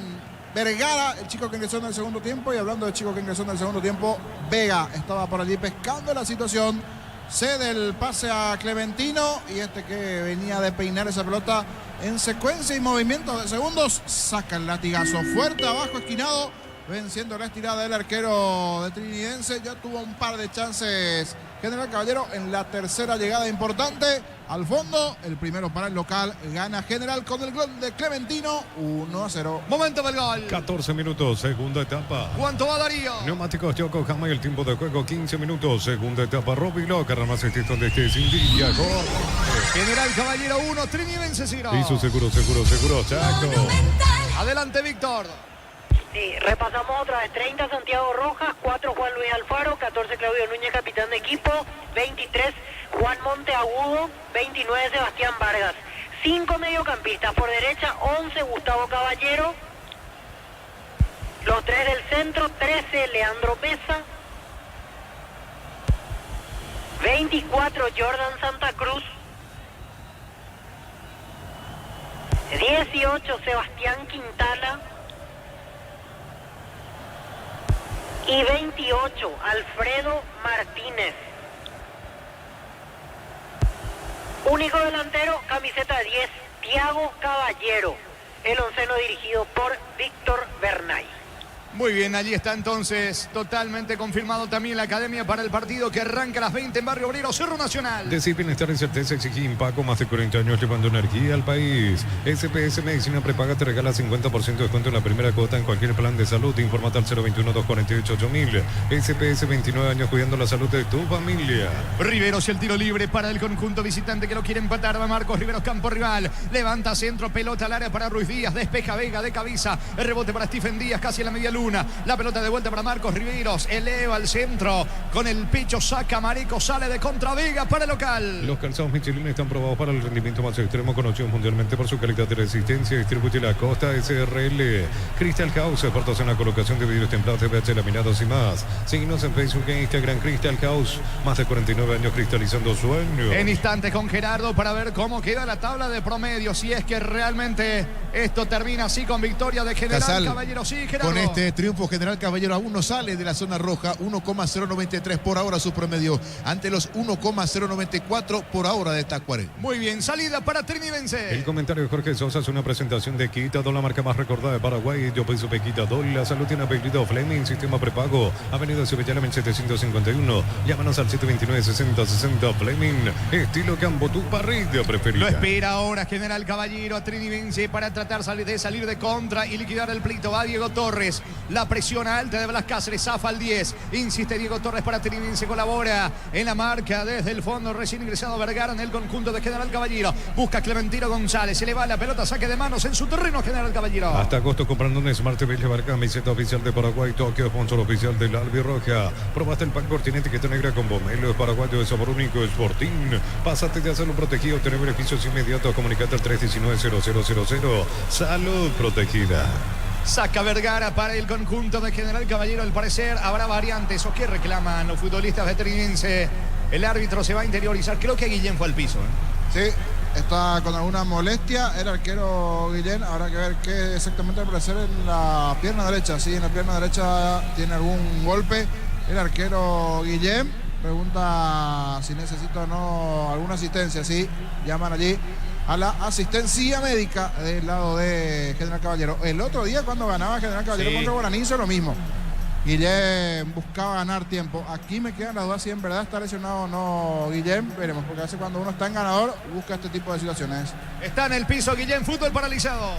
Vergara, el chico que ingresó en el segundo tiempo. Y hablando de chico que ingresó en el segundo tiempo, Vega estaba por allí pescando la situación. Cede el pase a Clementino y este que venía de peinar esa pelota en secuencia y movimientos de segundos saca el latigazo fuerte abajo, esquinado, venciendo la estirada del arquero de Trinidense. Ya tuvo un par de chances General Caballero en la tercera llegada importante. Al fondo, el primero para el local, gana General con el gol de Clementino, 1-0. Momento del gol. 14 minutos, segunda etapa. ¿Cuánto va Darío? Neumáticos Yokohama y el tiempo de juego 15 minutos, segunda etapa. Robilo, Carramas, donde esté sin Villa. General Caballero 1, Trinidense 0. Y su seguro, Chaco. Adelante, Víctor. Sí, repasamos otra vez. 30 Santiago Rojas, 4 Juan Luis Alfaro, 14 Claudio Núñez, capitán de equipo, 23 Juan Monteagudo, 29 Sebastián Vargas. 5 mediocampistas por derecha, 11 Gustavo Caballero, los 3 del centro, 13 Leandro Mesa, 24 Jordan Santa Cruz, 18 Sebastián Quintala y 28 Alfredo Martínez. Único delantero, camiseta 10, Thiago Caballero. El onceno dirigido por Víctor Bernay. Muy bien, allí está entonces totalmente confirmado también la academia para el partido que arranca a las 20 en Barrio Obrero, Cerro Nacional. Decir bienestar y certeza exige Impaco, más de 40 años llevando energía al país. SPS Medicina Prepaga te regala 50% de descuento en la primera cuota en cualquier plan de salud. Informate al 021-248-8000. SPS 29 años cuidando la salud de tu familia. Riveros y el tiro libre para el conjunto visitante que lo quiere empatar. Va Marcos Riveros, campo rival. Levanta centro, pelota al área para Ruiz Díaz. Despeja Vega de cabeza. El rebote para Stephen Díaz, casi en la media luna. Luna. La pelota de vuelta para Marcos Riveros. Eleva al centro. Con el pecho saca Marico. Sale de contra Vega para el local. Los calzados Michelin están probados para el rendimiento más extremo, conocidos mundialmente por su calidad de resistencia. Distribuye la Costa SRL. Crystal House, expertos en la colocación de vidrios templados, PVC, laminados y más. Síguenos en Facebook e Instagram. Crystal House, más de 49 años cristalizando sueños. En instantes con Gerardo para ver cómo queda la tabla de promedio. Si es que realmente esto termina así con victoria de General Casal, Caballero. Sí, Gerardo. con este triunfo, General Caballero aún no sale de la zona roja. 1,093 por ahora su promedio, ante los 1,094 por ahora de Tacuarembó. Muy bien, salida para Trinidense. El comentario de Jorge Sosa es una presentación de Quitadol, la marca más recordada de Paraguay. Yo pienso que Quitadol, la salud tiene apellido Fleming, sistema prepago, Avenida Cebellana 1751. Llámanos al 729-6060 Fleming, estilo campo, tu parrilla preferida. Lo espera ahora General Caballero a Trinidense para tratar de salir de contra y liquidar el pleito. Va Diego Torres, la presión alta de Blas Cáceres, zafa al 10. Insiste Diego Torres para Trinidense, colabora en la marca desde el fondo. Recién ingresado Vergara en el conjunto de General Caballero. Busca Clementino González, se le va la pelota, saque de manos en su terreno General Caballero. Hasta agosto comprando un Smart TV llevar camiseta oficial de Paraguay, Tokio, sponsor oficial del Albirroja. Probaste el pan cortina etiqueta negra con pomelo de paraguayo de sabor único, Sporting. Pásate de hacerlo protegido, tener beneficios inmediatos. Comunicate al 319-0000. Salud protegida. Saca Vergara para el conjunto de General Caballero. Al parecer habrá variantes. ¿O qué reclaman los futbolistas de Trinidense? El árbitro se va a interiorizar. Creo que Guillén fue al piso. Sí, está con alguna molestia el arquero Guillén. Habrá que ver qué exactamente al parecer en la pierna derecha. Sí, en la pierna derecha tiene algún golpe el arquero Guillén. Pregunta si necesita o no alguna asistencia. Sí, llaman allí a la asistencia médica del lado de General Caballero. El otro día cuando ganaba General Caballero contra Guaraní hizo lo mismo. Guillén buscaba ganar tiempo. Aquí me quedan las dudas si en verdad está lesionado o no Guillén. Veremos, porque a veces cuando uno está en ganador busca este tipo de situaciones. Está en el piso Guillén, fútbol paralizado.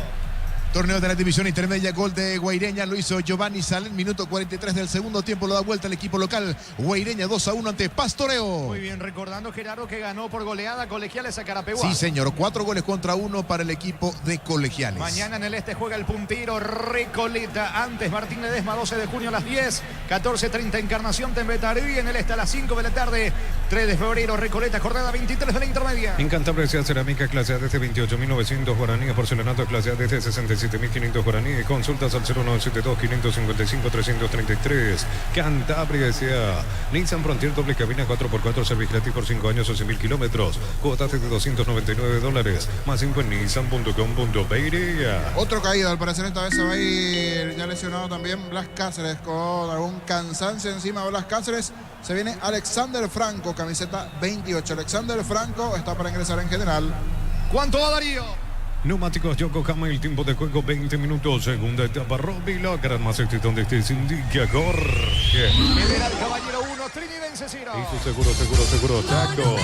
Torneo de la división intermedia, gol de Guaireña, lo hizo Giovanni Salen, minuto 43 del segundo tiempo, lo da vuelta el equipo local. Guaireña 2-1 ante Pastoreo. Muy bien, recordando Gerardo que ganó por goleada Colegiales a Carapeguá. Sí, señor, 4 goles contra 1 para el equipo de Colegiales. Mañana en el este juega el puntero Recoleta. Antes Martín Ledesma, 12 de junio a las 10. 14:30 Encarnación Tembetarí. En el este a las 5 de la tarde. 3 de febrero Recoleta, jornada 23 de la intermedia. En Cantabria, cerámica clase A desde 28.900 guaraníes, porcelanato clase A desde 67.500 guaraníes. Consultas al 0972-555-333. Cantabria S.A. Nissan Frontier doble cabina 4x4, servicio gratis por 5 años o 100.000 kilómetros. Cuotas de $299. Más info en nissan.com.pe. Otro caído, al parecer esta vez se va a ir ya lesionado también Blas Cáceres con algún cansancio encima de Blas Cáceres. Se viene Alexander Franco, camiseta 28. Alexander Franco está para ingresar en General. ¿Cuánto va Darío? Neumáticos Yokohama, el tiempo de juego 20 minutos. Segunda etapa, Robbie Locker, más éxito donde te indica Jorge. General Caballero 1, Trinidense 0. Hizo seguro, Chaco.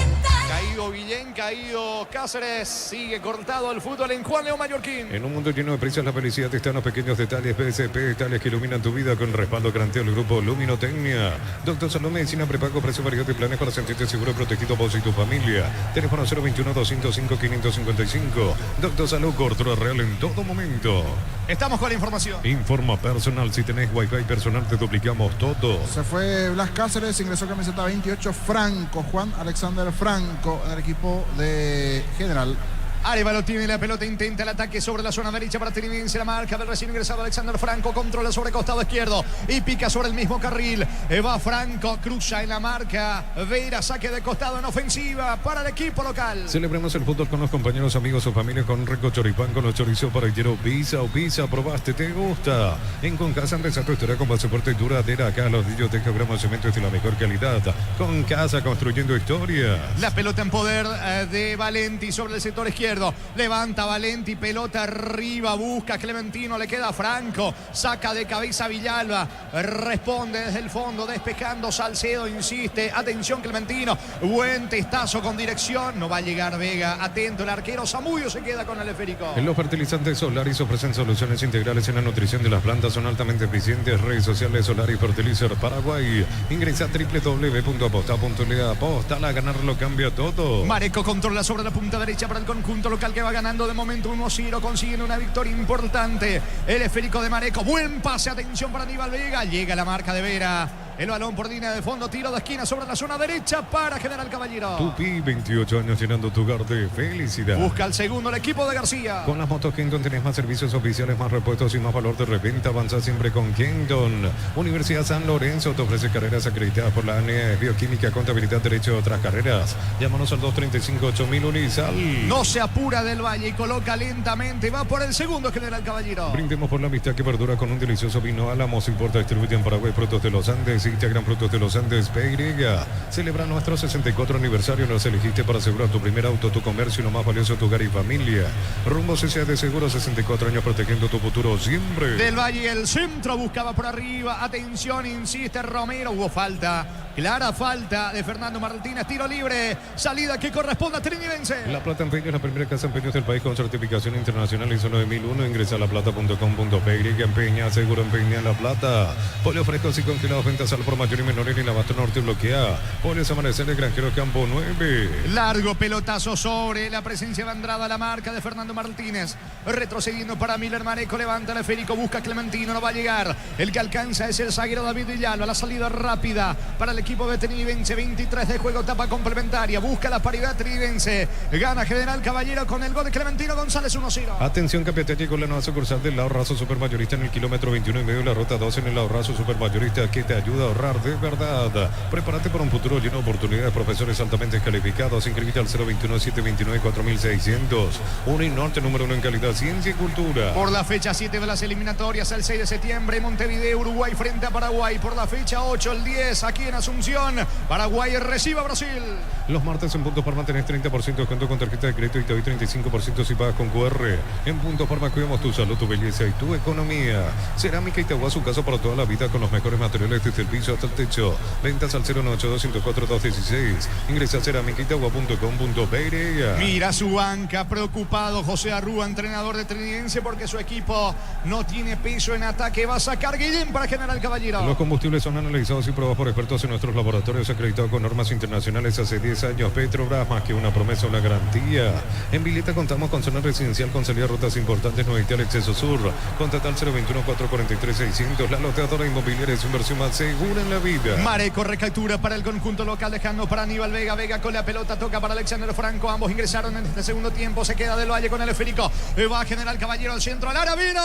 Caído Guillén, caído Cáceres. Sigue cortado el fútbol en Juan León Mallorquín. En un mundo lleno de prisas, la felicidad está en los pequeños detalles. PSP, tales que iluminan tu vida con respaldo garantía del grupo Luminotecnia. Doctor Salud Medicina Prepago, precio varios de planes para sentirte seguro y protegido vos y tu familia. Teléfono 021-205-555. Doctor Salud, cobertura real en todo momento. Estamos con la información. Informa personal, si tenés wifi personal te duplicamos todo. Se fue Blas Cáceres, ingresó camiseta 28 Franco, Juan Alexander Franco en el equipo de General. Arevalo tiene la pelota, intenta el ataque sobre la zona derecha para Trinidense, la marca del recién ingresado Alexander Franco, controla sobre costado izquierdo y pica sobre el mismo carril. Va Franco, cruza en la marca, Vera, saque de costado en ofensiva para el equipo local. Celebremos el fútbol con los compañeros, amigos o familia con rico choripán, con los chorizos para hierro, pizza o pizza, probaste, te gusta. En Concasa empieza tu historia con pasaporte duradera, acá los dillos de Cabrama Cemento es de la mejor calidad. Con Casa construyendo historias. La pelota en poder de Valenti sobre el sector izquierdo. Levanta Valenti, pelota arriba, busca Clementino, le queda Franco, saca de cabeza Villalba, responde desde el fondo, despejando Salcedo, insiste, atención Clementino, buen testazo con dirección, no va a llegar Vega, atento el arquero, Zamudio se queda con el esférico. En los fertilizantes Solaris ofrecen soluciones integrales en la nutrición de las plantas, son altamente eficientes. Redes sociales Solaris Fertilizer Paraguay. Ingresa a www.aposta.le. Aposta a ganarlo cambia todo. Mareco controla sobre la punta derecha para el conjunto conjunto local que va ganando de momento 1-0, consiguen una victoria importante. El esférico de Mareco, buen pase, atención para Aníbal Vega, llega la marca de Vera. El balón por línea de fondo, tiro de esquina sobre la zona derecha para General Caballero. Tupi, 28 años llenando tu hogar de felicidad. Busca el segundo el equipo de García. Con las motos Kenton tenés más servicios oficiales, más repuestos y más valor de reventa. Avanza siempre con Kenton. Universidad San Lorenzo te ofrece carreras acreditadas por la ANE, bioquímica, contabilidad, derecho a otras carreras. Llámanos al 235-8000 Unizal. No se apura Del Valle y coloca lentamente. Va por el segundo General Caballero. Brindemos por la amistad que perdura con un delicioso vino Álamos. Importa, distribuye en Paraguay Frutos de los Andes. Instagram Frutos de los Andes PY. Celebra nuestro 64 aniversario. Nos elegiste para asegurar tu primer auto, tu comercio y lo más valioso, tu hogar y familia. Rumbo CCA de Seguro, 64 años protegiendo tu futuro siempre. Del Valle, el centro buscaba por arriba. Atención, insiste Romero. Hubo falta. Clara falta de Fernando Martínez. Tiro libre. Salida que corresponde a Trinidense. La Plata Empeño es la primera casa de empeños del país con certificación internacional ISO 9001. Ingresa a laplata.com.py. Empeña, seguro empeña La Plata. Polio frescos y congelados, ventas al por mayor y menor en la Abasto Norte bloquea. Polios Amanecer de Granjero Campo 9. Largo pelotazo sobre la presencia de Andrada, la marca de Fernando Martínez. Retrocediendo para Miller Mareco, levanta el esférico, busca a Clementino, no va a llegar. El que alcanza es el zaguero David Villalba. La salida rápida para el equipo de Trinidense. 23 de juego, etapa complementaria. Busca la paridad Trinidense. Gana General Caballero con el gol de Clementino González 1-0. Atención, Capiatá con la nueva sucursal del Ahorrazo Supermayorista en el kilómetro 21 y medio de la ruta 2 en el Ahorrazo Supermayorista que te ayuda a ahorrar de verdad. Prepárate para un futuro lleno de oportunidades. Profesores altamente calificados. Inscríbete al 021-729-4600. Norte, número 1 en calidad, ciencia y cultura. Por la fecha 7 de las eliminatorias, el 6 de septiembre, Montevideo, Uruguay frente a Paraguay. Por la fecha 8, el 10, aquí en Asunción, Paraguay recibe a Brasil. Los martes en Punto Farma tenés 30% de descuento con tarjeta de crédito y te doy 35% si pagas con QR. En Punto Farma cuidamos tu salud, tu belleza y tu economía. Cerámica Itagua, su casa para toda la vida con los mejores materiales desde el piso hasta el techo. Ventas al 098-204-216. Ingresa a cerámicaitagua.com.py. Mira su banca, preocupado José Arrúa, entrenador de Trinidense, porque su equipo no tiene peso en ataque. Va a sacar Guillén para General Caballero. Los combustibles son analizados y probados por expertos en nuestros laboratorios acreditados con normas internacionales hace 10 años. Petrobras, más que una promesa, una garantía. En Vileta contamos con zona residencial con salida a rutas importantes, no al exceso sur. Contrata al 021-443-600. La loteadora inmobiliaria es inversión más segura en la vida. Mareco recaptura para el conjunto local, dejando para Aníbal Vega. Vega con la pelota, toca para Alexander Franco. Ambos ingresaron en este segundo tiempo. Se queda Del Valle con el esférico. Va General Caballero al centro, al área, vino.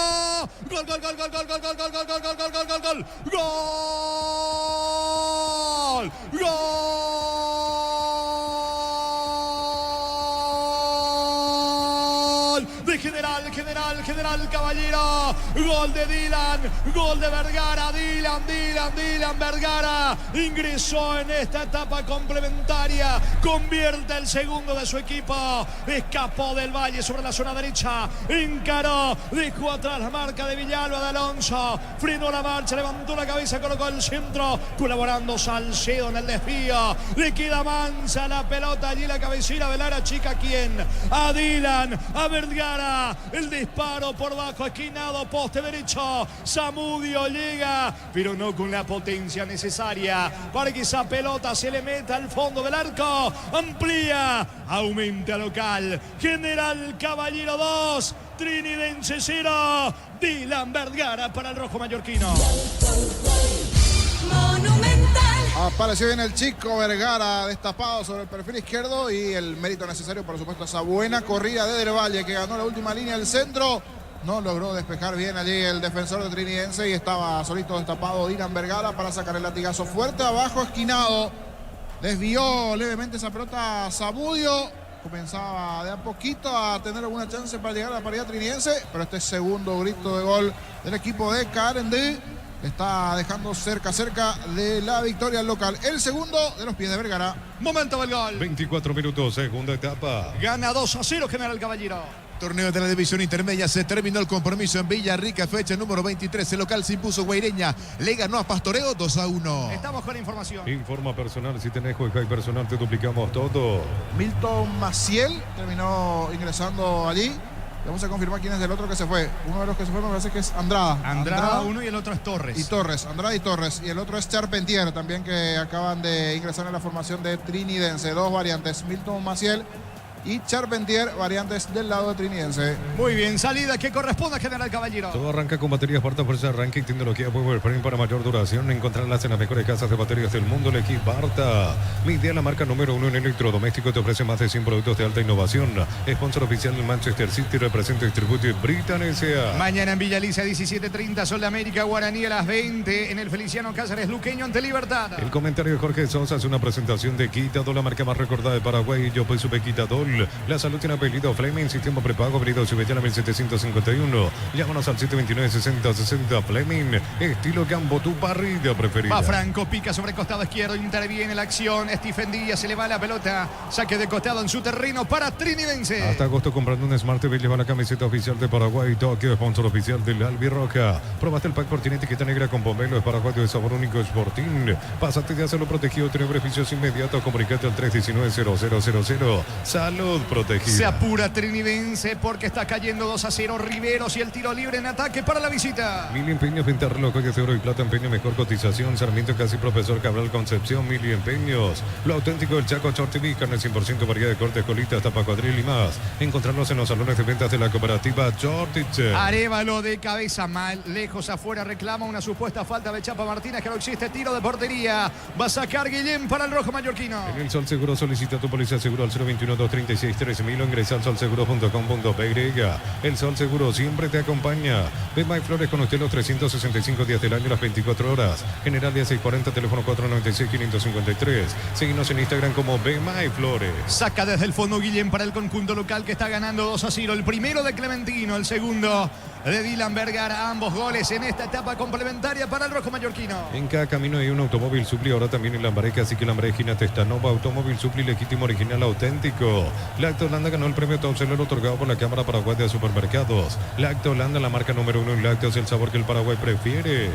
Gol, gol, gol, gol, gol, gol, gol, gol, gol, gol, gol, gol, gol, gol, gol. Gol. Gol de General Caballero. Gol de Dylan, gol de Vergara. Dylan Vergara ingresó en esta etapa complementaria, convierte el segundo de su equipo. Escapó Del Valle sobre la zona derecha, encaró, dejó atrás la marca de Villalba, de Alonso, frenó la marcha, levantó la cabeza, colocó el centro, colaborando Salcedo en el desvío. Le queda mansa la pelota allí, la cabecera de Lara Chica. ¿Quién? A Dylan, a Vergara, el disparo por bajo, esquinado, poste derecho. Zamudio llega, pero no con la potencia necesaria para que esa pelota se le meta al fondo del arco. Amplía, aumenta local. General Caballero 2, Trinidense 0. Dylan Vergara para el rojo mallorquino. Apareció bien el chico Vergara, destapado sobre el perfil izquierdo, y el mérito necesario, por supuesto, esa buena corrida de Del Valle, que ganó la última línea del centro. No logró despejar bien allí el defensor de Trinidense y estaba solito destapado Dylan Vergara para sacar el latigazo fuerte abajo, esquinado. Desvió levemente esa pelota Zamudio. Comenzaba de a poquito a tener alguna chance para llegar a la paridad trinidense, pero este segundo grito de gol del equipo de Carendí está dejando cerca de la victoria local. El segundo de los pies de Vergara. Momento del gol. 24 minutos, segunda etapa. Gana 2-0 General Caballero. Torneo de la división intermedia, se terminó el compromiso en Villarrica, fecha número 23. El local se impuso Guaireña, le ganó a Pastoreo 2-1. Estamos con información. Informa personal, si tenés juega y personal te duplicamos todo. Milton Maciel terminó ingresando allí. Vamos a confirmar quién es el otro que se fue. Uno de los que se fue me parece que es Andrada. Andrada uno y el otro es Torres. Y Torres, Andrada y Torres. Y el otro es Charpentier también, que acaban de ingresar en la formación de Trinidense. Dos variantes, Milton Maciel y Charpentier, variantes del lado de Trinidense. Muy bien, salida que corresponde a General Caballero. Todo arranca con baterías Barta Fuerza Arranque y tecnología Power Frame para mayor duración. Encontrarlas en las mejores casas de baterías del mundo. El equipo Barta. Midea, la marca número 1 en electrodoméstico, te ofrece más de 100 productos de alta innovación. Sponsor oficial del Manchester City, representa y distribuye Britan S.A. Mañana en Villa Lisa, 17:30, Sol de América, Guaraní a las 20, en el Feliciano Cáceres Luqueño ante Libertad. El comentario de Jorge Sosa es una presentación de Quitadol, la marca más recordada de Paraguay. Yo pues supe Quitadol. La salud tiene apellido Fleming, sistema prepago, abrido Subellana 1751. Llámanos al 729-6060 Fleming. Estilo Gambo, tu parrilla preferida. Va Franco, pica sobre costado izquierdo, interviene la acción. Stephen Díaz se le va la pelota. Saque de costado en su terreno para Trinidense. Hasta agosto comprando un Smart TV lleva la camiseta oficial de Paraguay. Tokio, sponsor oficial del Albirroja. Probaste el pack por tiene etiqueta negra con pomelo. Es paraguayo de sabor único Sporting. Pásate de hacerlo protegido, tiene beneficios inmediatos. Comunicate al 319-0000. Salud protegida. Se apura Trinidense porque está cayendo 2-0 Riveros y el tiro libre en ataque para la visita. Mili Empeños, venta relojes de oro y plata, empeño, mejor cotización. Sarmiento casi Profesor Cabral Concepción, Mili Empeños. Lo auténtico del Chaco Short TV, carne 100% variedad de cortes, colitas, tapa cuadril y más. Encontrarlos en los salones de ventas de la cooperativa Shortich. Arévalo de cabeza mal, lejos afuera, reclama una supuesta falta de Chapa Martínez, que no existe, tiro de portería. Va a sacar Guillén para el rojo mallorquino. En el Sol Seguro solicita tu póliza seguro al 021-236-3000 o ingresa al solseguro.com.py. El Sol Seguro siempre te acompaña. Bema y Flores con usted los 365 días del año, las 24 horas. General de 640, teléfono 496-553. Seguimos en Instagram como Bema y Flores. Saca desde el fondo Guillén para el conjunto local que está ganando 2-0. El primero de Clementino, el segundo de Dylan Vergara. Ambos goles en esta etapa complementaria para el rojo mallorquino. En cada camino hay un automóvil Supli, ahora también en Lambareque, así que Lambareque Testanova, automóvil Supli legítimo, original, auténtico. Lacto Holanda ganó el premio Top Seller otorgado por la Cámara Paraguay de Supermercados. Lacto Holanda, la marca número 1 en lácteos, el sabor que el Paraguay prefiere.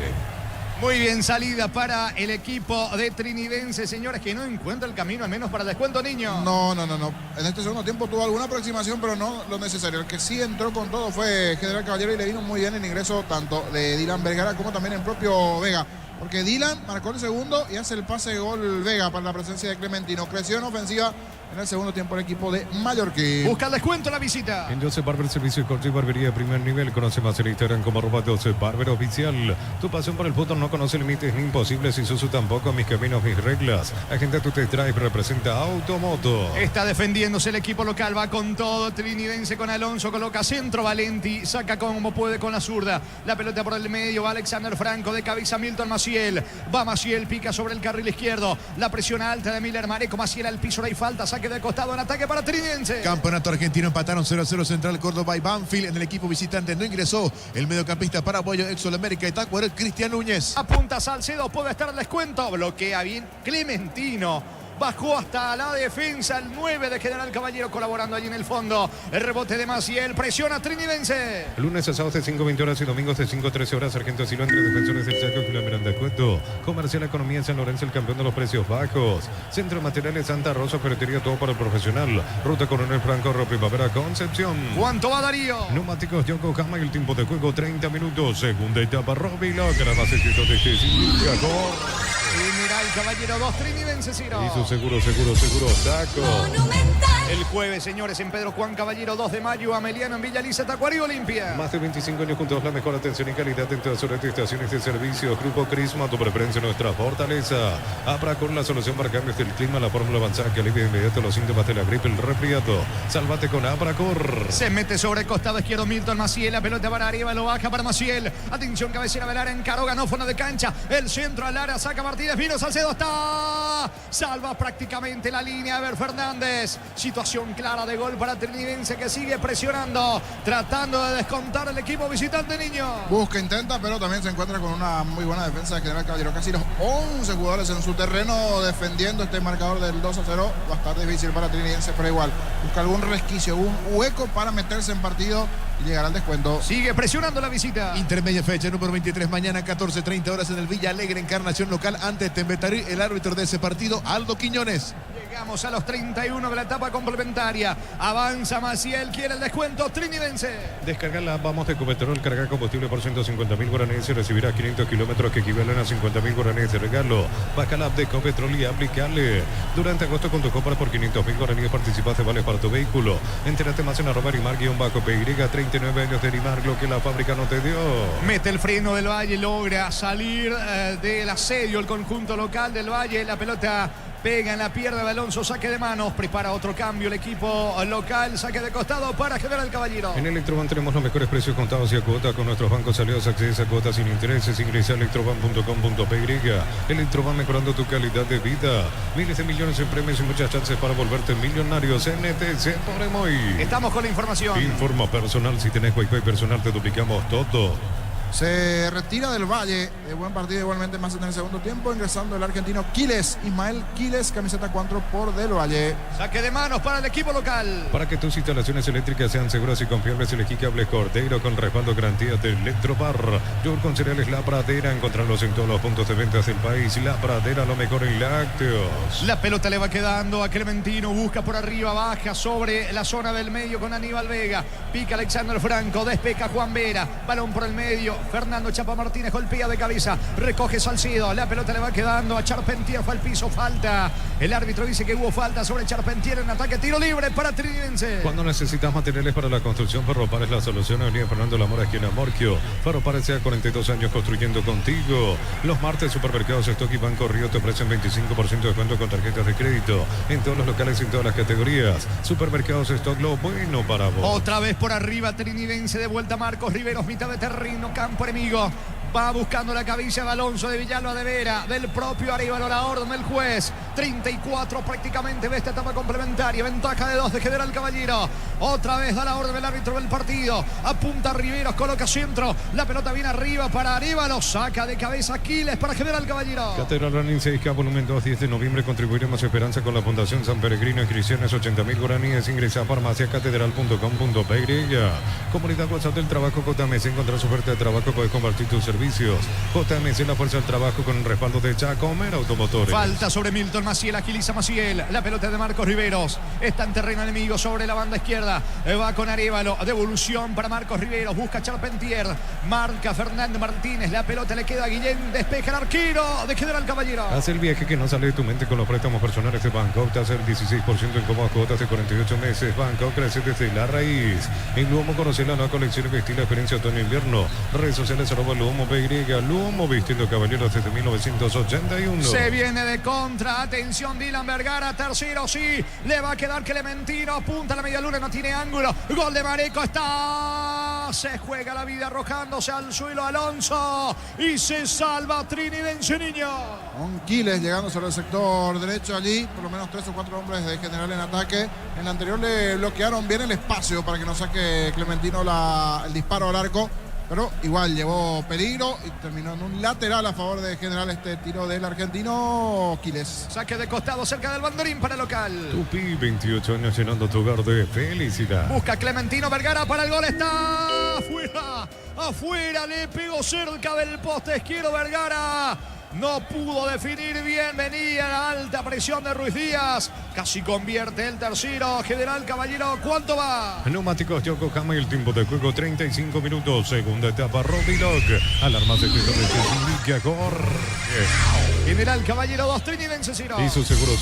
Muy bien, salida para el equipo de Trinidense, señores, que no encuentra el camino, al menos para descuento, niño. No. En este segundo tiempo tuvo alguna aproximación, pero no lo necesario. El que sí entró con todo fue General Caballero y le vino muy bien el ingreso tanto de Dylan Vergara como también el propio Vega. Porque Dylan marcó el segundo y hace el pase de gol Vega para la presencia de Clementino. Creció en ofensiva en el segundo tiempo el equipo de Mallorquín. Busca el descuento la visita. En Joseph Barber, servicio de corte y barbería de primer nivel. Conoce más en Instagram como @Joseph Barber Oficial. Tu pasión por el fútbol no conoce límites ni imposibles. Isuzu tampoco. Mis caminos, mis reglas. Agenda tu test drive, representa Automoto. Está defendiéndose el equipo local. Va con todo. Trinidense con Alonso. Coloca centro Valenti. Saca como puede con la zurda. La pelota por el medio. Va Alexander Franco. De cabeza Milton Maciel. Va Maciel. Pica sobre el carril izquierdo. La presión alta de Miller Mareco. Maciel al piso. No hay falta. Saque de costado en ataque para Trinidense. Campeonato argentino, empataron 0-0 Central Córdoba y Banfield. En el equipo visitante no ingresó el mediocampista paraguayo ex América y Tacuero, Cristian Núñez. Apunta Salcedo, puede estar el descuento. Bloquea bien Clementino. Bajó hasta la defensa el 9 de General Caballero colaborando allí en el fondo. El rebote de Maciel, presiona Trinidense. Lunes a sábados de 5:20 horas y domingos de 5:13 horas. Sargento Asilo entre defensores del Chaco y la Miranda Cueto. Comercial Economía en San Lorenzo, el campeón de los precios bajos. Centro de Materiales Santa Rosa, ferretería, todo para el profesional. Ruta Coronel Franco, Primavera, Concepción. ¿Cuánto va Darío? Neumáticos Yokohama y el tiempo de juego 30 minutos. Segunda etapa, Roby logra más éxito de este General Caballero 2, Trinidense 0. Y su seguro, Taco. El jueves, señores, en Pedro Juan Caballero, 2 de mayo, Ameliano en Villa Lisa, Tacuarí, Olimpia. Más de 25 años juntos, la mejor atención y calidad en todas las estaciones de servicio. Grupo Crisma, tu preferencia, nuestra fortaleza. Apracor, la solución para cambios del clima, la fórmula avanzada que alivia de inmediato los síntomas de la gripe, el resfriado. Sálvate con Apracor. Se mete sobre el costado izquierdo Milton Maciel, la pelota para arriba, lo baja para Maciel. Atención, cabecera del área, encaró, ganó, fondo de cancha. El centro al área, saca Martínez, vino Salcedo, está. Salva prácticamente la línea, Ever Fernández. Situación clara de gol para Trinidense que sigue presionando, tratando de descontar el equipo visitante, niño. Busca, intenta, pero también se encuentra con una muy buena defensa de General Caballero. Casi los 11 jugadores en su terreno defendiendo este marcador del 2-0. Va a estar difícil para Trinidense, pero igual busca algún resquicio, un hueco para meterse en partido y llegará al descuento. Sigue presionando la visita. Intermedia fecha número 23, mañana 14:30 horas en el Villa Alegre, Encarnación local ante Tembetarí. El árbitro de ese partido, Aldo Quiñones. Llegamos a los 31 de la etapa complementaria. Avanza Maciel, quiere el descuento trinidense. Descarga la Vamos de Ecopetrol, carga combustible por 150.000 guaraníes y recibirá 500 kilómetros que equivalen a 50.000 guaraníes de regalo. Baja la app de Ecopetrol y aplicarle. Durante agosto con tu compra por 500.000 guaraníes participas de vales para tu vehículo. Entérate más en @Rimar_PY, 39 años de Rimar, lo que la fábrica no te dio. Mete el freno del Valle, logra salir del asedio el conjunto local del Valle. La pelota pega en la pierna de Alonso, saque de manos, prepara otro cambio el equipo local, saque de costado para General Caballero. En Electroban tenemos los mejores precios contados y a cuota con nuestros bancos aliados. Accedes a cuotas sin intereses, ingresa a electroban.com.py. Electroban, mejorando tu calidad de vida. Miles de millones en premios y muchas chances para volverte millonarios. NTC por Emoy. Estamos con la información. Informa personal, si tenés Wi-Fi personal te duplicamos todo. Se retira del Valle, buen partido igualmente más en el segundo tiempo, ingresando el argentino Quiles, Ismael Quiles, camiseta 4 por del Valle. Saque de manos para el equipo local. Para que tus instalaciones eléctricas sean seguras y confiables, elegí cable Cordero con respaldo garantía de Electropar. Yogur con cereales La Pradera, encontrarlos en todos los puntos de ventas del país. La Pradera, lo mejor en lácteos. La pelota le va quedando a Clementino, busca por arriba, baja sobre la zona del medio con Aníbal Vega. Pica Alexander Franco, despeja Juan Vera, balón por el medio. Fernando Chapa Martínez golpea de cabeza, recoge Salcido, la pelota le va quedando a Charpentier, fue al piso, falta. El árbitro dice que hubo falta sobre Charpentier en ataque, tiro libre para Trinidense. Cuando necesitas materiales para la construcción, Ferropar es la solución. Avenida Fernando Lamora, esquina Morquio. Ferropar sea 42 años construyendo contigo. Los martes, Supermercados Stock y Banco Río te ofrecen 25% de descuento con tarjetas de crédito en todos los locales y en todas las categorías. Supermercados Stock, lo bueno para vos. Otra vez por arriba Trinidense, de vuelta Marcos Riveros, mitad de terreno, campo enemigo. Va buscando la cabeza de Alonso, de Villalba de Vera, del propio Arévalo, la orden del juez. 34 prácticamente de esta etapa complementaria. Ventaja de 2 de General Caballero. Otra vez da la orden del árbitro del partido. Apunta Riveros, coloca centro. La pelota viene arriba para Arévalo. Saca de cabeza Aquiles para General Caballero. Catedral Running 6K, volumen 2, 10 de noviembre. Contribuiremos a Esperanza con la Fundación San Peregrino. Inscripciones 80.000 guaraníes. Ingresa a farmaciacatedral.com.py. Comunidad WhatsApp del Trabajo JMS. Encontrar su oferta de trabajo, puedes compartir tus servicios. JMC, la fuerza del trabajo con el respaldo de Chacomer Automotores. Falta sobre Milton Maciel, agiliza Maciel. La pelota de Marcos Riveros. Está en terreno enemigo sobre la banda izquierda. Va con Arévalo. Devolución para Marcos Riveros. Busca Charpentier. Marca Fernando Martínez. La pelota le queda a Guillén. Despeja el arquero de General Caballero. Haz el viaje que no sale de tu mente con los préstamos personales de Banco. Te hace el 16% en cómodas cuotas de 48 meses. Banco crece desde la raíz. En Luomo, conoce la nueva colección y vestir la experiencia otoño-invierno. Redes sociales @Luomo PY. Luomo, vistiendo caballeros desde 1981. Se viene de contra. Atención, Dylan Vergara. Tercero, sí. Le va a quedar Clementino. Apunta a la media luna, no tiene ángulo. Gol de Mareco. Está. Se juega la vida arrojándose al suelo Alonso. Y se salva Trinidense, niño. Con Quiles llegando sobre el sector derecho allí. Por lo menos 3 o 4 hombres de General en ataque. En la anterior le bloquearon bien el espacio para que no saque Clementino el disparo al arco. Pero igual llevó peligro y terminó en un lateral a favor de General este tiro del argentino Quiles. Saque de costado cerca del banderín para el local. Tupi, 28 años llenando tu hogar de felicidad. Busca Clementino Vergara para el gol. Está afuera. Afuera, le pegó cerca del poste izquierdo Vergara. No pudo definir bien, venía la alta presión de Ruiz Díaz. Casi convierte el tercero. General Caballero, ¿cuánto va? Neumáticos Yokohama y el tiempo de juego 35 minutos. Segunda etapa, Robiloc. Alarmas de piso de indica Jorge. General Caballero 2, Trinidense 0. Y su seguro.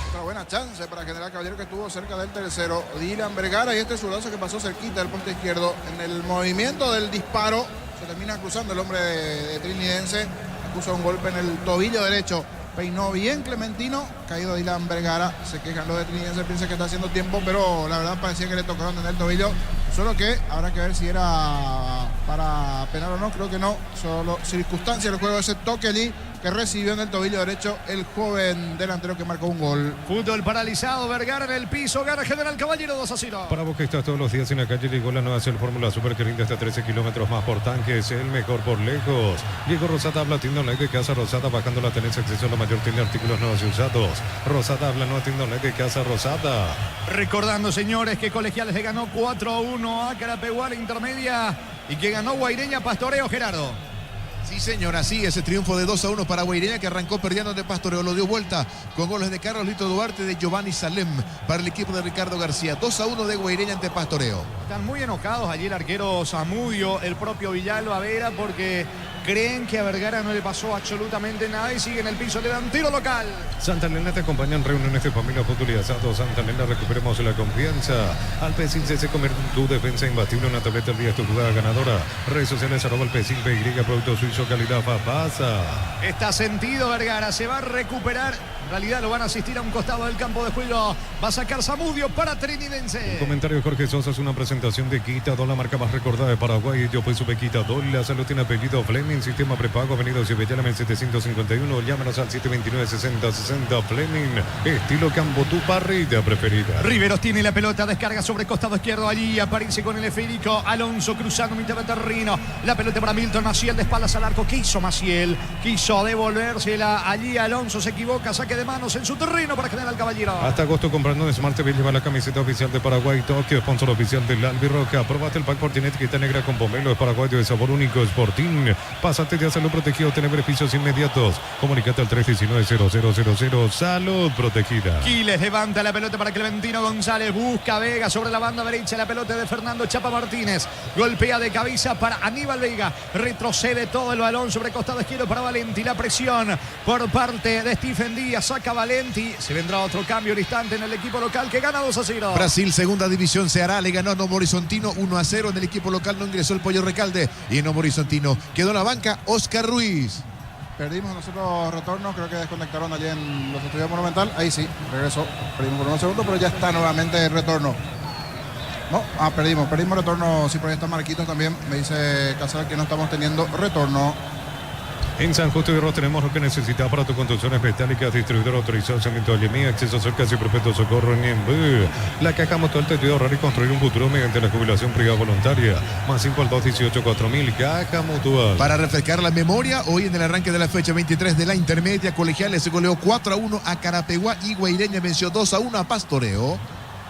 Otra buena chance para General Caballero que estuvo cerca del tercero. Dylan Vergara y este zurdazo que pasó cerquita del poste izquierdo. En el movimiento del disparo se termina cruzando el hombre de Trinidense. Puso un golpe en el tobillo derecho. Peinó bien Clementino. Caído Dylan Vergara. Se quejan los de Trinidense. Piensa que está haciendo tiempo. Pero la verdad parecía que le tocaron en el tobillo. Solo que habrá que ver si era para penal o no. Creo que no. Solo circunstancia del juego. Ese toque allí que recibió en el tobillo derecho el joven delantero que marcó un gol. Fútbol paralizado, Vergara en el piso, gana General Caballero 2-0. Para vos que estás todos los días en la calle, llegó la nueva Cell Fórmula Super que rinde hasta 13 kilómetros más por tanque. Es el mejor por lejos. Llegó Rosata, habla tienda online de Casa Rosata, bajando la tenencia, acceso a la mayor tienda de artículos nuevos y usados. Rosata, habla nueva tienda online de Casa Rosata. Recordando, señores, que Colegiales le ganó 4-1 a Carapeguá la intermedia y que ganó Guaireña Pastoreo, Gerardo. Sí, señor, así ese triunfo de 2-1 para Guaireña, que arrancó perdiendo de Pastoreo, lo dio vuelta con goles de Carlos Lito Duarte, de Giovanni Salem para el equipo de Ricardo García. 2-1 de Guaireña ante Pastoreo. Están muy enojados allí el arquero Zamudio, el propio Villalba Vera, porque creen que a Vergara no le pasó absolutamente nada y sigue en el piso, le dan tiro local. Santa Elena te acompaña en reuniones de familia, fútbol y asado. Santa Elena, recuperemos la confianza. Alpecin se convierte en tu defensa imbatible, una tableta al día es tu jugada ganadora. Redes sociales @Alpecin PY, producto suizo, calidad Papasa. Está sentido Vergara, se va a recuperar. En realidad lo van a asistir a un costado del campo de juego. Va a sacar Zamudio para Trinidense. El comentario de Jorge Sosa es una presentación de Quitador, la marca más recordada de Paraguay. Yo pues supe Quitador, la salud tiene apellido Fleming, sistema prepago, Avenida Cibellana 751. Llámanos al 729-6060 Fleming, estilo campo, tu parrilla preferida. Riveros tiene la pelota, descarga sobre costado izquierdo, allí aparece con el esférico. Alonso cruzando mitad de terreno. La pelota para Milton Maciel, de espaldas al arco. ¿Qué hizo Maciel? Quiso devolvérsela allí. Alonso se equivoca, saque de manos en su terreno para General Caballero. Hasta agosto comprando en Smart TV lleva la camiseta oficial de Paraguay Tokio, sponsor oficial del Albirroca. Probate el pack por Tinética negra con pomelo, es paraguayo de sabor único, Sporting. Pásate de salud protegido, tener beneficios inmediatos. Comunicate al 319-0000. Salud protegida. Quiles levanta la pelota para Clementino González. Busca Vega sobre la banda derecha. La pelota de Fernando Chapa Martínez. Golpea de cabeza para Aníbal Vega. Retrocede todo el balón sobre costado izquierdo para Valenti. La presión por parte de Stephen Díaz. Saca Valenti. Se vendrá otro cambio al instante en el equipo local que gana 2-0. Brasil, segunda división, se hará. Le ganó a Novo Horizontino 1-0. En el equipo local no ingresó el Pollo Recalde. Y en Novo Horizontino quedó en la banca Oscar Ruiz. Perdimos nosotros retorno, creo que desconectaron allí en los estudios Monumental. Ahí sí, regresó. Perdimos por unos segundos, pero ya está nuevamente el retorno. No, perdimos retorno. Sí, por ahí está Marquitos también. Me dice Casal que no estamos teniendo retorno. En San Justo de Ros tenemos lo que necesitas para tus construcciones metálicas, distribuidor autorizado, cemento Alemí, acceso cerca y perfecto socorro en Niembú. La Caja Mutual te ayuda a ahorrar y construir un futuro mediante la jubilación privada voluntaria. Más 5 al 218-4000, Caja Mutual. Para refrescar la memoria, hoy en el arranque de la fecha 23 de la intermedia, Colegiales se goleó 4-1 a Carapeguá y Guaireña venció 2-1 a Pastoreo.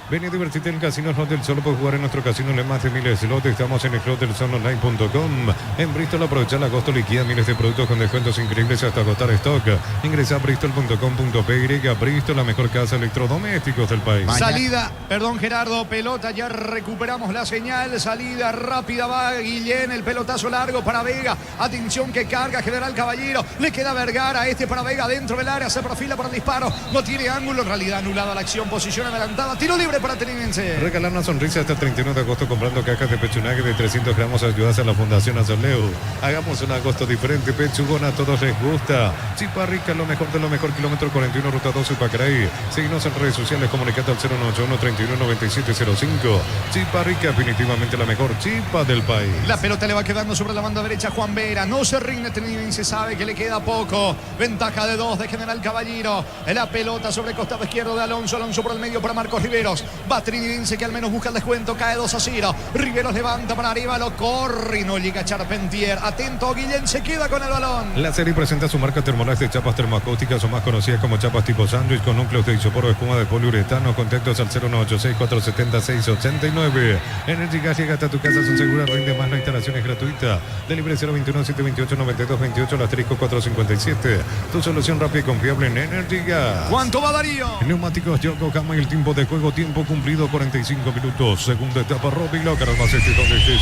Ven y divertirte en Casino Slot del Sol. Puedes jugar en nuestro casino en más de miles de slots. Estamos en slotdelsolonline.com. En Bristol, aprovecha el agosto, liquida miles de productos con descuentos increíbles hasta agotar stock. Ingresa a bristol.com.py. Bristol, la mejor casa de electrodomésticos del país. Salida, perdón Gerardo, pelota, ya recuperamos la señal. Salida rápida va Guillén, el pelotazo largo para Vega. Atención que carga General Caballero. Le queda Vergara, para Vega dentro del área, se perfila para el disparo. No tiene ángulo, en realidad anulada la acción, posición adelantada, tiro libre para Trinidense. Regalar una sonrisa hasta el 31 de agosto comprando cajas de pechunaje de 300 gramos. Ayudas a la Fundación Azuleo. Hagamos un agosto diferente. Pechugona a todos les gusta. Chipa Rica, lo mejor de lo mejor. Kilómetro 41, ruta 12, Pacaraí. Síguenos en redes sociales. Comunicate al 091-319705. Chipa Rica, definitivamente la mejor chipa del país. La pelota le va quedando sobre la banda derecha Juan Vera. No se rinde Trinidense, sabe que le queda poco. Ventaja de 2 de General Caballero. La pelota sobre el costado izquierdo de Alonso. Alonso por el medio para Marcos Riveros. Va Trinidense que al menos busca el descuento. Cae 2-0. Riveros levanta para arriba. Lo corre. No llega Charpentier. Atento. Guillén se queda con el balón. La serie presenta su marca Thermolax de chapas termoacústicas o más conocidas como chapas tipo sándwich con núcleos de isopor o espuma de poliuretano. Contactos al 0186470-689. Energy Gas llega hasta tu casa. Son seguras. Rinde más. La instalación es gratuita. Delibre 021-728-9228. El asterisco 457. Tu solución rápida y confiable en Energy Gas. ¿Cuánto va Darío? Neumáticos Yokohama y el tiempo de juego. Tiempo cumplido 45 minutos. Segunda etapa Robbie Locker. Albacete donde estés.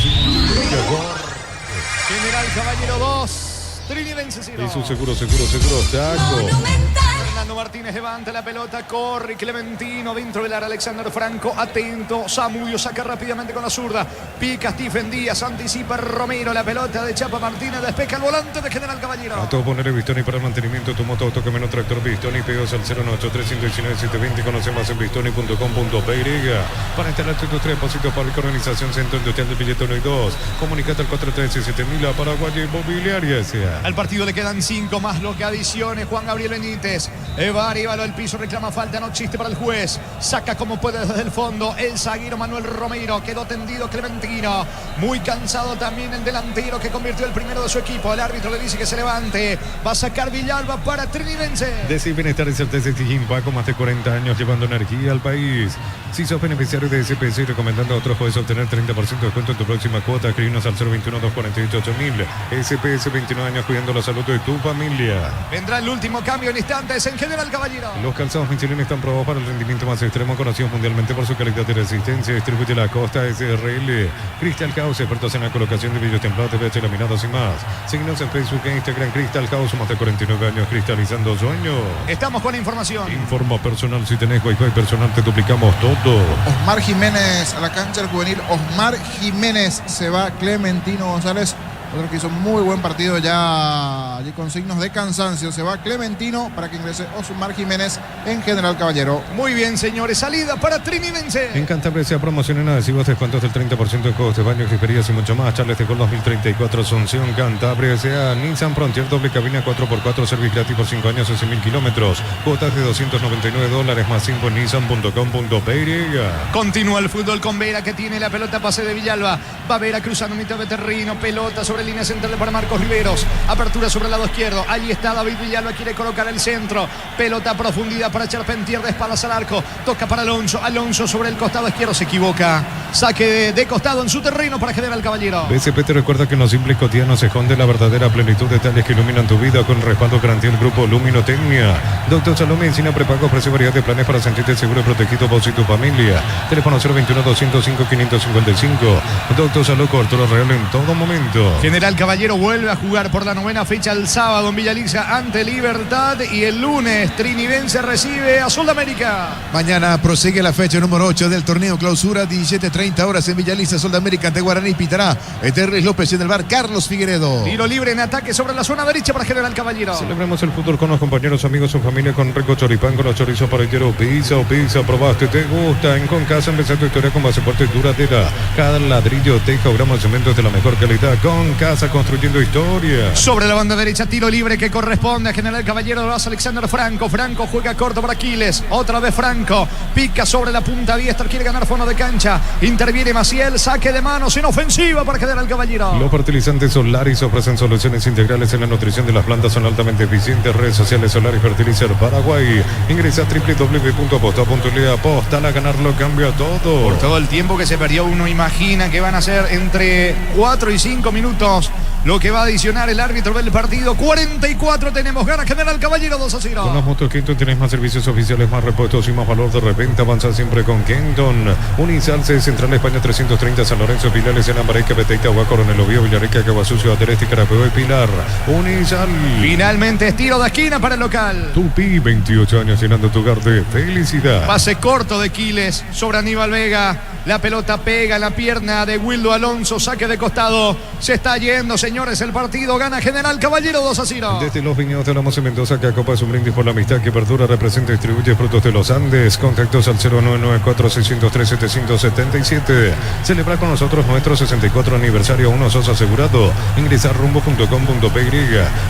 General Caballero 2. Trinidense 0. Y su seguro. Taco. Fernando Emiliano Martínez levanta la pelota, corre Clementino dentro del área, Alexander Franco, atento, Zamudio saca rápidamente con la zurda, pica Stephen Díaz, anticipa Romero, la pelota de Chapa Martínez, despeja el volante de General Caballero. A todo poner Bistoni para el mantenimiento de tu moto, auto, menos tractor Bistoni, pedidos al 0983119 Conoce más en bistoni.com.py. Para instalarte tus 3 depósitos para la organización Centro Industrial del Billete 1 y 2. Comunicate al 413-7000 a Paraguay Inmobiliaria S.A. Al partido le quedan 5 más lo que adicione Juan Gabriel Benítez. Va Arévalo al piso, reclama falta, no existe para el juez. Saca como puede desde el fondo el zaguero Manuel Romero. Quedó tendido Clementino. Muy cansado también el delantero que convirtió el primero de su equipo. El árbitro le dice que se levante. Va a sacar Villalba para Trinidense. Decir bienestar y certeza y Jimpa con más de 40 años llevando energía al país. Si sos beneficiario de SPS y recomendando a otros, puedes obtener 30% de descuento en tu próxima cuota. Escribinos al 021-248-8000. SPS, 29 años cuidando la salud de tu familia. Vendrá el último cambio en instantes en General Caballero. Los calzados Michelin están probados para el rendimiento más extremo, conocidos mundialmente por su calidad y resistencia. Distribuye la Costa SRL. Crystal House, expertos en la colocación de vidrios templados, PVC laminados y más. Síguenos en Facebook e Instagram. Crystal House, más de 49 años cristalizando sueños. Estamos con información. Informa personal, si tenés Wi-Fi personal te duplicamos todo. Osmar Jiménez a la cancha del juvenil. Osmar Jiménez se va. Clementino González, otro que hizo muy buen partido ya allí con signos de cansancio. Se va Clementino para que ingrese Osmar Jiménez en General Caballero. Muy bien, señores. Salida para Trinidense. En Cantabria se promocionan adhesivos, descuentos del 30% de juegos de baño, griferías y mucho más. Charles de Gol 2034, Asunción, Cantabria S.A. Nissan Frontier, doble cabina 4x4, servicio gratis por 5 años o 100.000 kilómetros. Cuotas de $299 más 5 en nissan.com.py. Continúa el fútbol con Vera, que tiene la pelota, pase de Villalba. Va Vera cruzando mitad de terreno, pelota sobre línea central para Marcos Riveros. Apertura sobre el lado izquierdo. Allí está David Villalba, quiere colocar el centro. Pelota a profundidad para Charpentier, de espaldas al arco. Toca para Alonso. Alonso sobre el costado izquierdo, se equivoca. Saque de costado en su terreno para General Caballero. BCP te recuerda que en lo simple y cotidiano se esconde la verdadera plenitud de detalles que iluminan tu vida, con respaldo garantía del grupo Luminotecnia. Doctor Salud Medicina Prepago ofrece variedad de planes para sentirte seguro y protegido vos y tu familia. Teléfono 021-205-555. Doctor Salud, cobertura real en todo momento. General Caballero vuelve a jugar por la 9ª fecha el sábado en Villaliza ante Libertad, y el lunes Trinidense recibe a Soldamérica. Mañana prosigue la fecha número 8 del torneo clausura, 17:30 horas en Villaliza, Soldamérica ante Guaraní. Pitará Eterles López, en el bar Carlos Figueredo. Tiro libre en ataque sobre la zona derecha para General Caballero. Celebremos el fútbol con los compañeros, amigos o familia, con rico choripán, con los chorizos parrillero, pizza o pizza, probaste, te gusta. En Concasa empezar tu historia con base fuerte y duradera. Cada ladrillo, teja o gramo de cemento es de la mejor calidad. Concasa, construyendo historia. Sobre la banda derecha, tiro libre que corresponde a General Caballero. Lo hace Alexander Franco. Franco juega corto para Aquiles. Otra vez Franco. Pica sobre la punta diestra. Quiere ganar fondo de cancha. Interviene Maciel. Saque de manos en ofensiva para General Caballero. Los fertilizantes Solaris ofrecen soluciones integrales en la nutrición de las plantas. Son altamente eficientes. Redes sociales Solaris Fertilizer Paraguay. Ingresa a www.aposta.le. Aposta a ganarlo, cambia todo. Por todo el tiempo que se perdió, uno imagina que van a ser entre 4 y 5 minutos lo que va a adicionar el árbitro del partido. 44 tenemos. Gana General Caballero 2-0. Con las motos Kenton tenés más servicios oficiales, más repuestos y más valor de reventa. Avanza siempre con Kenton. Unizalce, Central España 330, San Lorenzo, Pilares, en Ambareca, Peteita, Agua, Coronel Oviedo, Villarrica, Caguasucio, Atereste, Carapeó y Pilar. Unizal. Finalmente es tiro de esquina para el local. Tupi, 28 años llenando tu hogar de felicidad. Pase corto de Quiles sobre Aníbal Vega. La pelota pega en la pierna de Wildo Alonso. Saque de costado. Se está yendo, señores, el partido. Gana General Caballero 2-0. Desde los viñedos de la Mose Mendoza, que acopa su brindis por la amistad que Verdura representa y distribuye frutos de los Andes. Contactos al 0994-603-777. Celebra con nosotros nuestro 64 aniversario. Uno sos asegurado. Ingresa a rumbo.com.py.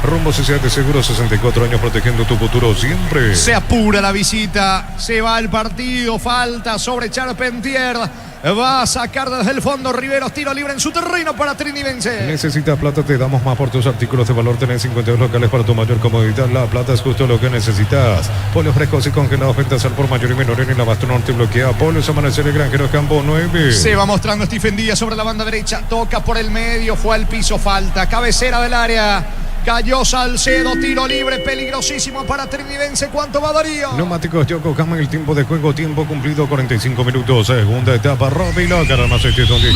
Rumbo Sociedad de Seguros, 64 años protegiendo tu futuro siempre. Se apura la visita. Se va el partido. Falta sobre Charpentier. Va a sacar desde el fondo Riveros. Tiro libre en su terreno para Trinidense. Necesitas plata, te damos más por tus artículos de valor. Tenés 52 locales para tu mayor comodidad. La plata es justo lo que necesitas. Pollos frescos y congelados, ventas al por mayor y menor en el Abasto Norte bloquea. Pollos Amanecer, el Granjero Campo 9. Se va mostrando Stephen Díaz sobre la banda derecha. Toca por el medio, fue al piso, falta. Cabecera del área. Cayó Salcedo, tiro libre, peligrosísimo para Trinidense. ¿Cuánto va Darío? Neumáticos Yokohama, el tiempo de juego, tiempo cumplido, 45 minutos. Segunda etapa, Robilo, Caramba, donde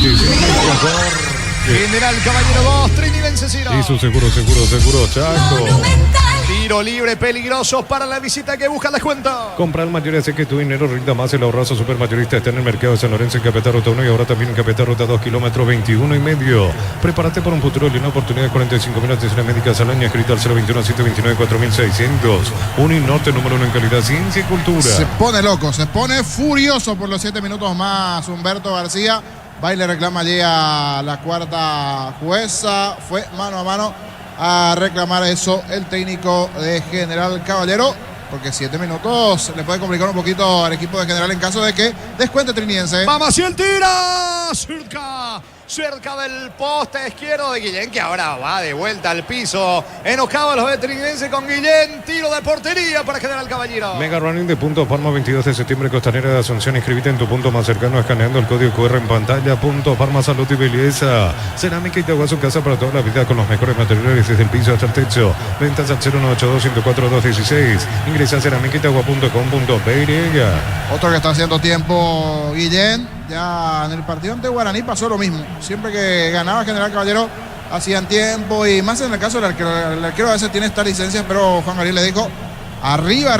General Caballero 2, Trinidense 0. Y su seguro, Chaco. Monumental. Tiro libre peligroso para la visita que busca el descuento. Comprar mayor hace que tu dinero rinda más. El ahorrazo supermayorista está en el mercado de San Lorenzo en Capital Ruta 1 y ahora también en Capital Ruta 2, kilómetro 21,5. Prepárate por un futuro y una oportunidad de 45.000 atenciones médicas al año. Escrito al 021-729-4600. Uninorte, número 1 en calidad, ciencia y cultura. Se pone loco, se pone furioso por los 7 minutos más Humberto García. Va y le reclama allí a la cuarta jueza. Fue mano a mano a reclamar eso el técnico de General Caballero, porque 7 minutos le puede complicar un poquito al equipo de General en caso de que descuente Trinidense. Vamos hacia el tira. Cerca del poste izquierdo de Guillén, que ahora va de vuelta al piso. Enojado los de Trinidense con Guillén. Tiro de portería para General Caballero. Mega Running de Punto Parma, 22 de septiembre, Costanera de Asunción. Inscríbete en tu punto más cercano escaneando el código QR en pantalla. Punto Parma, salud y belleza. Cerámica Itagua, su casa para toda la vida con los mejores materiales desde el piso hasta el techo. Ventas al 0182-104-216. Ingresa a ceramicaitagua.com.py. Otro que está haciendo tiempo, Guillén. Ya en el partido ante Guaraní pasó lo mismo. Siempre que ganaba General Caballero hacían tiempo, y más en el caso del arquero. El arquero a veces tiene esta licencia, pero Juan Gabriel le dijo arriba.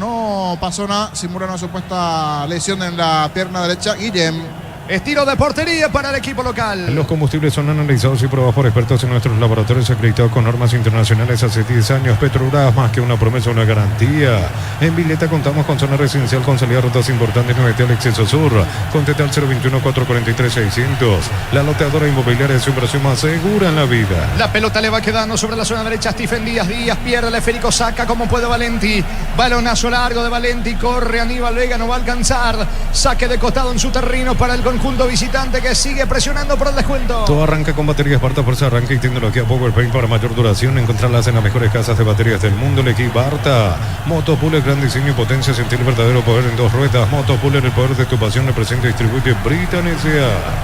No pasó nada. Simula una supuesta lesión en la pierna derecha. Guillén. Estilo de portería para el equipo local. Los combustibles son analizados y probados por expertos en nuestros laboratorios acreditados con normas internacionales hace 10 años. Petrobras, más que una promesa, una garantía. En Vileta contamos con zona residencial con salida a rutas importantes, 9 al exceso sur. Contesta al 021-443-600. La loteadora inmobiliaria es su inversión más segura en la vida. La pelota le va quedando sobre la zona derecha. Stephen Díaz pierde el esférico, saca como puede Valenti. Balonazo largo de Valenti, corre Aníbal Vega, no va a alcanzar. Saque de costado en su terreno para el conjunto visitante que sigue presionando por el descuento. Todo arranca con baterías Barta, fuerza arranca y tecnología Power Paint para mayor duración. Encontrarlas en las mejores casas de baterías del mundo. El equipo Barta. Motopuller, gran diseño y potencia. Sentir el verdadero poder en 2 ruedas. Motopuller, el poder de tu pasión. Representa y distribuye Britannia.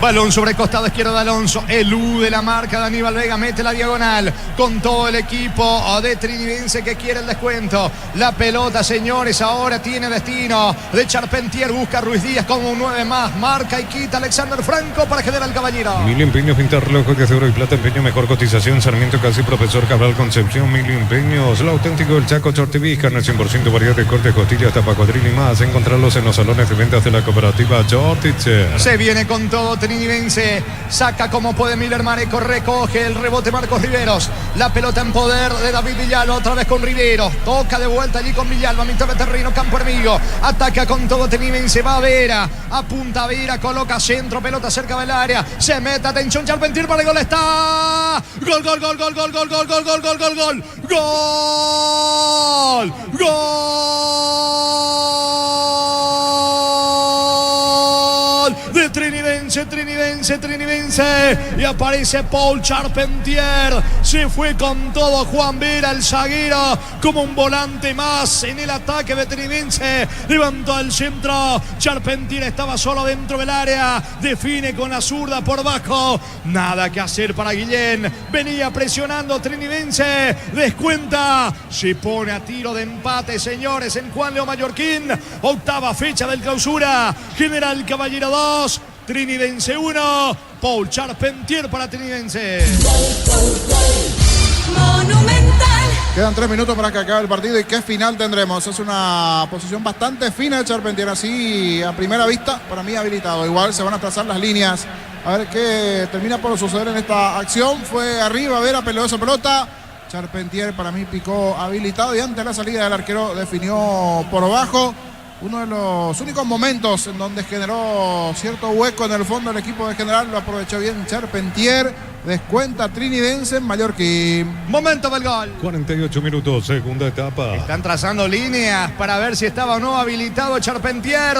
Balón sobre costado izquierdo de Alonso. Elude la marca de Aníbal Vega. Mete la diagonal con todo el equipo de Trinidense que quiere el descuento. La pelota, señores, ahora tiene destino de Charpentier. Busca a Ruiz Díaz como un 9 más. Marca y quita Alexander Franco para General Caballero. Mil Empeños, pintar relojes de oro y plata, empeño, mejor cotización. Sarmiento Casi, Profesor Cabral Concepción. Mil Empeños, lo auténtico del Chaco, Chortibís, carne 100% variedad de corte, costillas, tapacuadril y más. Encontrarlos en los salones de ventas de la cooperativa Chorticher. Se viene con todo Trinidense. Saca como puede Miller Mareco, recoge el rebote Marcos Riveros. La pelota en poder de David Villalba, otra vez con Riveros. Toca de vuelta allí con Villalba, mitad de terreno, campo enemigo. Ataca con todo Trinidense, va a Vera, apunta a Vera, coloca centro, pelota cerca del área, se mete, atención, Charpentier para el gol, está gol de Trinidense, y aparece Paul Charpentier. Se fue con todo Juan Vera, el zaguero, como un volante más en el ataque de Trinidense. Levantó el centro, Charpentier estaba solo dentro del área, define con la zurda por bajo. Nada que hacer para Guillén, venía presionando Trinidense, descuenta, se pone a tiro de empate, señores, en Juan Leo Mallorquín. Octava fecha del clausura. General Caballero 2, Trinidense 1. Paul Charpentier para Trinidense. Monumental. Quedan 3 minutos para que acabe el partido. ¿Y qué final tendremos? Es una posición bastante fina de Charpentier, así a primera vista, para mí habilitado. Igual se van a trazar las líneas a ver qué termina por suceder en esta acción. Fue arriba, Vera peleó esa pelota. Charpentier para mí picó habilitado, y ante la salida del arquero definió por abajo. Uno de los únicos momentos en donde generó cierto hueco en el fondo el equipo de General, lo aprovechó bien Charpentier. Descuenta Trinidense en Mallorquín. Momento del gol. 48 minutos, segunda etapa. Están trazando líneas para ver si estaba o no habilitado Charpentier.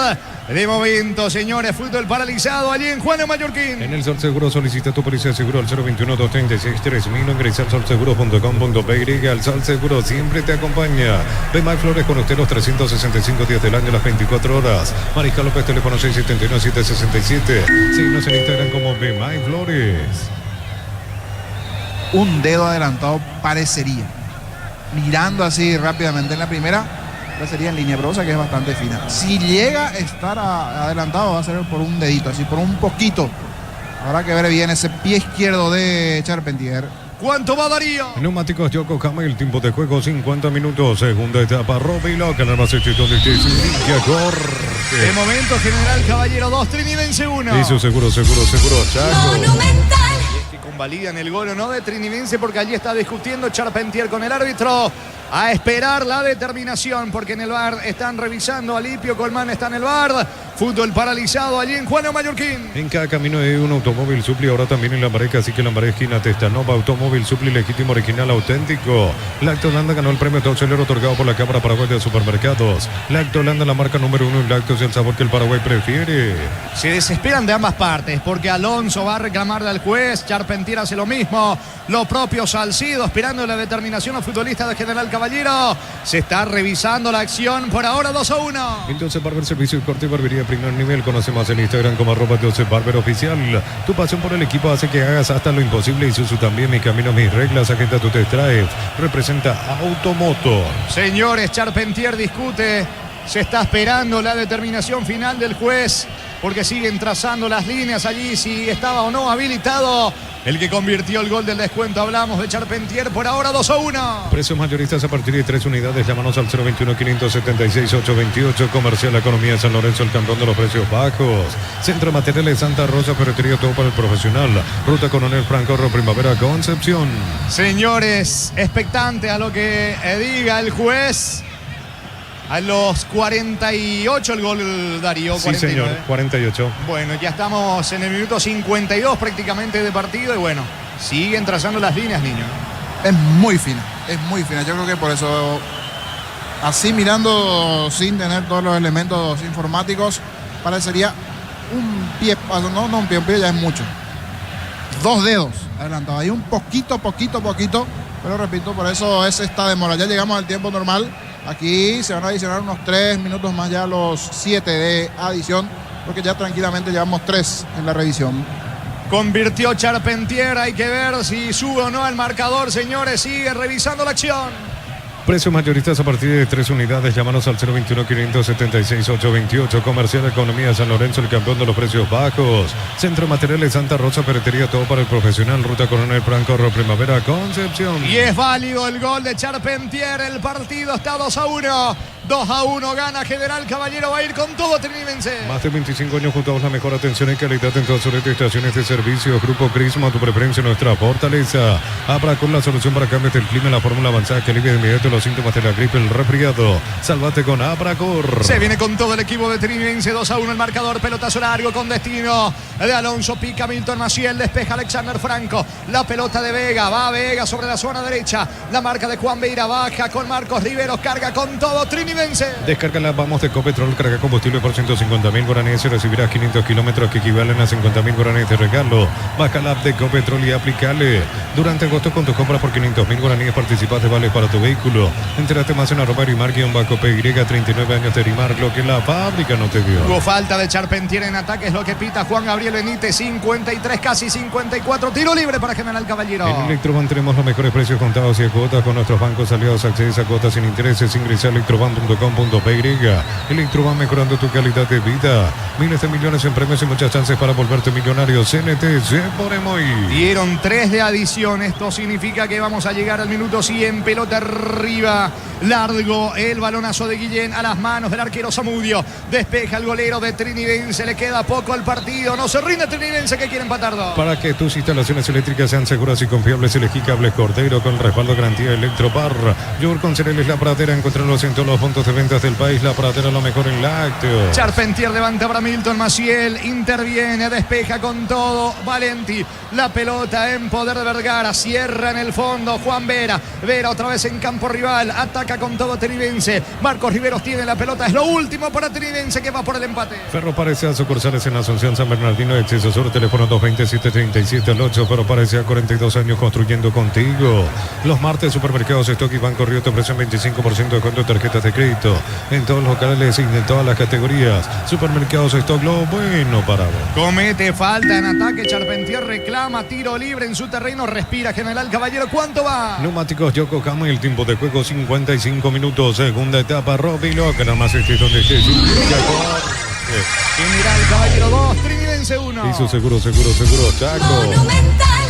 De momento, señores, fútbol paralizado allí en Juan de Mallorquín. En el Sol Seguro solicita tu policía de seguro al 021-236-3000. Ingresa al solseguro.com.py. El Sol Seguro siempre te acompaña. Bemay Flores con usted los 365 días del año, las 24 horas. Mariscal López, teléfono 671-767. Síguenos en Instagram como Bemay Flores. Un dedo adelantado parecería. Mirando así rápidamente en la primera, sería en línea, pero o sea que es bastante fina. Si llega a estar adelantado, va a ser por un dedito, así por un poquito. Habrá que ver bien ese pie izquierdo de Charpentier. ¿Cuánto va Darío? Neumáticos Yokohama, el tiempo de juego 50 minutos. Segunda etapa, Robilo, que más éxito de De momento, General Caballero 2, Trinidense 1. Hizo seguro, Chaco. Que convalidan el gol o no de Trinidense, porque allí está discutiendo Charpentier con el árbitro. A esperar la determinación, porque en el VAR están revisando. Alipio Colmán está en el VAR. Fútbol paralizado allí en Juan Mallorquín. En cada camino hay un automóvil supli, ahora también en Lambareca, así que Lambaré esquina Testanova, automóvil supli legítimo, original, auténtico. Lacto Holanda ganó el premio Taucelero otorgado por la Cámara Paraguay de Supermercados. Lacto Holanda, la marca número 1 en lácteos, el sabor que el Paraguay prefiere. Se desesperan de ambas partes, porque Alonso va a reclamarle al juez, Charpentier hace lo mismo, lo propio Salcido, esperando la determinación a futbolistas de General Caballero. Se está revisando la acción, por ahora 2-1. Entonces Barber, servicio de corte y barbería primer nivel. Conoce más en Instagram como @12Barber oficial. Tu pasión por el equipo hace que hagas hasta lo imposible. Isuzu también, mi camino, mis reglas. Agenda tu test drive. Representa Automotor. Señores, Charpentier discute. Se está esperando la determinación final del juez, porque siguen trazando las líneas allí, si estaba o no habilitado el que convirtió el gol del descuento. Hablamos de Charpentier, por ahora 2-1. Precios mayoristas a partir de 3 unidades. Llámanos al 021-576-828. Comercial Economía de San Lorenzo, el campeón de los precios bajos. Centro Materiales Santa Rosa, ferretería, todo para el profesional. Ruta Coronel Franco, Primavera, Concepción. Señores, expectante a lo que diga el juez. A los 48 el gol Darío. Sí, 49. Señor, 48. Bueno, ya estamos en el minuto 52 prácticamente de partido y bueno, siguen trazando las líneas, niño. Es muy fina. Yo creo que por eso, así mirando sin tener todos los elementos informáticos, parecería un pie, no un pie ya es mucho. 2 dedos adelantado, ahí un poquito, pero repito, por eso está demora. Ya llegamos al tiempo normal. Aquí se van a adicionar unos 3 minutos más, ya los 7 de adición, porque ya tranquilamente llevamos 3 en la revisión. Convirtió Charpentier, hay que ver si sube o no al marcador, señores, sigue revisando la acción. Precios mayoristas a partir de 3 unidades. Llámanos al 021-576-828. Comercial Economía San Lorenzo, el campeón de los precios bajos. Centro Materiales Santa Rosa, ferretería, todo para el profesional. Ruta Coronel Franco, Primavera, Concepción. Y es válido el gol de Charpentier. El partido está 2-1. 2-1 gana General Caballero, va a ir con todo Trinidense. Más de 25 años junto a la mejor atención y calidad en todas sus estaciones de servicio. Grupo Crisma, tu preferencia, nuestra fortaleza. Abra con la solución para cambios del clima, la fórmula avanzada que alivia de inmediato los síntomas de la gripe, el resfriado. Sálvate con Abracor. Se viene con todo el equipo de Trinidense. 2-1 el marcador, pelotazo largo con destino de Alonso, pica Milton Maciel, despeja Alexander Franco, la pelota de Vega, va Vega sobre la zona derecha, la marca de Juan Beira, baja con Marcos Riveros, carga con todo Trinidense. Descárgala, vamos de Copetrol, carga combustible por 150.000 guaraníes y recibirás 500 kilómetros que equivalen a 50.000 guaraníes de regalo. Baja la app de Copetrol y aplicale. Durante agosto con tus compras por 500.000 guaraníes participas de vales para tu vehículo. Entérate más en @Erimar_PY, 39 años de Erimar, lo que la fábrica no te dio. Hubo falta de Charpentier en ataque, es lo que pita Juan Gabriel Benítez, 53, casi 54, tiro libre para General Caballero. En Electroban tenemos los mejores precios contados y a cuotas con nuestros bancos aliados. Accedes a cuotas sin intereses, ingresa a electroban.com.py. Electroban, mejorando tu calidad de vida. Miles de millones en premios y muchas chances para volverte millonario. CNTC por Emoy. Dieron 3 de adición, esto significa que vamos a llegar al minuto 100, pelota arriba, largo, el balonazo de Guillén a las manos del arquero Zamudio, despeja el golero de Trinidense, le queda poco al partido, no se rinde Trinidense que quiere empatar 2. Para que tus instalaciones eléctricas sean seguras y confiables, elegí Cables Cordero con respaldo garantía Electropar. Yogur con cereales La Pradera, encontrarlos en todos los puntos de ventas del país. La Pradera, lo mejor en lácteos. Charpentier levanta para Milton Maciel, interviene, despeja con todo Valenti, la pelota en poder de Vergara, cierra en el fondo Juan Vera, Vera otra vez en campo rival, ataca con todo Trinidense, Marcos Riveros tiene la pelota, es lo último para Trinidense que va por el empate. Ferro Parecea, sucursales en Asunción, San Bernardino, Exceso Sur, teléfono 227-37-8. Ferro Parecea, 42 años construyendo contigo. Los martes, supermercados Stock y Banco Río te ofrecen 25% de descuento en tarjetas de crédito en todos los locales y en todas las categorías. Supermercados Stock, lo bueno para vos. Comete falta en ataque, Charpentier reclama tiro libre en su terreno, respira General Caballero, ¿cuánto va? Neumáticos Yokohama, el tiempo de juego 55 minutos, segunda etapa, Robilo, que nada más donde General Caballero 2, Trinidense 1. Hizo seguro, Chaco.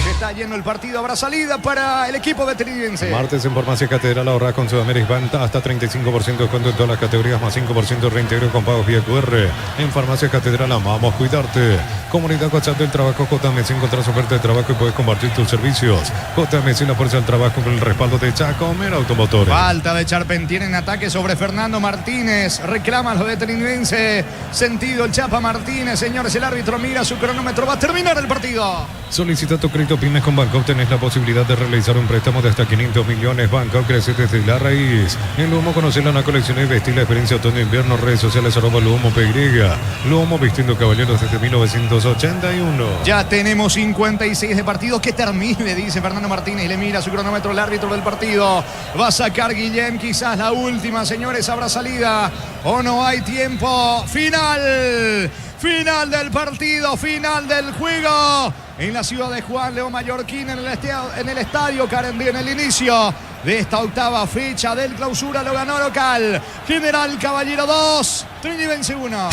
Se está está yendo el partido. Habrá salida para el equipo de Trinidense. Martes en Farmacia Catedral ahorra con Sudamérica Bank hasta 35% de descuento en todas las categorías, más 5% reintegro con pagos vía QR. En Farmacia Catedral amamos cuidarte. Comunidad WhatsApp del Trabajo JMC, encontrás oferta de trabajo y puedes compartir tus servicios. JMC, la fuerza del trabajo con el respaldo de Chacomer Automotores. Falta de Charpentier en ataque sobre Fernando Martínez. Reclama lo de Trinidense. Sentido el Chapa Martínez. Señores, el árbitro mira su cronómetro. Va a terminar el partido. Solicita tu crédito pymes con Bancoc. Tenés la posibilidad de realizar un préstamo de hasta 500 millones. Bancoc crece desde la raíz. En Luomo, conocer una colección y vestir la experiencia otoño-invierno. Redes sociales @Luomo_PY. Luomo, vistiendo caballeros desde 1981. Ya tenemos 56 de partido. Que termine, dice Fernando Martínez. Le mira su cronómetro el árbitro del partido. Va a sacar Guillem, quizás la última. Señores, habrá salida o no hay tiempo. Final. Final del partido, final del juego en la ciudad de Juan León Mallorquín, en el estadio Carendí, en el inicio de esta octava fecha del clausura. Lo ganó local General Caballero 2, Trinidense 1.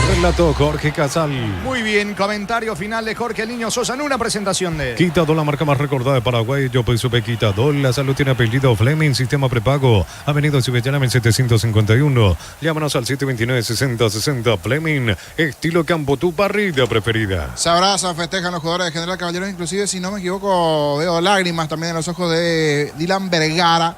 Relato Jorge Casal. Muy bien, comentario final de Jorge Niño Sosa en una presentación de Quitadol, la marca más recordada de Paraguay. Yo soy Supe Quitadol. La salud tiene apellido Fleming, sistema prepago. Avenida Cibellana 1751. Llámanos al 729-6060. Fleming, estilo campo, tu parrilla preferida. Se abrazan, festejan los jugadores de General Caballero. Inclusive, si no me equivoco, veo lágrimas también en los ojos de Dylan Vergara,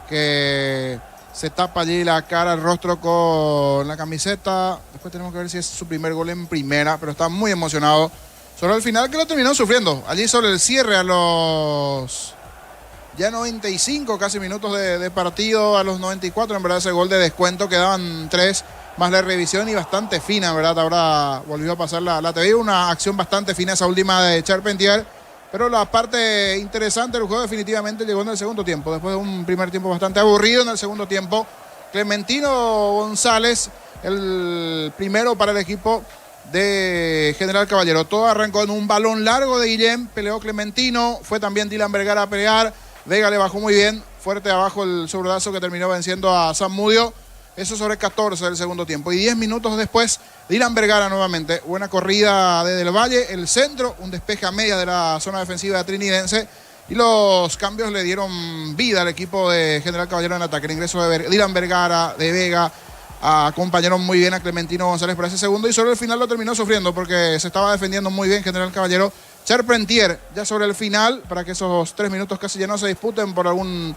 que se tapa allí la cara, el rostro con la camiseta. Después tenemos que ver si es su primer gol en primera, pero está muy emocionado sobre el final, que lo terminó sufriendo. Allí sobre el cierre a los ya 95 casi minutos de partido, a los 94 en verdad ese gol de descuento, quedaban 3 más la revisión y bastante fina, en verdad. Ahora volvió a pasar la TV, una acción bastante fina esa última de Charpentier. Pero la parte interesante del juego definitivamente llegó en el segundo tiempo. Después de un primer tiempo bastante aburrido, en el segundo tiempo Clementino González, el primero para el equipo de General Caballero. Todo arrancó en un balón largo de Guillem, peleó Clementino, fue también Dylan Vergara a pelear. Vega le bajó muy bien, fuerte abajo el sobredazo que terminó venciendo a San Mudio. Eso sobre 14 del segundo tiempo. Y 10 minutos después, Dylan Vergara nuevamente. Buena corrida de Del Valle, el centro, un despeje a media de la zona defensiva de Trinidense. Y los cambios le dieron vida al equipo de General Caballero en ataque. El ingreso de Dylan Vergara, de Vega, acompañaron muy bien a Clementino González por ese segundo. Y sobre el final lo terminó sufriendo porque se estaba defendiendo muy bien General Caballero. Charpentier, ya sobre el final, para que esos 3 minutos casi ya no se disputen por algún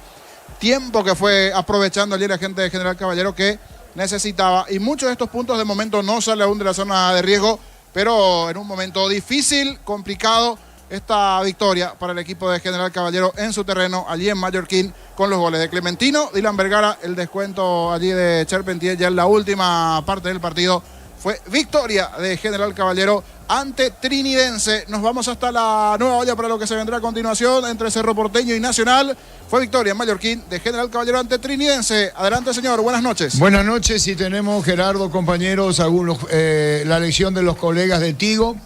tiempo que fue aprovechando allí la gente de General Caballero que necesitaba. Y muchos de estos puntos de momento no sale aún de la zona de riesgo, pero en un momento difícil, complicado, esta victoria para el equipo de General Caballero en su terreno, allí en Mallorquín, con los goles de Clementino, Dylan Vergara, el descuento allí de Charpentier ya en la última parte del partido. Fue victoria de General Caballero ante Trinidense. Nos vamos hasta la nueva olla para lo que se vendrá a continuación entre Cerro Porteño y Nacional. Fue victoria en Mallorquín de General Caballero ante Trinidense. Adelante, señor. Buenas noches. Buenas noches. Y tenemos, Gerardo, compañeros, algunos, la elección de los colegas de Tigo.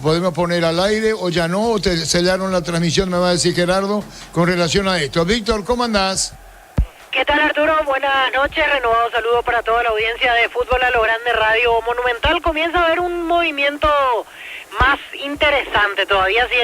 Podemos poner al aire o ya no, o te sellaron la transmisión, me va a decir Gerardo, con relación a esto. Víctor, ¿cómo andás? ¿Qué tal, Arturo? Buenas noches, renovado saludo para toda la audiencia de Fútbol a lo Grande Radio Monumental. Comienza a haber un movimiento más interesante, todavía sigue